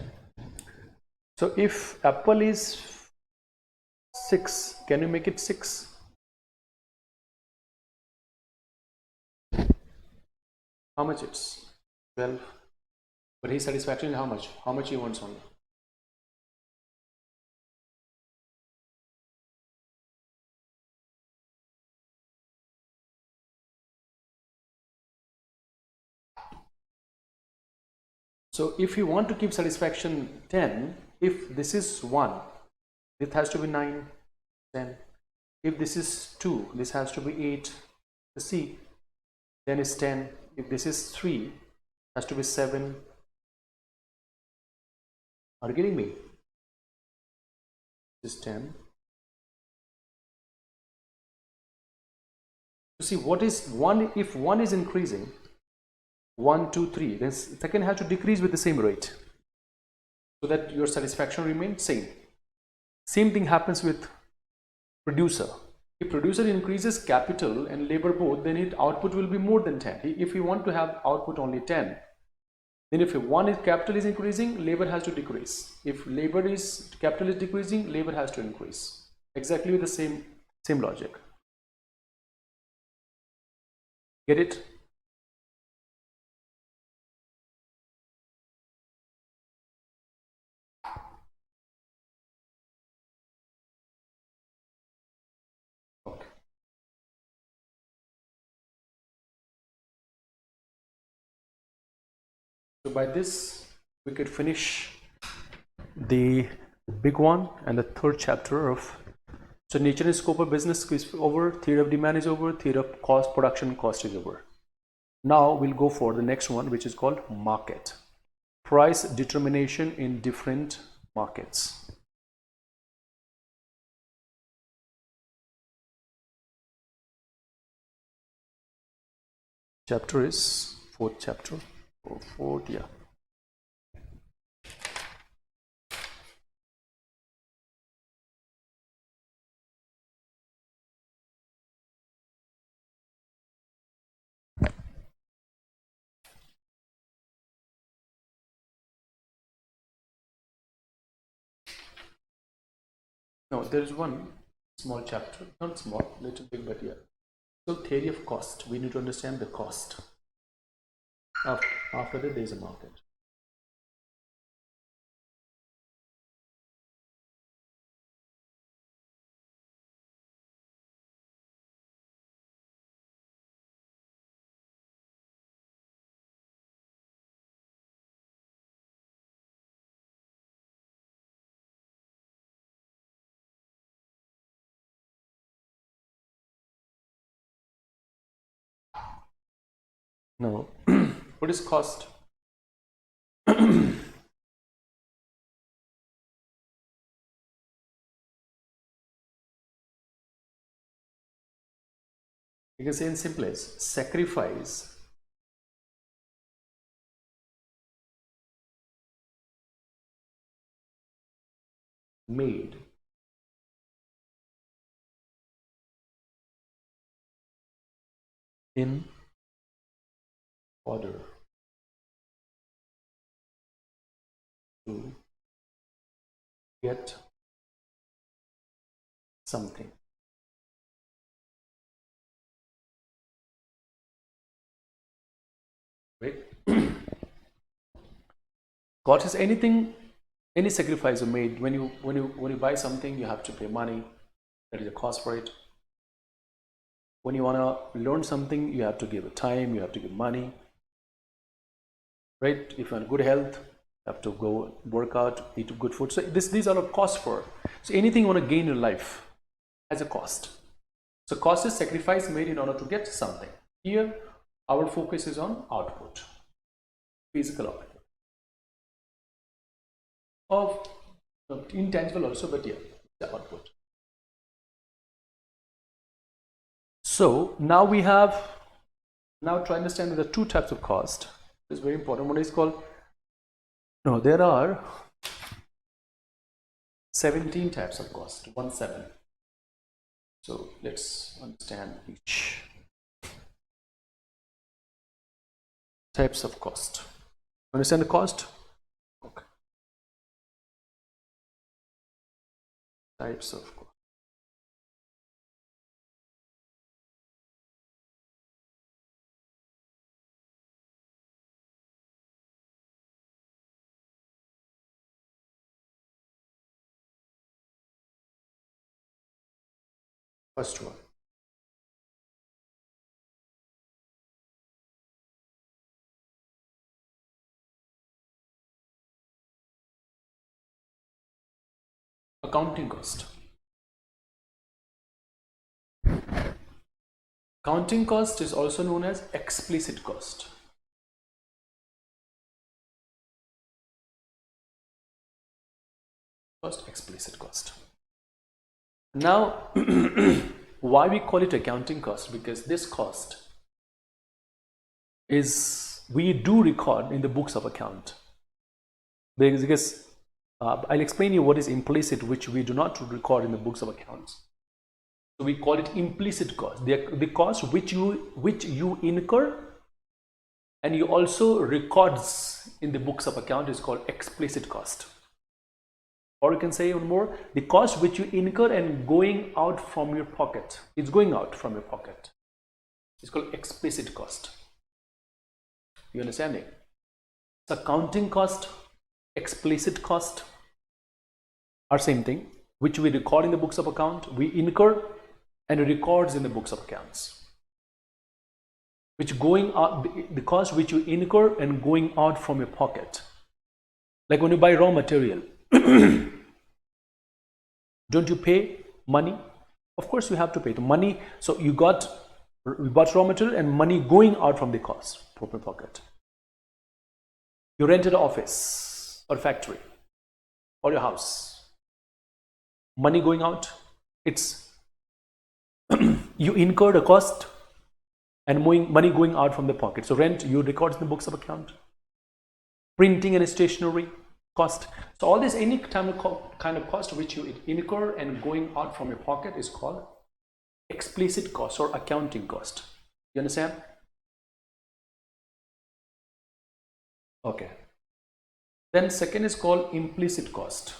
So if apple is 6, can you make it 6? How much it's? 12. But his satisfaction is how much? How much he wants only? So if you want to keep satisfaction 10, if this is 1, it has to be 9, 10. If this is 2, this has to be 8. See, then it's 10. If this is 3, it has to be 7. Are you getting me? This is 10. You see, what is 1? If 1 is increasing, 1, 2, 3, then second has to decrease with the same rate so that your satisfaction remains same. Same thing happens with producer. If producer increases capital and labor both, then its output will be more than 10. If you want to have output only 10, then if one is capital is increasing, labor has to decrease. If capital is decreasing, labor has to increase. Exactly with the same logic. Get it? Okay. So by this, we could finish the big one and the third chapter of. So nature and scope of business is over, theory of demand is over, theory of cost, production cost is over. Now we'll go for the next one, which is called market. Price determination in different markets. Chapter is fourth chapter, or fourth, yeah. No, there is one small chapter, not small, little big, but yeah. So theory of cost, we need to understand the cost. After that, there is a market. Now, what is cost? You can say in simplest, sacrifice made in order to get something. Right? Cost is anything, any sacrifice you made. When you buy something, you have to pay money. That is a cost for it. When you want to learn something, you have to give time, you have to give money. Right? If you want good health, you have to go work out, eat good food. So these are all costs for. So anything you want to gain in life has a cost. So cost is sacrifice made in order to get something. Here, our focus is on output, physical output. Of intangible also, but yeah, the output. So now we have, now try to understand the two types of cost. It's very important. One is called, no, there are 17 types of cost, 17. So let's understand each types of cost. Understand the cost? Okay. Types of cost. First one. Accounting cost. Accounting cost is also known as explicit cost. Explicit cost. Now, why we call it accounting cost? Because this cost is we do record in the books of account. Because I'll explain you what is implicit, which we do not record in the books of accounts. So we call it implicit cost. The cost which you incur and you also records in the books of account is called explicit cost. Or you can say even more, the cost which you incur and going out from your pocket. It's going out from your pocket. It's called explicit cost. You understanding? So accounting cost, explicit cost are same thing, which we record in the books of account, we incur and records in the books of accounts. Which going out, the cost which you incur and going out from your pocket. Like when you buy raw material, don't you pay money? Of course you have to pay the money. So you bought raw material and money going out from the cost from your pocket. You rented an office or factory or your house. Money going out, it's you incurred a cost and money going out from the pocket. So rent, you record in the books of account. Printing and stationery cost. So all this, any kind of cost which you incur and going out from your pocket is called explicit cost or accounting cost. You understand? Okay. Then second is called implicit cost.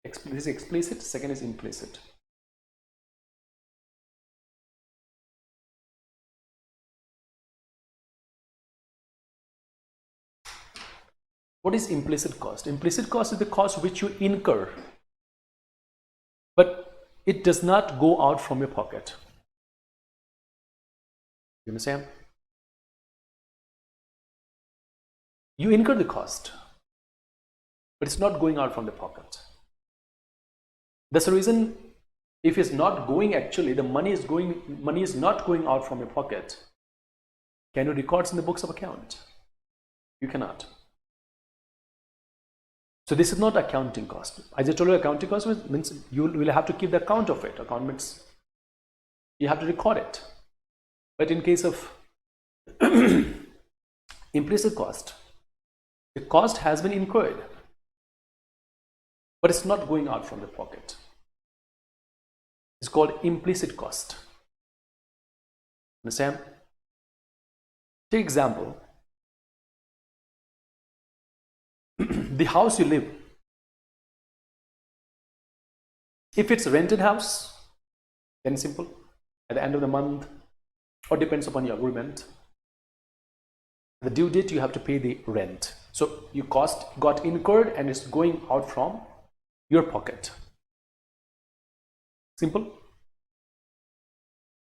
This is explicit, second is implicit. What is implicit cost? Implicit cost is the cost which you incur, but it does not go out from your pocket. You understand? You incur the cost, but it's not going out from the pocket. That's the reason if it's not going, actually the money is not going out from your pocket. Can you record in the books of account? You cannot. So this is not accounting cost. As I told you, accounting cost means you will have to keep the account of it. Account means you have to record it. But in case of implicit cost, the cost has been incurred, but it's not going out from the pocket. It's called implicit cost. Understand? Take example. The house you live. If it's a rented house, then simple. At the end of the month, or depends upon your agreement, the due date you have to pay the rent. So your cost got incurred and it's going out from your pocket. Simple.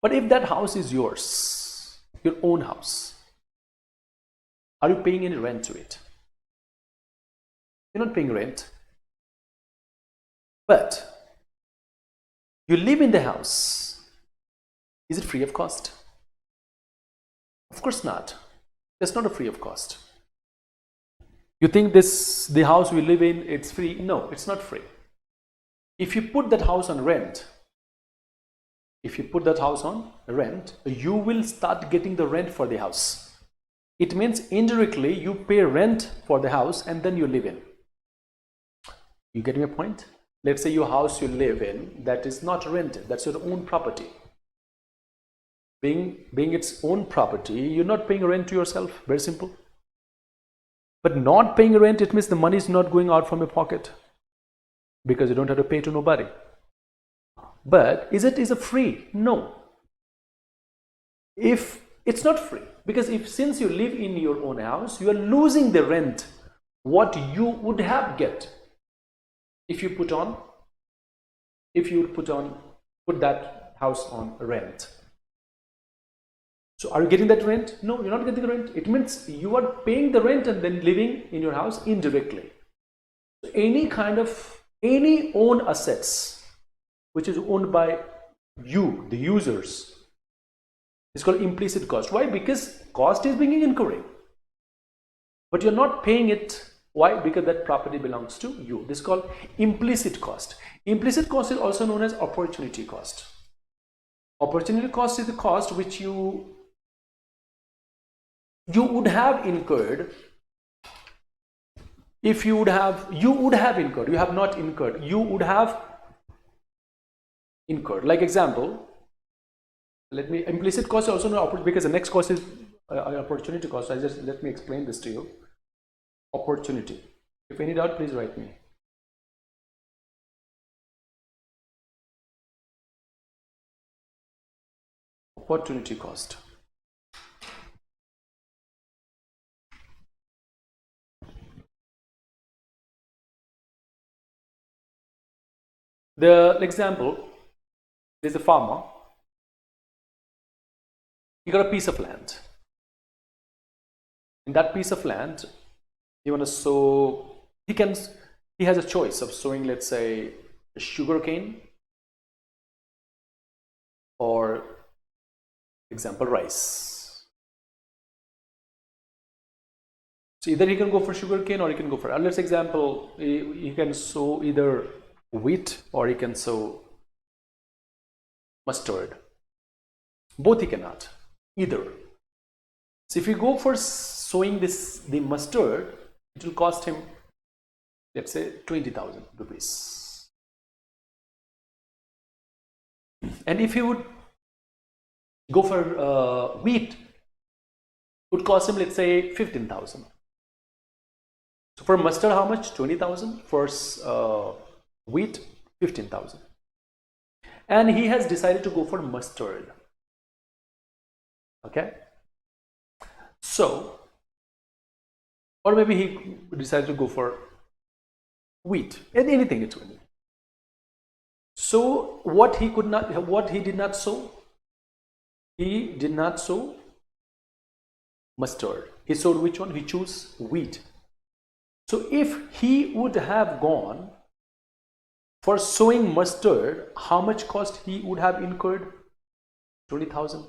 But if that house is yours, your own house, are you paying any rent to it? You're not paying rent. But you live in the house. Is it free of cost? Of course not. That's not a free of cost. You think the house we live in, it's free? No, it's not free. If you put that house on rent, you will start getting the rent for the house. It means indirectly you pay rent for the house and then you live in. You get my point? Let's say your house you live in, that is not rented, that's your own property. Being its own property, you're not paying rent to yourself. Very simple. But not paying rent, it means the money is not going out from your pocket because you don't have to pay to nobody. But is it free? No. If it's not free, because since you live in your own house, you are losing the rent what you would have get if you put that house on rent. So are you getting that rent? No, you're not getting the rent. It means you are paying the rent and then living in your house indirectly. So any own assets which is owned by you, the users, is called implicit cost. Why? Because cost is being incurring, but you're not paying it. Why? Because that property belongs to you. This is called implicit cost. Implicit cost is also known as opportunity cost. Opportunity cost is the cost which you would have incurred if you would have incurred. You have not incurred. You would have incurred. Like example, implicit cost is also known because the next cost is opportunity cost. Let me explain this to you. Opportunity. If any doubt, please write me. Opportunity cost. The example, there's a farmer. He got a piece of land. In that piece of land, he want to sow. He has a choice of sowing, let's say, sugar cane or, example, rice. So either he can go for sugar cane or he can go for. Let's example, he can sow either wheat or he can sow mustard. Both he cannot. Either. So if you go for sowing the mustard, it will cost him, let's say, 20,000 rupees. And if he would go for wheat, it would cost him, let's say, 15,000. So for mustard, how much? 20,000. For wheat, 15,000. And he has decided to go for mustard. Okay. So, or maybe he decided to go for wheat, anything it's winning. So what he did not sow? He did not sow mustard. He sowed which one? He chose wheat. So if he would have gone for sowing mustard, how much cost he would have incurred? 20,000.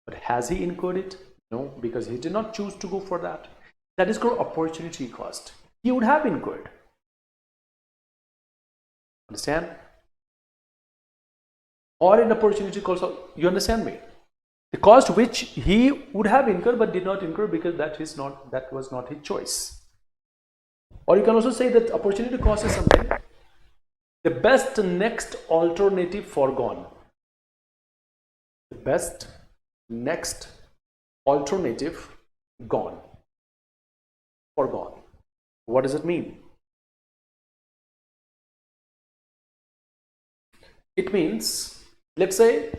But has he incurred it? No, because he did not choose to go for that. That is called opportunity cost. He would have incurred. Understand? Or in opportunity cost, you understand me? The cost which he would have incurred but did not incur because that was not his choice. Or you can also say that opportunity cost is something, the best next alternative foregone. The best next alternative gone. Foregone. What does it mean? It means, let's say,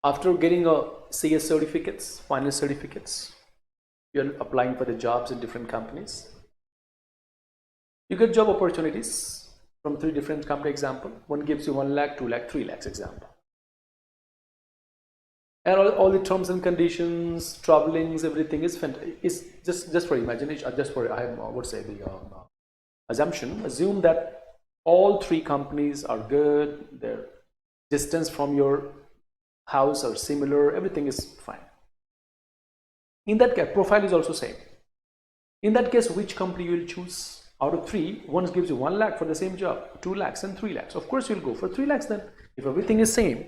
after getting a CS certificates, final certificates, you're applying for the jobs in different companies. You get job opportunities from 3 different company example. One gives you 1 lakh, 2 lakh, 3 lakhs example. And all the terms and conditions, travelings, everything is just for imagination, just for, I would say, the assumption. Assume that all 3 companies are good, their distance from your house are similar, everything is fine. In that case, profile is also same. In that case, which company you will choose? Out of 3, one gives you 1 lakh for the same job, 2 lakhs and 3 lakhs. Of course, you'll go for 3 lakhs then. If everything is same,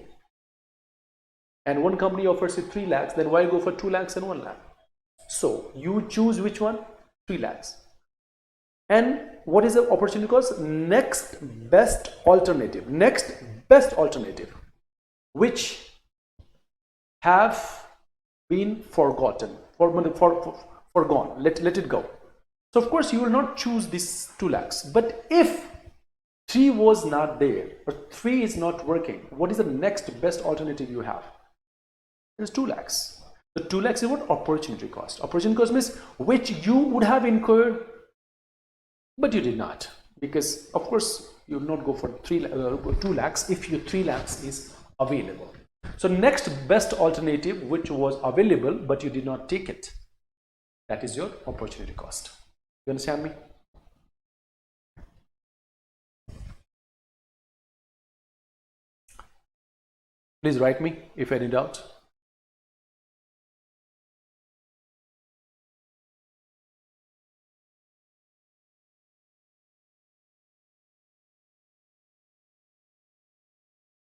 and one company offers you 3 lakhs, then why go for 2 lakhs and 1 lakh? So you choose which one? 3 lakhs. And what is the opportunity cost? Next best alternative. Next best alternative, which have been forgotten. foregone. Let it go. So of course you will not choose this 2 lakhs. But if 3 was not there, or 3 is not working, what is the next best alternative you have? It is 2 lakhs. The 2 lakhs is what? Opportunity cost. Opportunity cost means which you would have incurred, but you did not, because of course you will not go for 2 lakhs if your 3 lakhs is available. So next best alternative which was available but you did not take it, that is your opportunity cost. You understand me? Please write me if any doubt.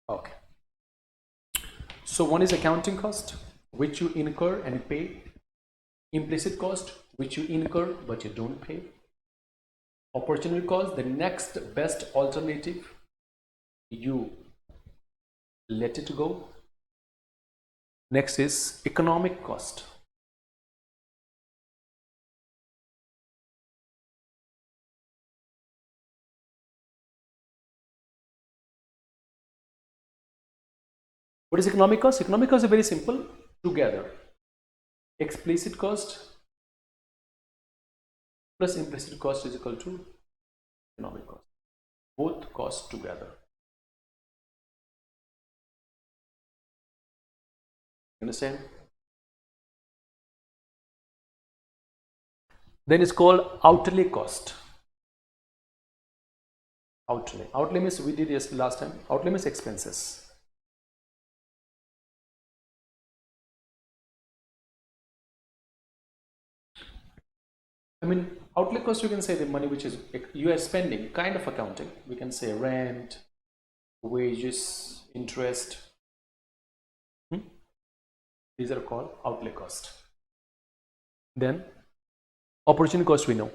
Okay. So one is accounting cost, which you incur and pay. Implicit cost, which you incur but you don't pay. Opportunity cost, the next best alternative, you let it go. Next is economic cost. What is economic cost? Economic cost is very simple. Together, explicit cost plus implicit cost is equal to economic cost. Both costs together. Understand? Then it's called outlay cost. Outlay. Outlay means we did yes last time. Outlay means expenses. I mean, outlay cost, you can say the money which is you are spending, kind of accounting. We can say rent, wages, interest. These are called outlay cost. Then opportunity cost we know.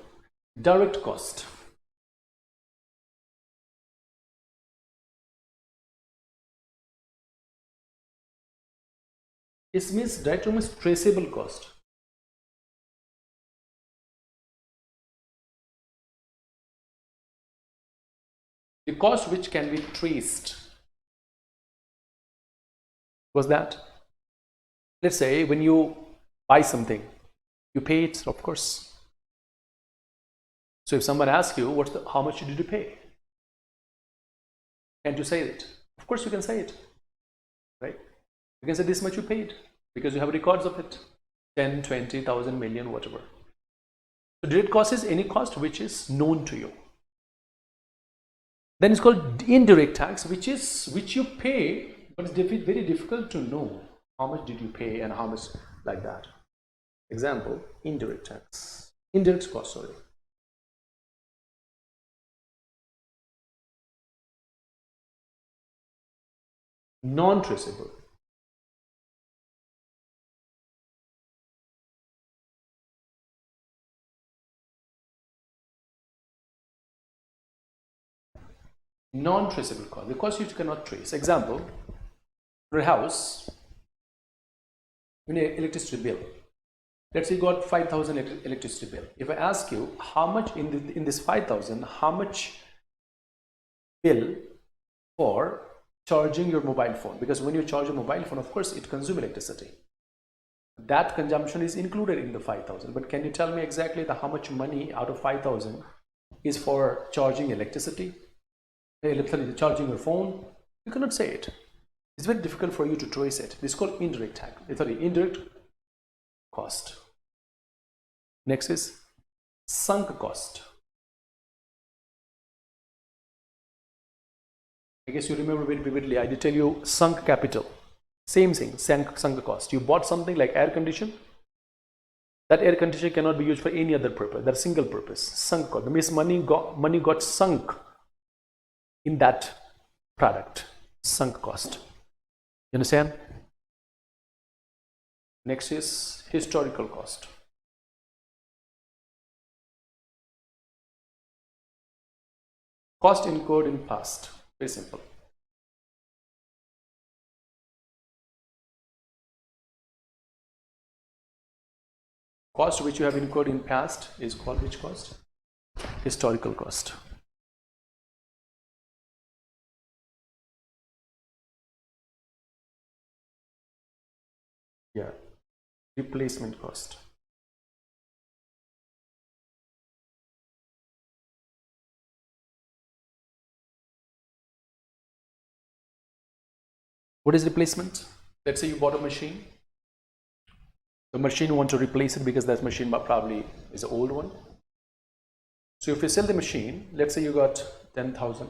Direct cost. It means direct means traceable cost. The cost which can be traced was that, let's say when you buy something, you pay it, of course. So if someone asks you how much did you pay, can't you say it? Of course you can say it, right? You can say this much you paid because you have records of it, 10, 20,000, million, whatever. So direct cost is any cost which is known to you. Then it's called indirect tax, which you pay, but it's very difficult to know how much did you pay and how much like that. Example, indirect tax, indirect cost, sorry. Non-traceable. Non-traceable cost, the cost you cannot trace. Example, your house, you need electricity bill. Let's say you got 5,000 electricity bill. If I ask you how much in this 5,000, how much bill for charging your mobile phone, because when you charge your mobile phone, of course it consumes electricity. That consumption is included in the 5,000. But can you tell me exactly how much money out of 5,000 is for charging electricity? Charging your phone? You cannot say it. It's very difficult for you to trace it. This is called indirect tax. Indirect cost. Next is sunk cost. I guess you remember very vividly, I did tell you sunk capital. Same thing, sunk cost. You bought something like air conditioner. That air conditioner cannot be used for any other purpose. That's single purpose. Sunk cost. That means money got sunk in that product. Sunk cost. You understand? Next is historical cost. Cost incurred in past. Very simple. Cost which you have incurred in past is called which cost? Historical cost. Yeah, replacement cost. What is replacement? Let's say you bought a machine. The machine you want to replace it because that machine probably is an old one. So if you sell the machine, let's say you got 10,000.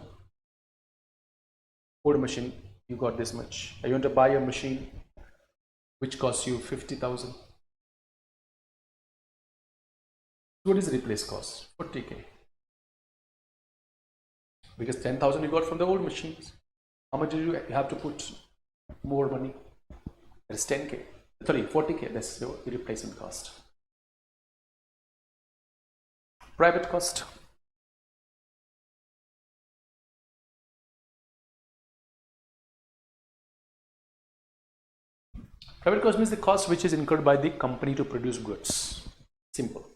Old machine, you got this much. You want to buy a machine which costs you 50,000. What is replace cost? 40K. Because 10,000 you got from the old machines. How much do you have to put more money? That is 10K. Sorry, 40K. That's your replacement cost. Private cost. Private cost means the cost which is incurred by the company to produce goods. Simple.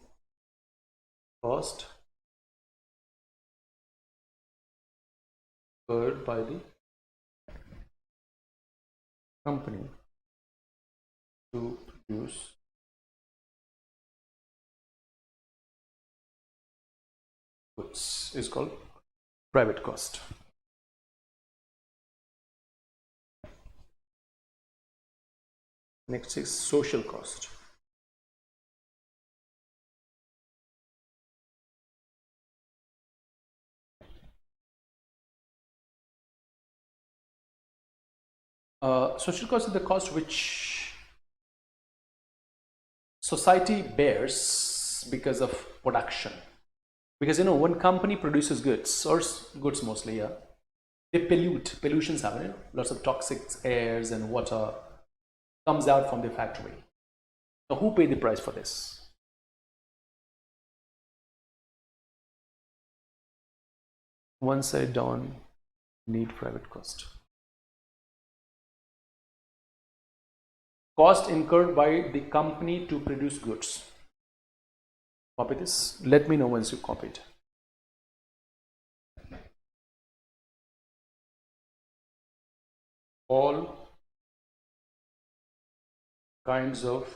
Cost incurred by the company to produce goods is called private cost. Next is social cost. Social cost is the cost which society bears because of production. Because when company produces goods, or goods mostly, yeah, they pollute. Pollutions happen. Lots of toxic airs and water comes out from the factory. Now, who pay the price for this? Once I don't need private cost. Cost incurred by the company to produce goods. Copy this. Let me know once you copy it. All kinds of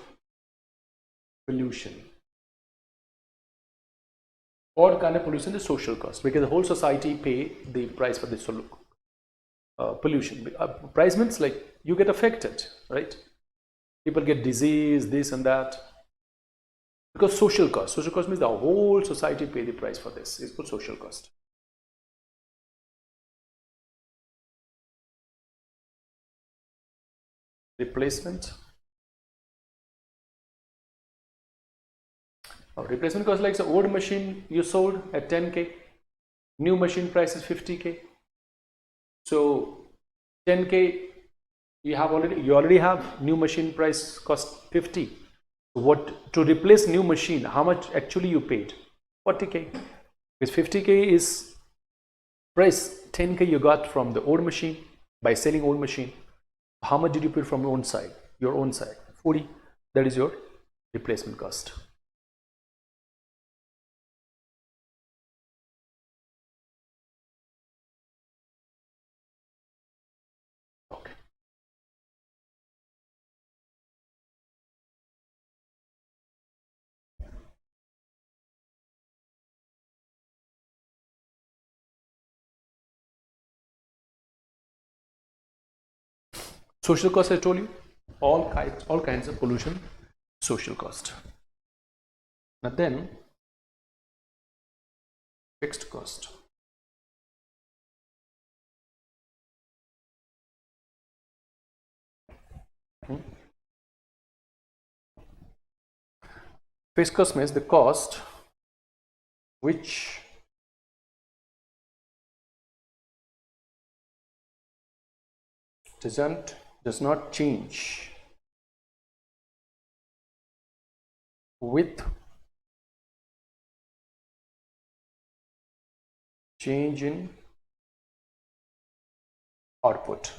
pollution. All kind of pollution is social cost because the whole society pay the price for this pollution. Price means like you get affected, right? People get disease, this and that. Because social cost. Social cost means the whole society pay the price for this. It's called social cost. Replacement. Replacement cost like the old machine you sold at 10K. New machine price is 50K. So 10K you already have new machine price cost 50. What to replace new machine? How much actually you paid? 40K. Because 50K is price, 10K you got from the old machine by selling old machine. How much did you pay from your own side? Your own side, 40. That is your replacement cost. Okay. Social cost, I told you, all kinds of pollution, social cost. Now then, fixed cost. Fixed cost means the cost which does not change with change in output.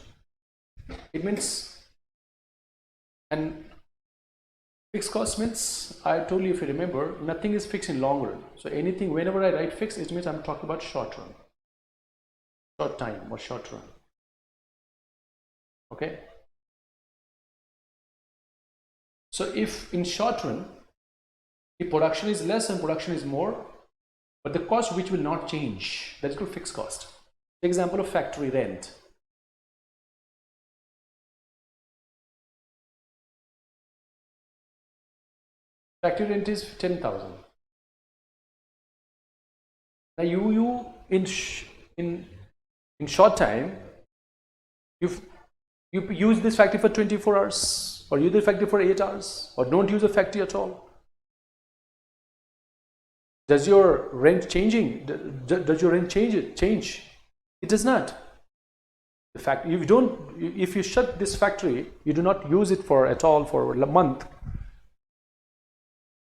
It means, and Fixed cost means, I told you, if you remember, nothing is fixed in long run. So anything, whenever I write fixed, it means I'm talking about short run, short time or short run. Okay. So if in short run, the production is less and production is more, but the cost which will not change, that's called fixed cost. Example of factory rent. Factory rent is 10,000. Now you in short time, you use this factory for 24 hours, or use the factory for 8 hours, or don't use the factory at all. Does your rent changing? Does your rent change? It does not. The fact if you shut this factory, you do not use it for at all for a month.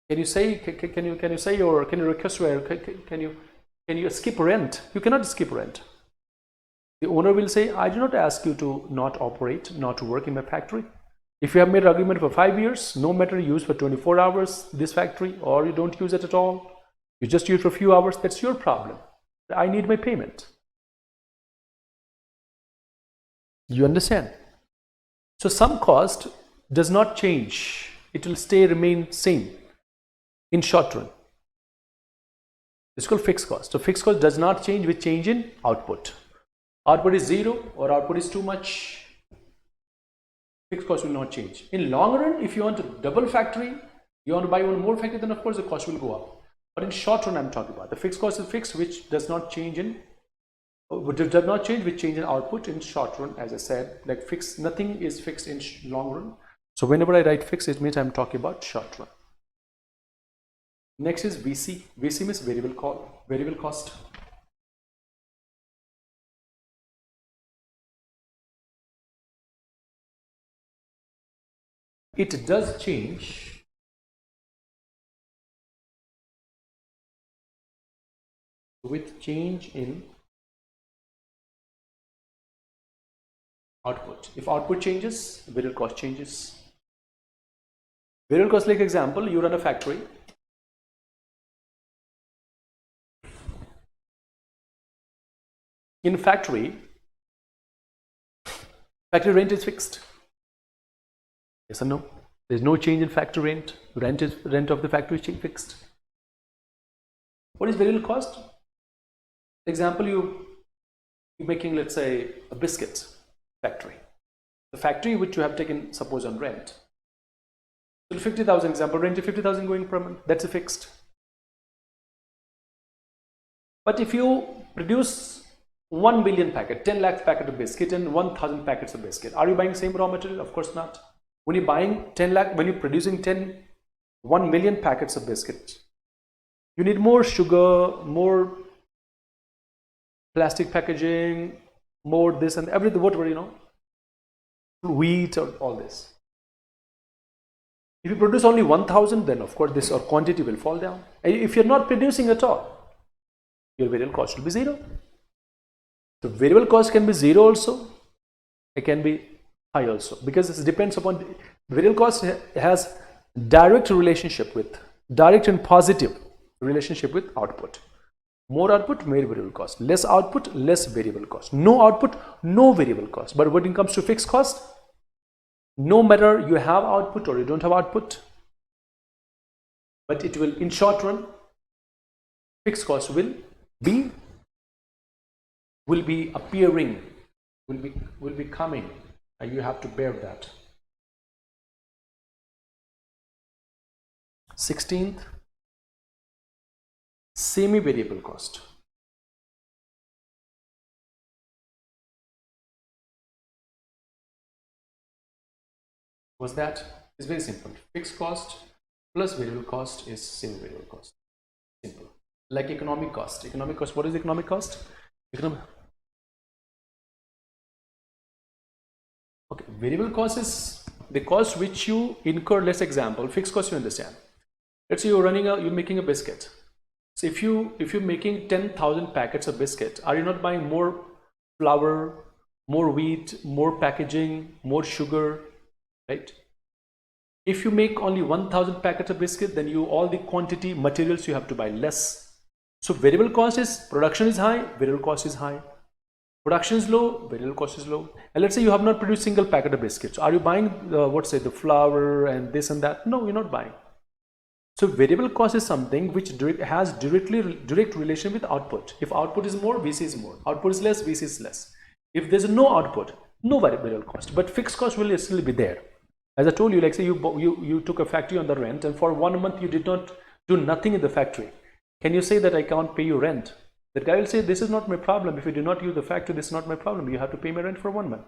Can you say? Can you say, or can you request? Where can you skip rent? You cannot skip rent. The owner will say, I do not ask you to not operate, not to work in my factory. If you have made an agreement for 5 years, no matter you use for 24 hours this factory, or you don't use it at all, you just use for a few hours, that's your problem. I need my payment. You understand? So some cost does not change. It will remain same in short run. It's called fixed cost. So fixed cost does not change with change in output. Output is 0 or output is too much, fixed cost will not change. In long run, if you want to double factory, you want to buy one more factory, then of course the cost will go up. But in short run, I'm talking about the fixed cost is fixed, which does not change with change in output in short run. As I said, like fixed, nothing is fixed in long run. So whenever I write fixed, it means I'm talking about short run. Next is VC. VC means variable cost. It does change with change in output. If output changes, variable cost changes. Variable cost, like example, you run a factory. In factory rent is fixed. Yes or no? There's no change in factory rent. Rent of the factory is fixed. What is variable cost? Example, you're making, let's say, a biscuit factory. The factory which you have taken, suppose, on rent. So 50,000 example, rent is 50,000 going per month. That's a fixed. But if you produce 1 million packet, 10 lakh packet of biscuit and 1,000 packets of biscuit, are you buying same raw material? Of course not. When you're buying 10 lakh, when you're producing 1 million packets of biscuit, you need more sugar, more plastic packaging, more this and everything, whatever, wheat or all this. If you produce only 1,000, then of course this or quantity will fall down. If you're not producing at all, your variable cost will be 0. So variable cost can be 0 also. It can be high also, because this depends upon variable cost has direct and positive relationship with output. More output, more variable cost. Less output, less variable cost. No output, no variable cost. But when it comes to fixed cost, no matter you have output or you don't have output, but it will, in short run, fixed cost will be appearing, will be coming, and you have to bear that. 16th, semi-variable cost. What's that? It's very simple. Fixed cost plus variable cost is semi-variable cost. Simple. Like economic cost. Economic cost. What is economic cost? Okay. Variable cost is the cost which you incur. Let's example. Fixed cost, you understand. Let's say you're making a biscuit. So if you're making 10,000 packets of biscuit, are you not buying more flour, more wheat, more packaging, more sugar, right? If you make only 1000 packets of biscuit, then you all the quantity materials you have to buy less. So variable cost is, production is high, variable cost is high. Production is low, variable cost is low. And let's say you have not produced single packet of biscuits. Are you buying the flour and this and that? No, you're not buying. So variable cost is something which has direct relation with output. If output is more, VC is more. Output is less, VC is less. If there's no output, no variable cost, but fixed cost will still be there. As I told you, like say you took a factory on the rent, and for 1 month you did not do nothing in the factory. Can you say that I can't pay you rent? That guy will say, this is not my problem. If you do not use the factory, this is not my problem. You have to pay me rent for 1 month.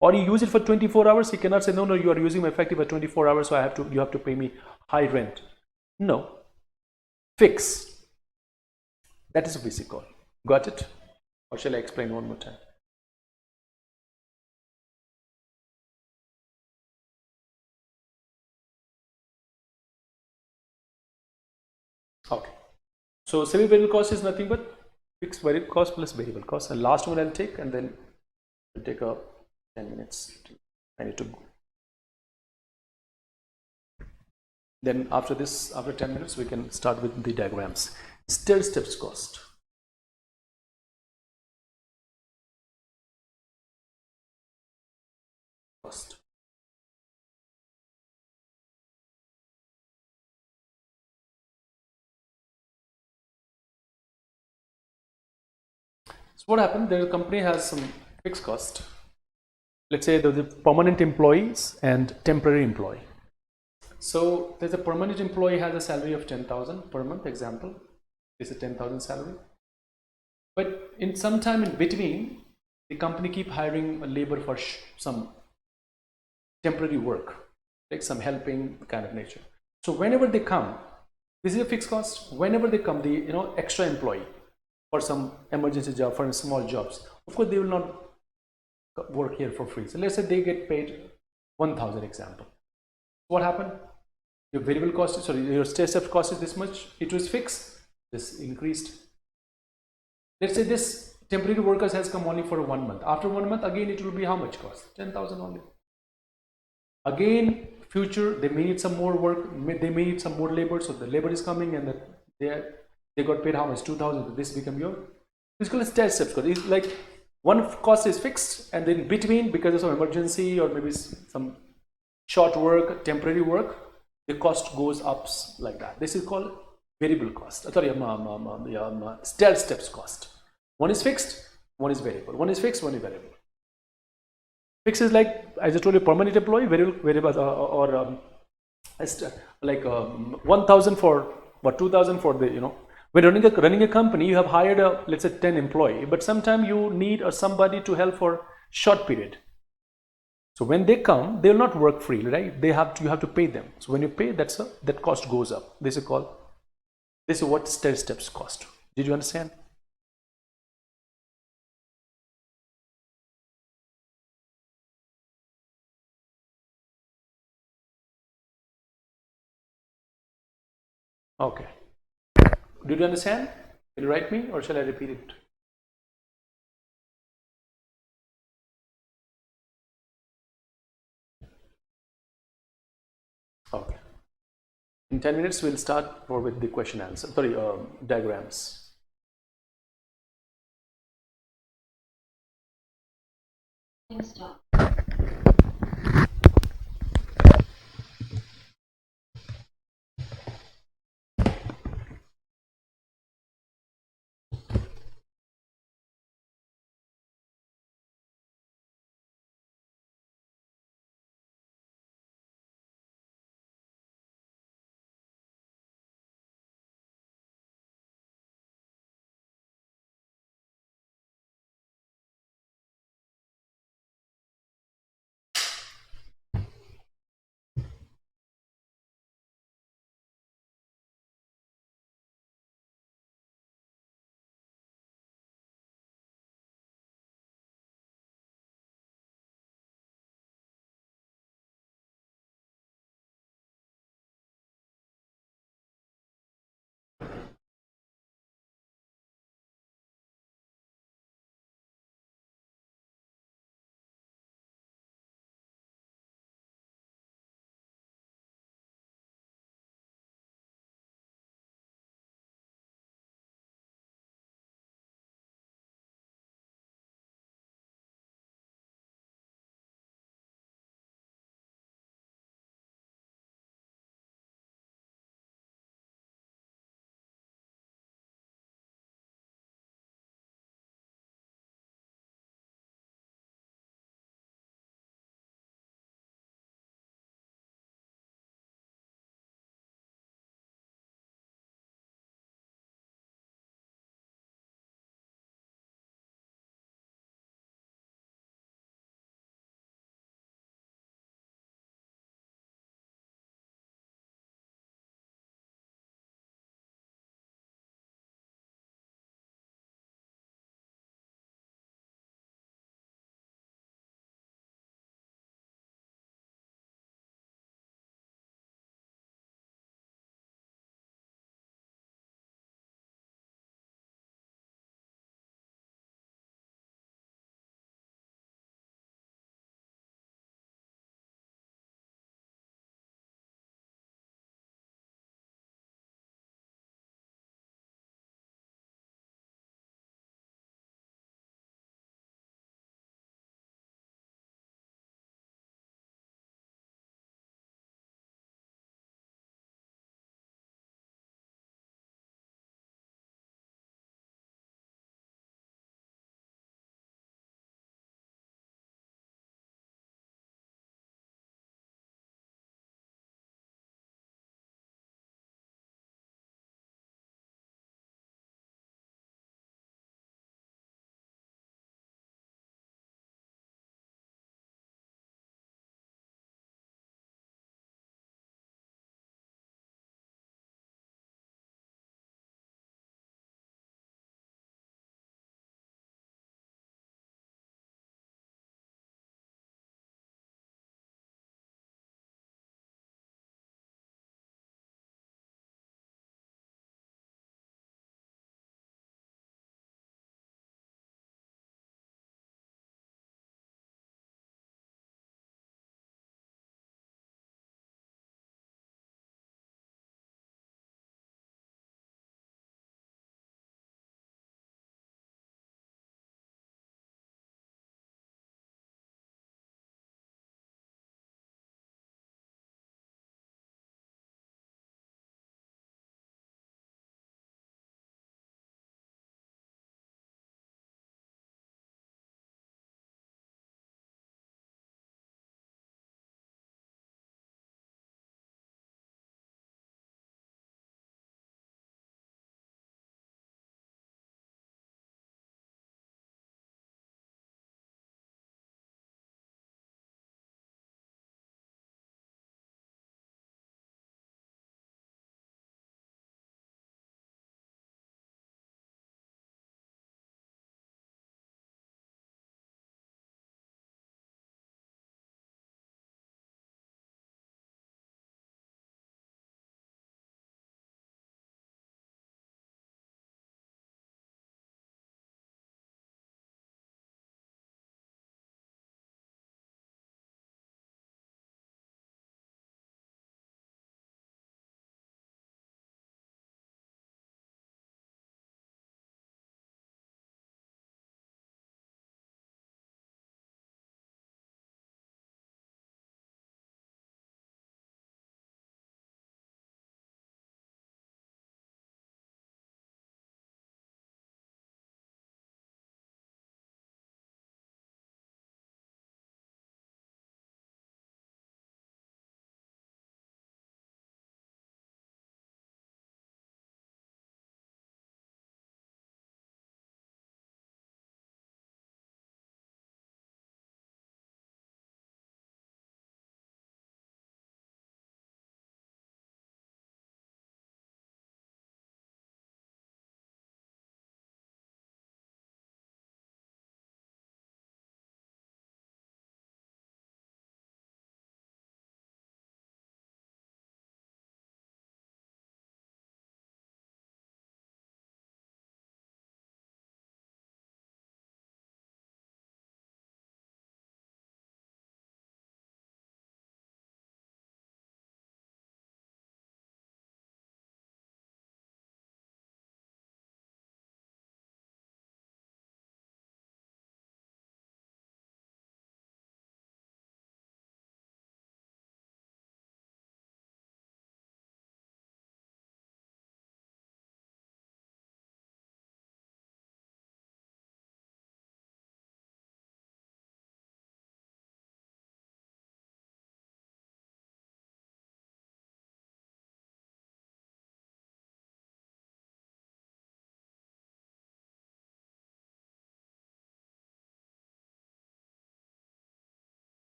Or you use it for 24 hours. He cannot say, no, you are using my factory for 24 hours, so you have to pay me high rent. No. Fix. That is a VC call. Got it? Or shall I explain one more time? Okay. So semi-variable cost is nothing but fixed variable cost plus variable cost. And last one I'll take, and then we'll take a 10 minutes. I need to go. Then after this, after 10 minutes, we can start with the diagrams. Stair steps cost. So what happened? The company has some fixed cost. Let's say there's a permanent employees and temporary employee. So there's a permanent employee has a salary of 10,000 per month. Example, this is 10,000 salary. But in some time in between, the company keep hiring a labor for some temporary work, like some helping kind of nature. So whenever they come, this is a fixed cost. Whenever they come, the extra employee for some emergency job, for small jobs, of course they will not work here for free. So let's say they get paid 1,000 example. What happened? Your variable cost is, sorry, your stair step cost is this much. It was fixed. This increased. Let's say this temporary workers has come only for 1 month. After 1 month, again it will be how much cost? 10,000 only. Again, future they may need some more work. They may need some more labor. So the labor is coming, and they got paid how much? 2,000. So this become your physical stair steps cost. It's like one cost is fixed, and then between, because of some emergency or maybe some short work, temporary work, the cost goes up like that. This is called variable cost. Sorry, stair steps cost. One is fixed, one is variable. One is fixed, one is variable. Fixed is like, I just told you, permanent employee. Variable like 1,000 for what, 2,000 for the when running a company, you have hired let's say 10 employee, but sometimes you need somebody to help for short period. So when they come, they will not work freely, right? You have to pay them. So when you pay, that cost goes up. This is what stair steps cost. Did you understand? Okay. Did you understand? Will you write me, or shall I repeat it? Okay. In 10 minutes, we'll start with the question answer. Sorry, diagrams. Thanks, John.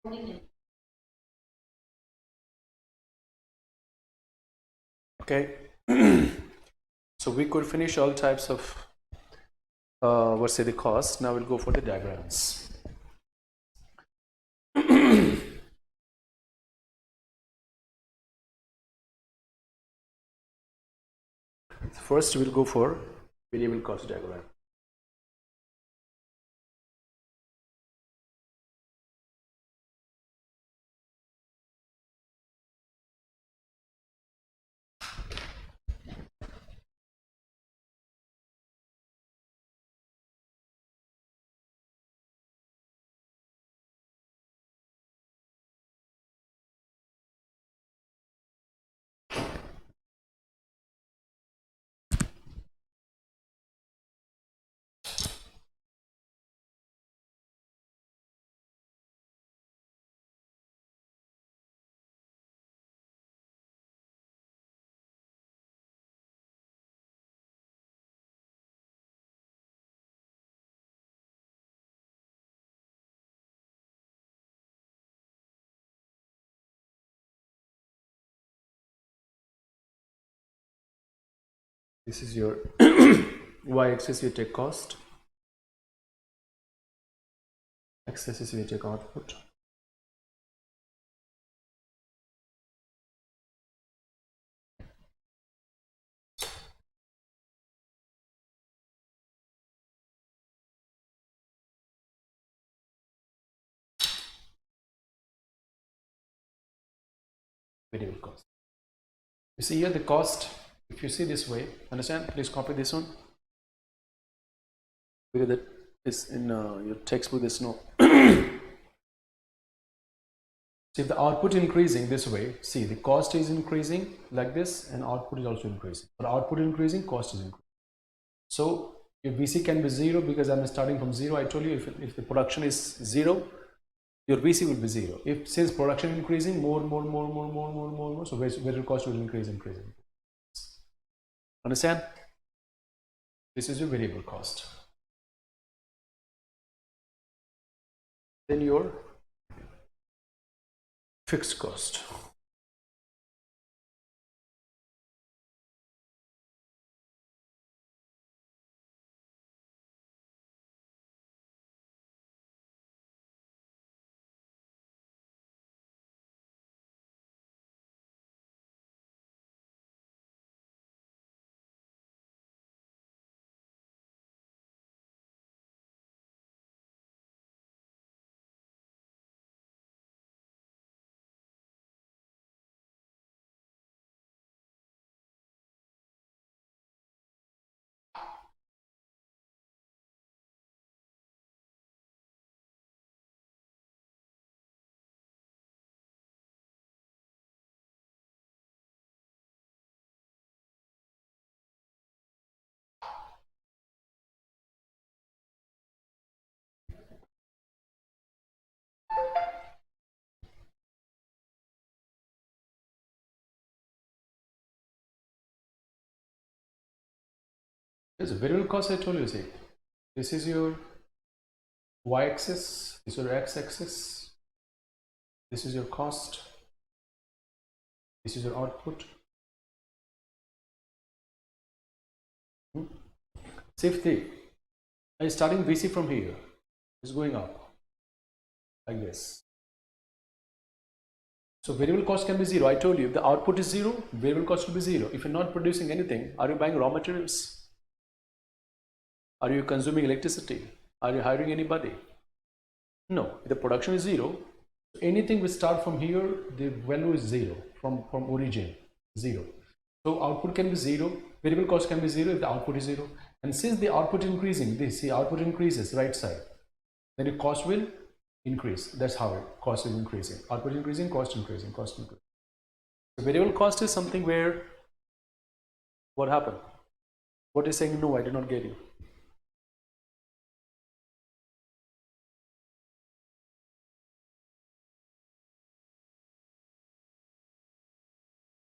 Recording. Okay. So we could finish all types of let's say the cost. Now we'll go for the diagrams. First we'll go for variable cost diagram. This is your y-axis, you take cost, x-axis you take output, variable cost. You see here the cost, if you see this way, understand, please copy this one, because that is in your textbook, there's no. So if the output increasing this way, see the cost is increasing like this and output is also increasing. But output increasing, cost is increasing. So your VC can be 0 because I'm starting from 0. I told you if the production is 0, your VC will be 0. If since production increasing more, so variable cost will increase. Understand? This is your variable cost. Then your fixed cost. This variable cost I told you, see, this is your y-axis, this is your x-axis, this is your cost, this is your output. Safety. I'm starting VC from here, it's going up like this. So variable cost can be 0. I told you if the output is 0, variable cost will be 0. If you're not producing anything, are you buying raw materials? Are you consuming electricity? Are you hiring anybody? No. If the production is 0, anything we start from here, the value is 0 from origin, 0. So output can be 0, variable cost can be 0 if the output is 0. And since the output increasing, this see output increases right side, then the cost will increase. That's how cost is increasing. Output increasing, cost increasing, cost increasing. The variable cost is something where what happened? What is saying? No, I did not get you.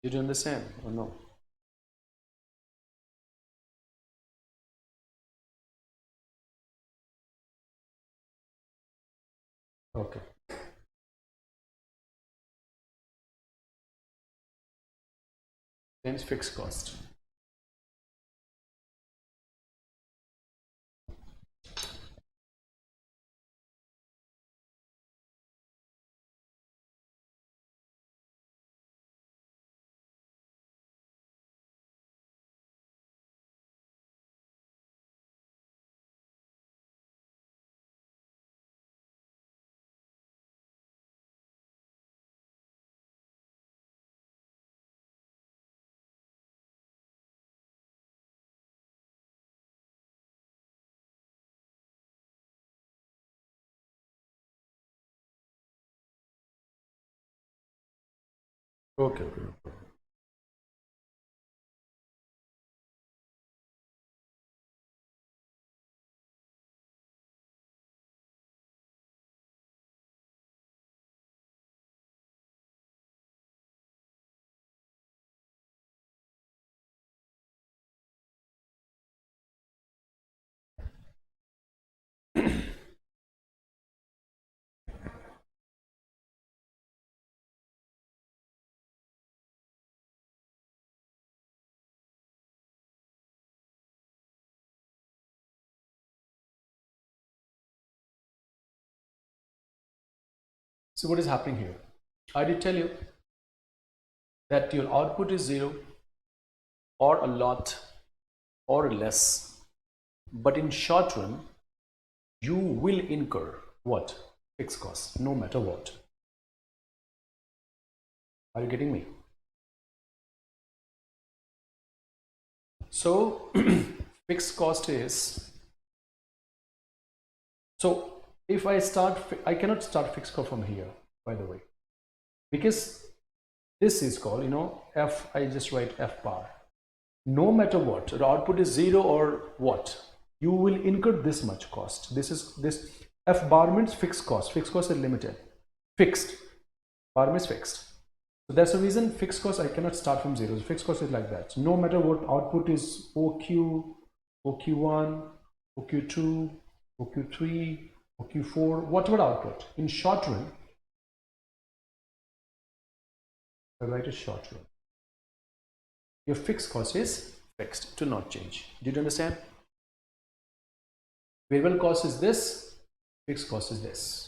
Did you understand or no? Okay. times fixed cost. Okay, okay. So what is happening here? I did tell you that your output is 0 or a lot or less, but in short run you will incur what? Fixed costs, no matter what. Are you getting me? So fixed cost is, so if I start, I cannot start fixed cost from here, by the way, because this is called, F, I just write F bar. No matter what, the output is 0 or what, you will incur this much cost. This F bar means fixed cost. Fixed cost is limited. Fixed. Bar means fixed. So that's the reason fixed cost I cannot start from 0. Fixed cost is like that. So no matter what output is OQ, OQ1, OQ2, OQ3, OQ4, whatever output. In short run, I write a short run. Your fixed cost is fixed, to not change. Did you understand? Variable cost is this, fixed cost is this.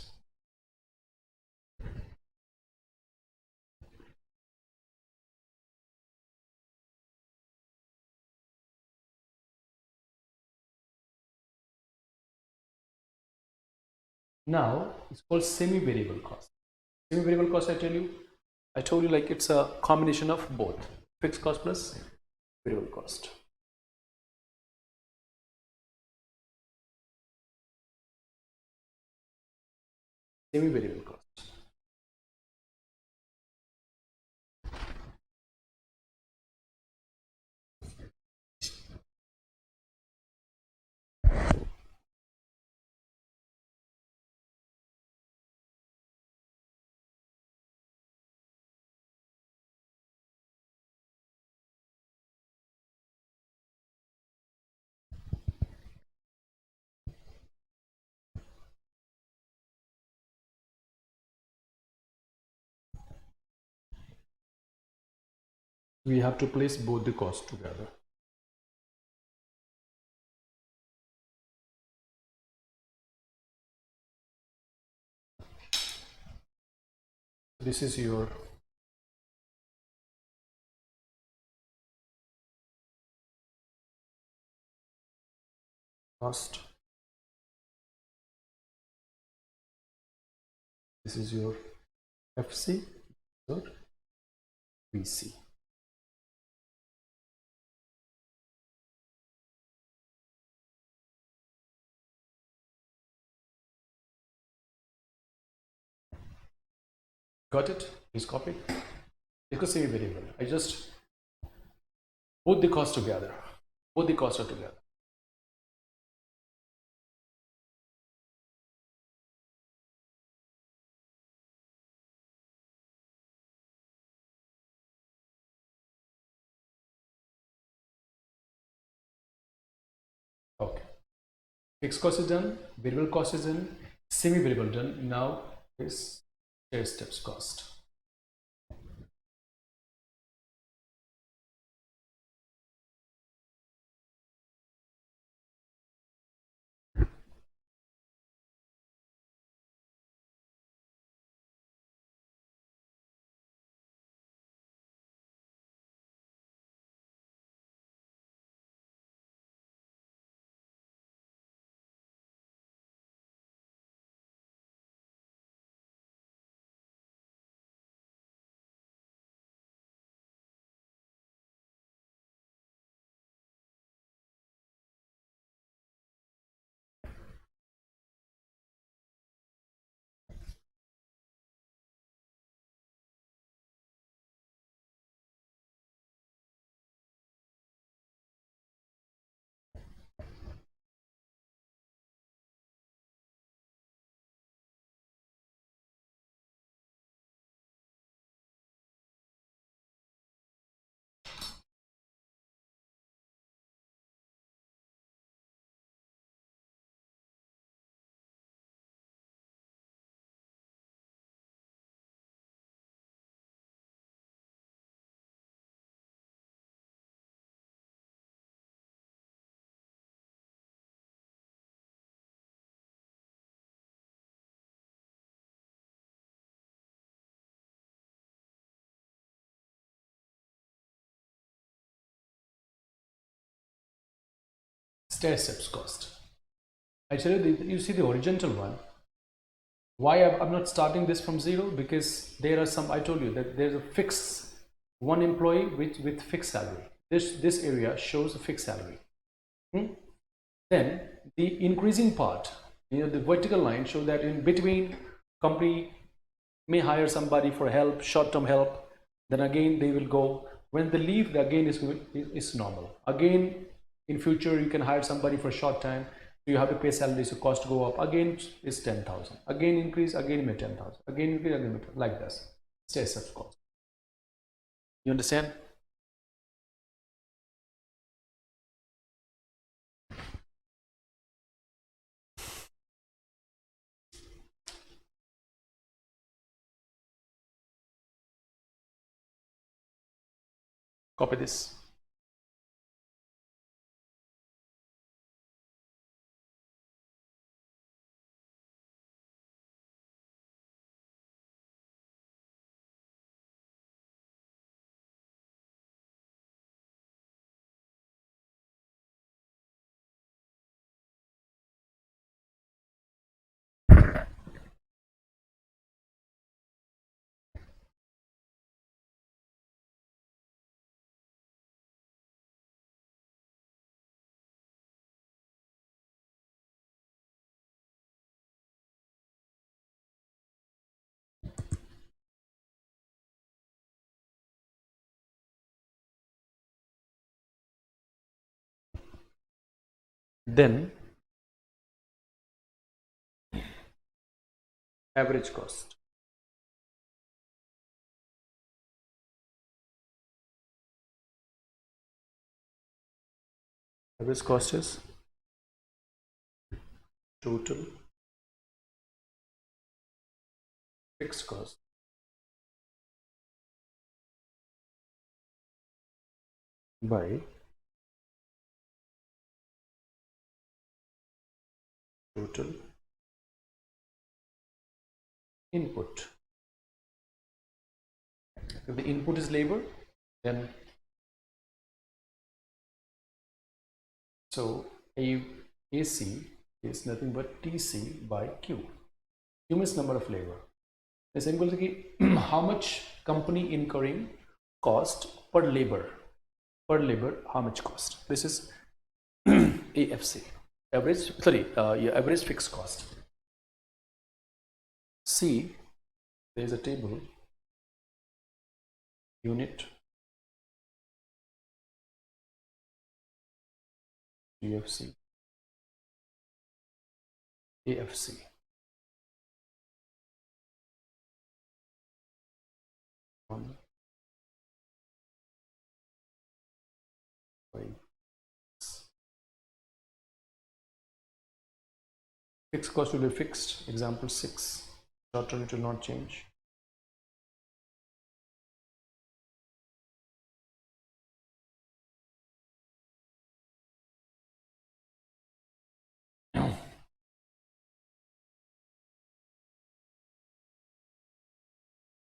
Now it's called semi-variable cost. Semi-variable cost, I told you like it's a combination of both fixed cost plus variable cost. Semi-variable cost. We have to place both the costs together. This is your cost. This is your FC, your VC. Got it? Please copy. It's a semi-variable. I just put the costs together. Both the costs are together. Okay. Fixed cost is done, variable cost is done, semi-variable done. Now is stair steps cost. stair steps cost. I tell you, you see the horizontal one. Why I'm not starting this from zero? Because there are some, I told you that there's a fixed one employee with fixed salary. This area shows a fixed salary. Then the increasing part, the vertical line shows that in between company may hire somebody for help, short-term help. Then again they will go when they leave. The again is normal. Again in future you can hire somebody for a short time. So you have to pay salary, so cost go up. Again is 10,000. Again increase. Again may 10,000. Again increase. Again like this. Stair steps cost. You understand? Copy this. Then average cost. Average cost is total fixed cost by total input. If the input is labor, then so AC is nothing but TC by Q. Q means number of labor. The same goes how much company incurring cost per labor. Per labor, how much cost? This is AFC. Average fixed cost. C, there is a table, unit, UFC, AFC. One, five, fixed cost will be fixed. Example 6. Short term it will not change.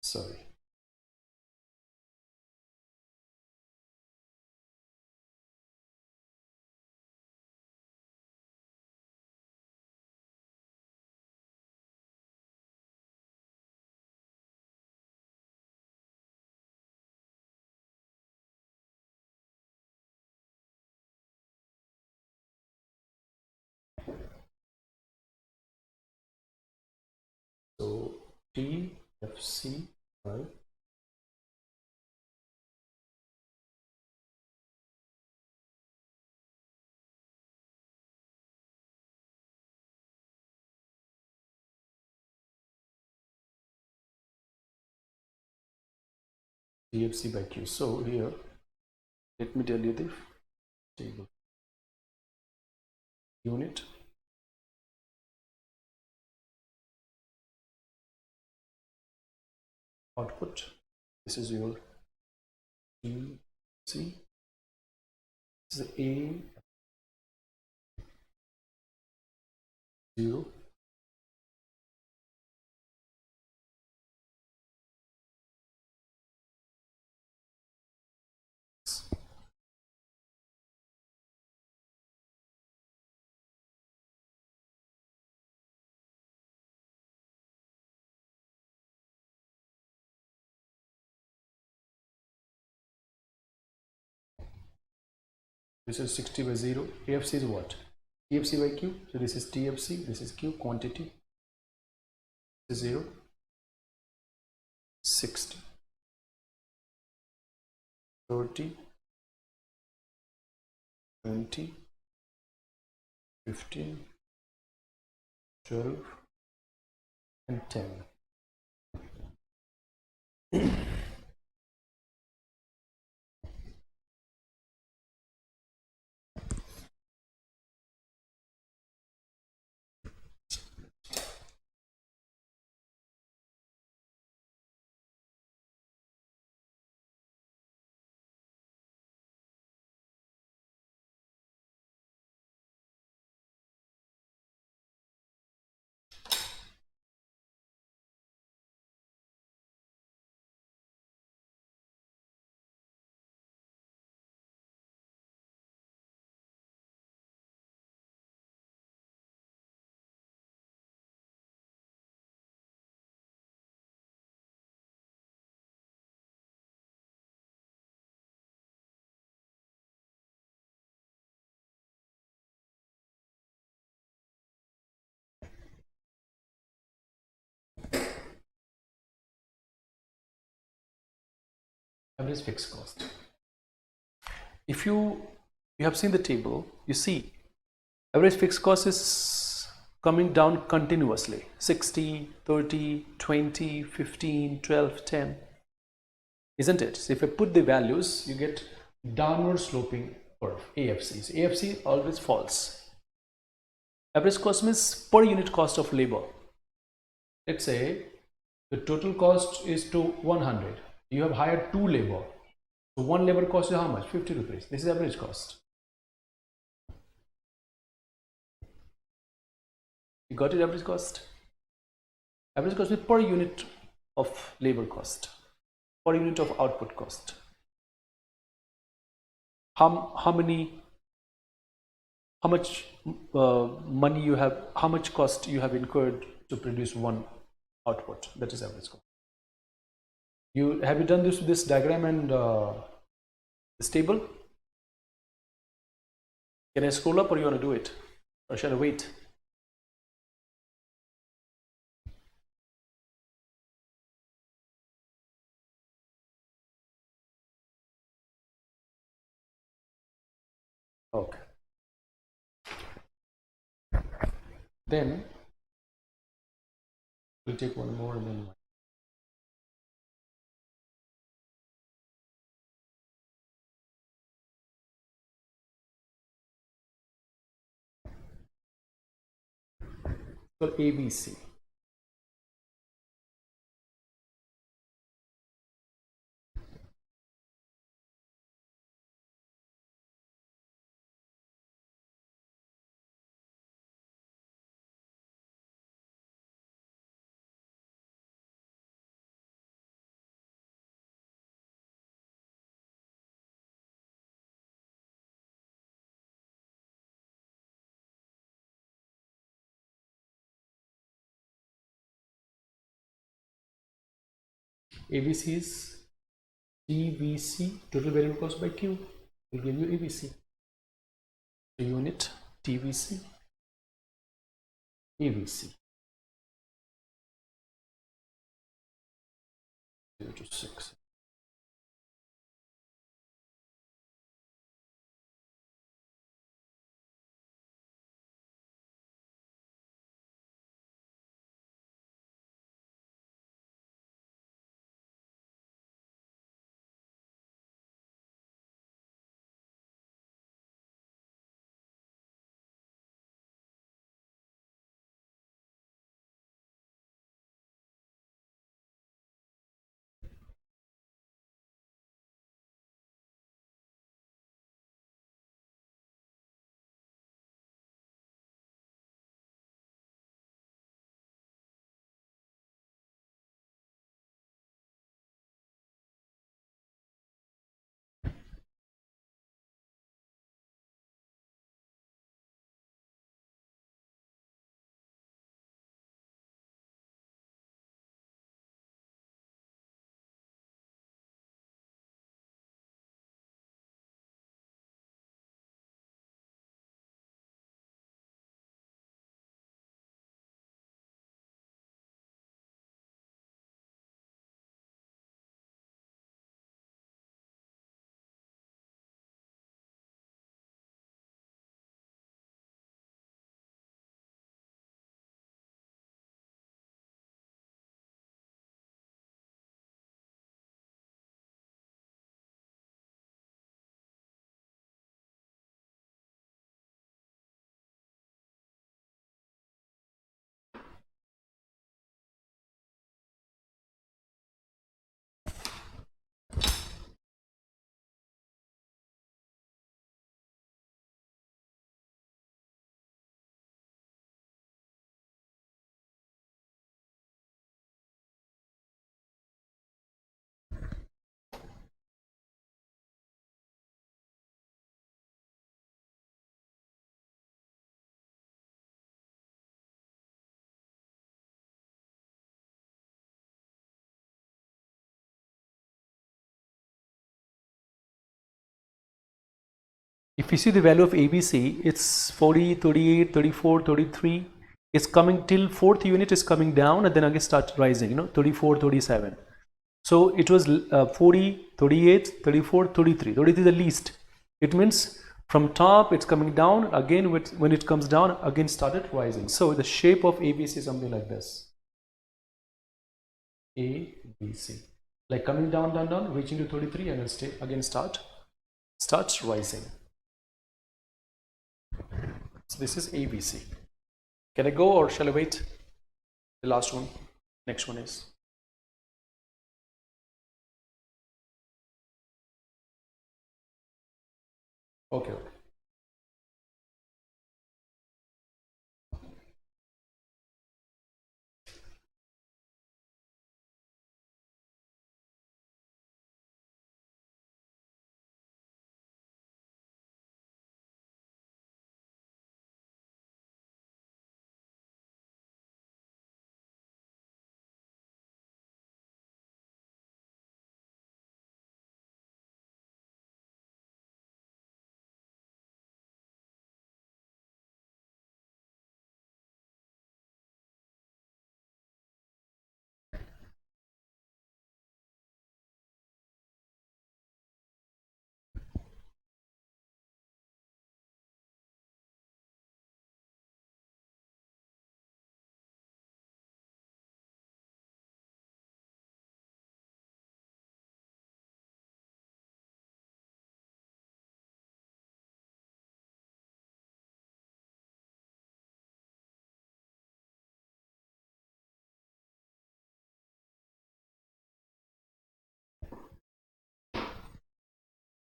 Sorry. So TFC by TFC by Q. So here, let me tell you the table. Unit, output. This is your TC. This is A 0. This is 60 by 0. AFC is what? TFC by Q. So this is TFC, this is Q, quantity. This is 0, 60, 30, 20, 15, 12, and 10. Average fixed cost. If you have seen the table, you see average fixed cost is coming down continuously, 60, 30, 20, 15, 12, 10, isn't it? So if I put the values, you get downward sloping curve, AFC. So AFC always falls. Average cost means per unit cost of labor. Let's say the total cost is to 100. You have hired 2 labor. So 1 labor cost is how much? 50 rupees. This is average cost. You got it, average cost? Average cost is per unit of labor cost, per unit of output cost. How much money you have, how much cost you have incurred to produce one output? That is average cost. Have you done this diagram and this table? Can I scroll up, or you want to do it, or shall I wait? Okay. Then we'll take one more and then so ABC. ABC is TVC, total variable cost by Q, will give you ABC. The unit TVC, ABC. 0 to 6. If you see the value of ABC, it's 40, 38, 34, 33. It's coming till fourth unit is coming down and then again starts rising, 34, 37. So it was 40, 38, 34, 33. 33 is the least. It means from top it's coming down, again when it comes down, again started rising. So the shape of ABC is something like this. ABC. Like coming down, down, down, reaching to 33 and then again starts rising. So this is ABC. Can I go or shall I wait? The last one. Next one is. Okay.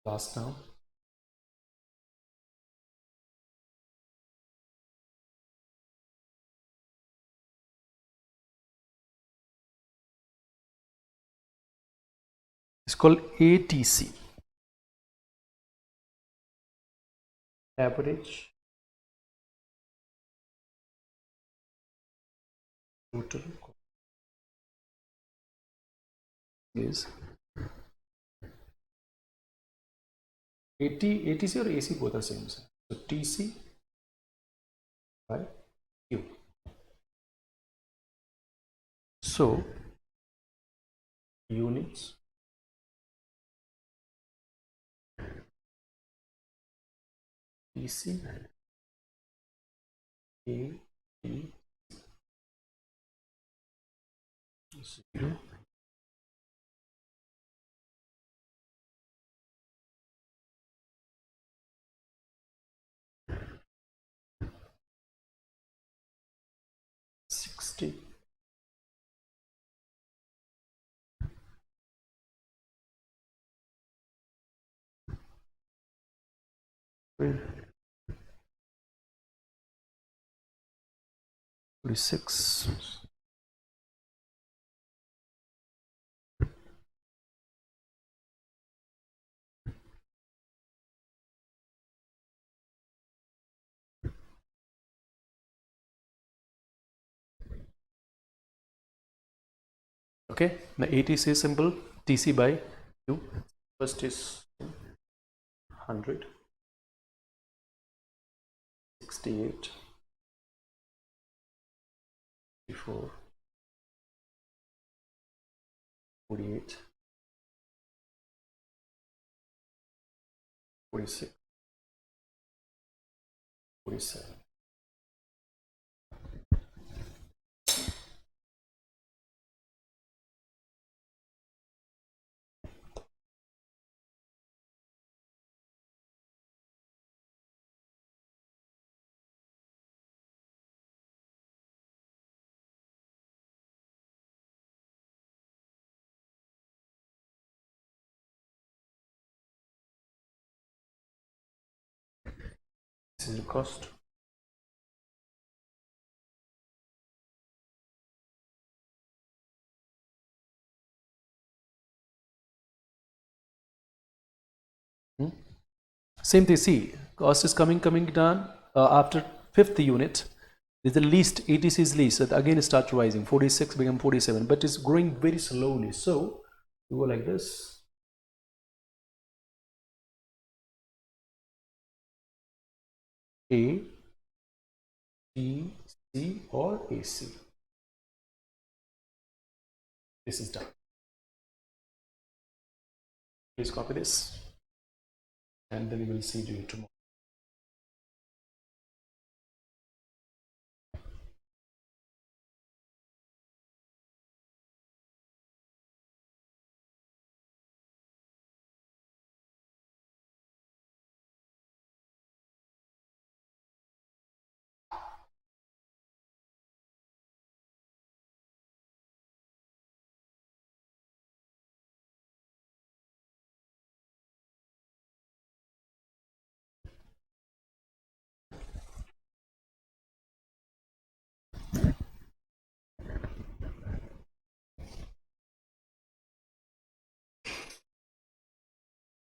Last now. It's called ATC. Average total is ATC or AC both are same. So TC by Q. So units TC A T 0 60 46. Okay, the ATC is simple. TC by Q. First is 100, 68, 54, 48, 46, 47. This is the cost. Same thing, see, cost is coming down after fifth unit. This is the least, ATC is least, so again it starts rising, 46 become 47, but it's growing very slowly. So you go like this. A, B, C, or AC. This is done. Please copy this, and then we will see you tomorrow.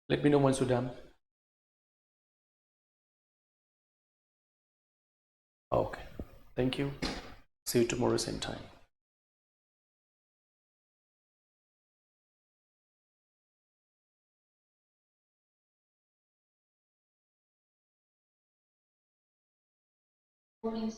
Let me know once you're done. Okay. Thank you. See you tomorrow same time. Recording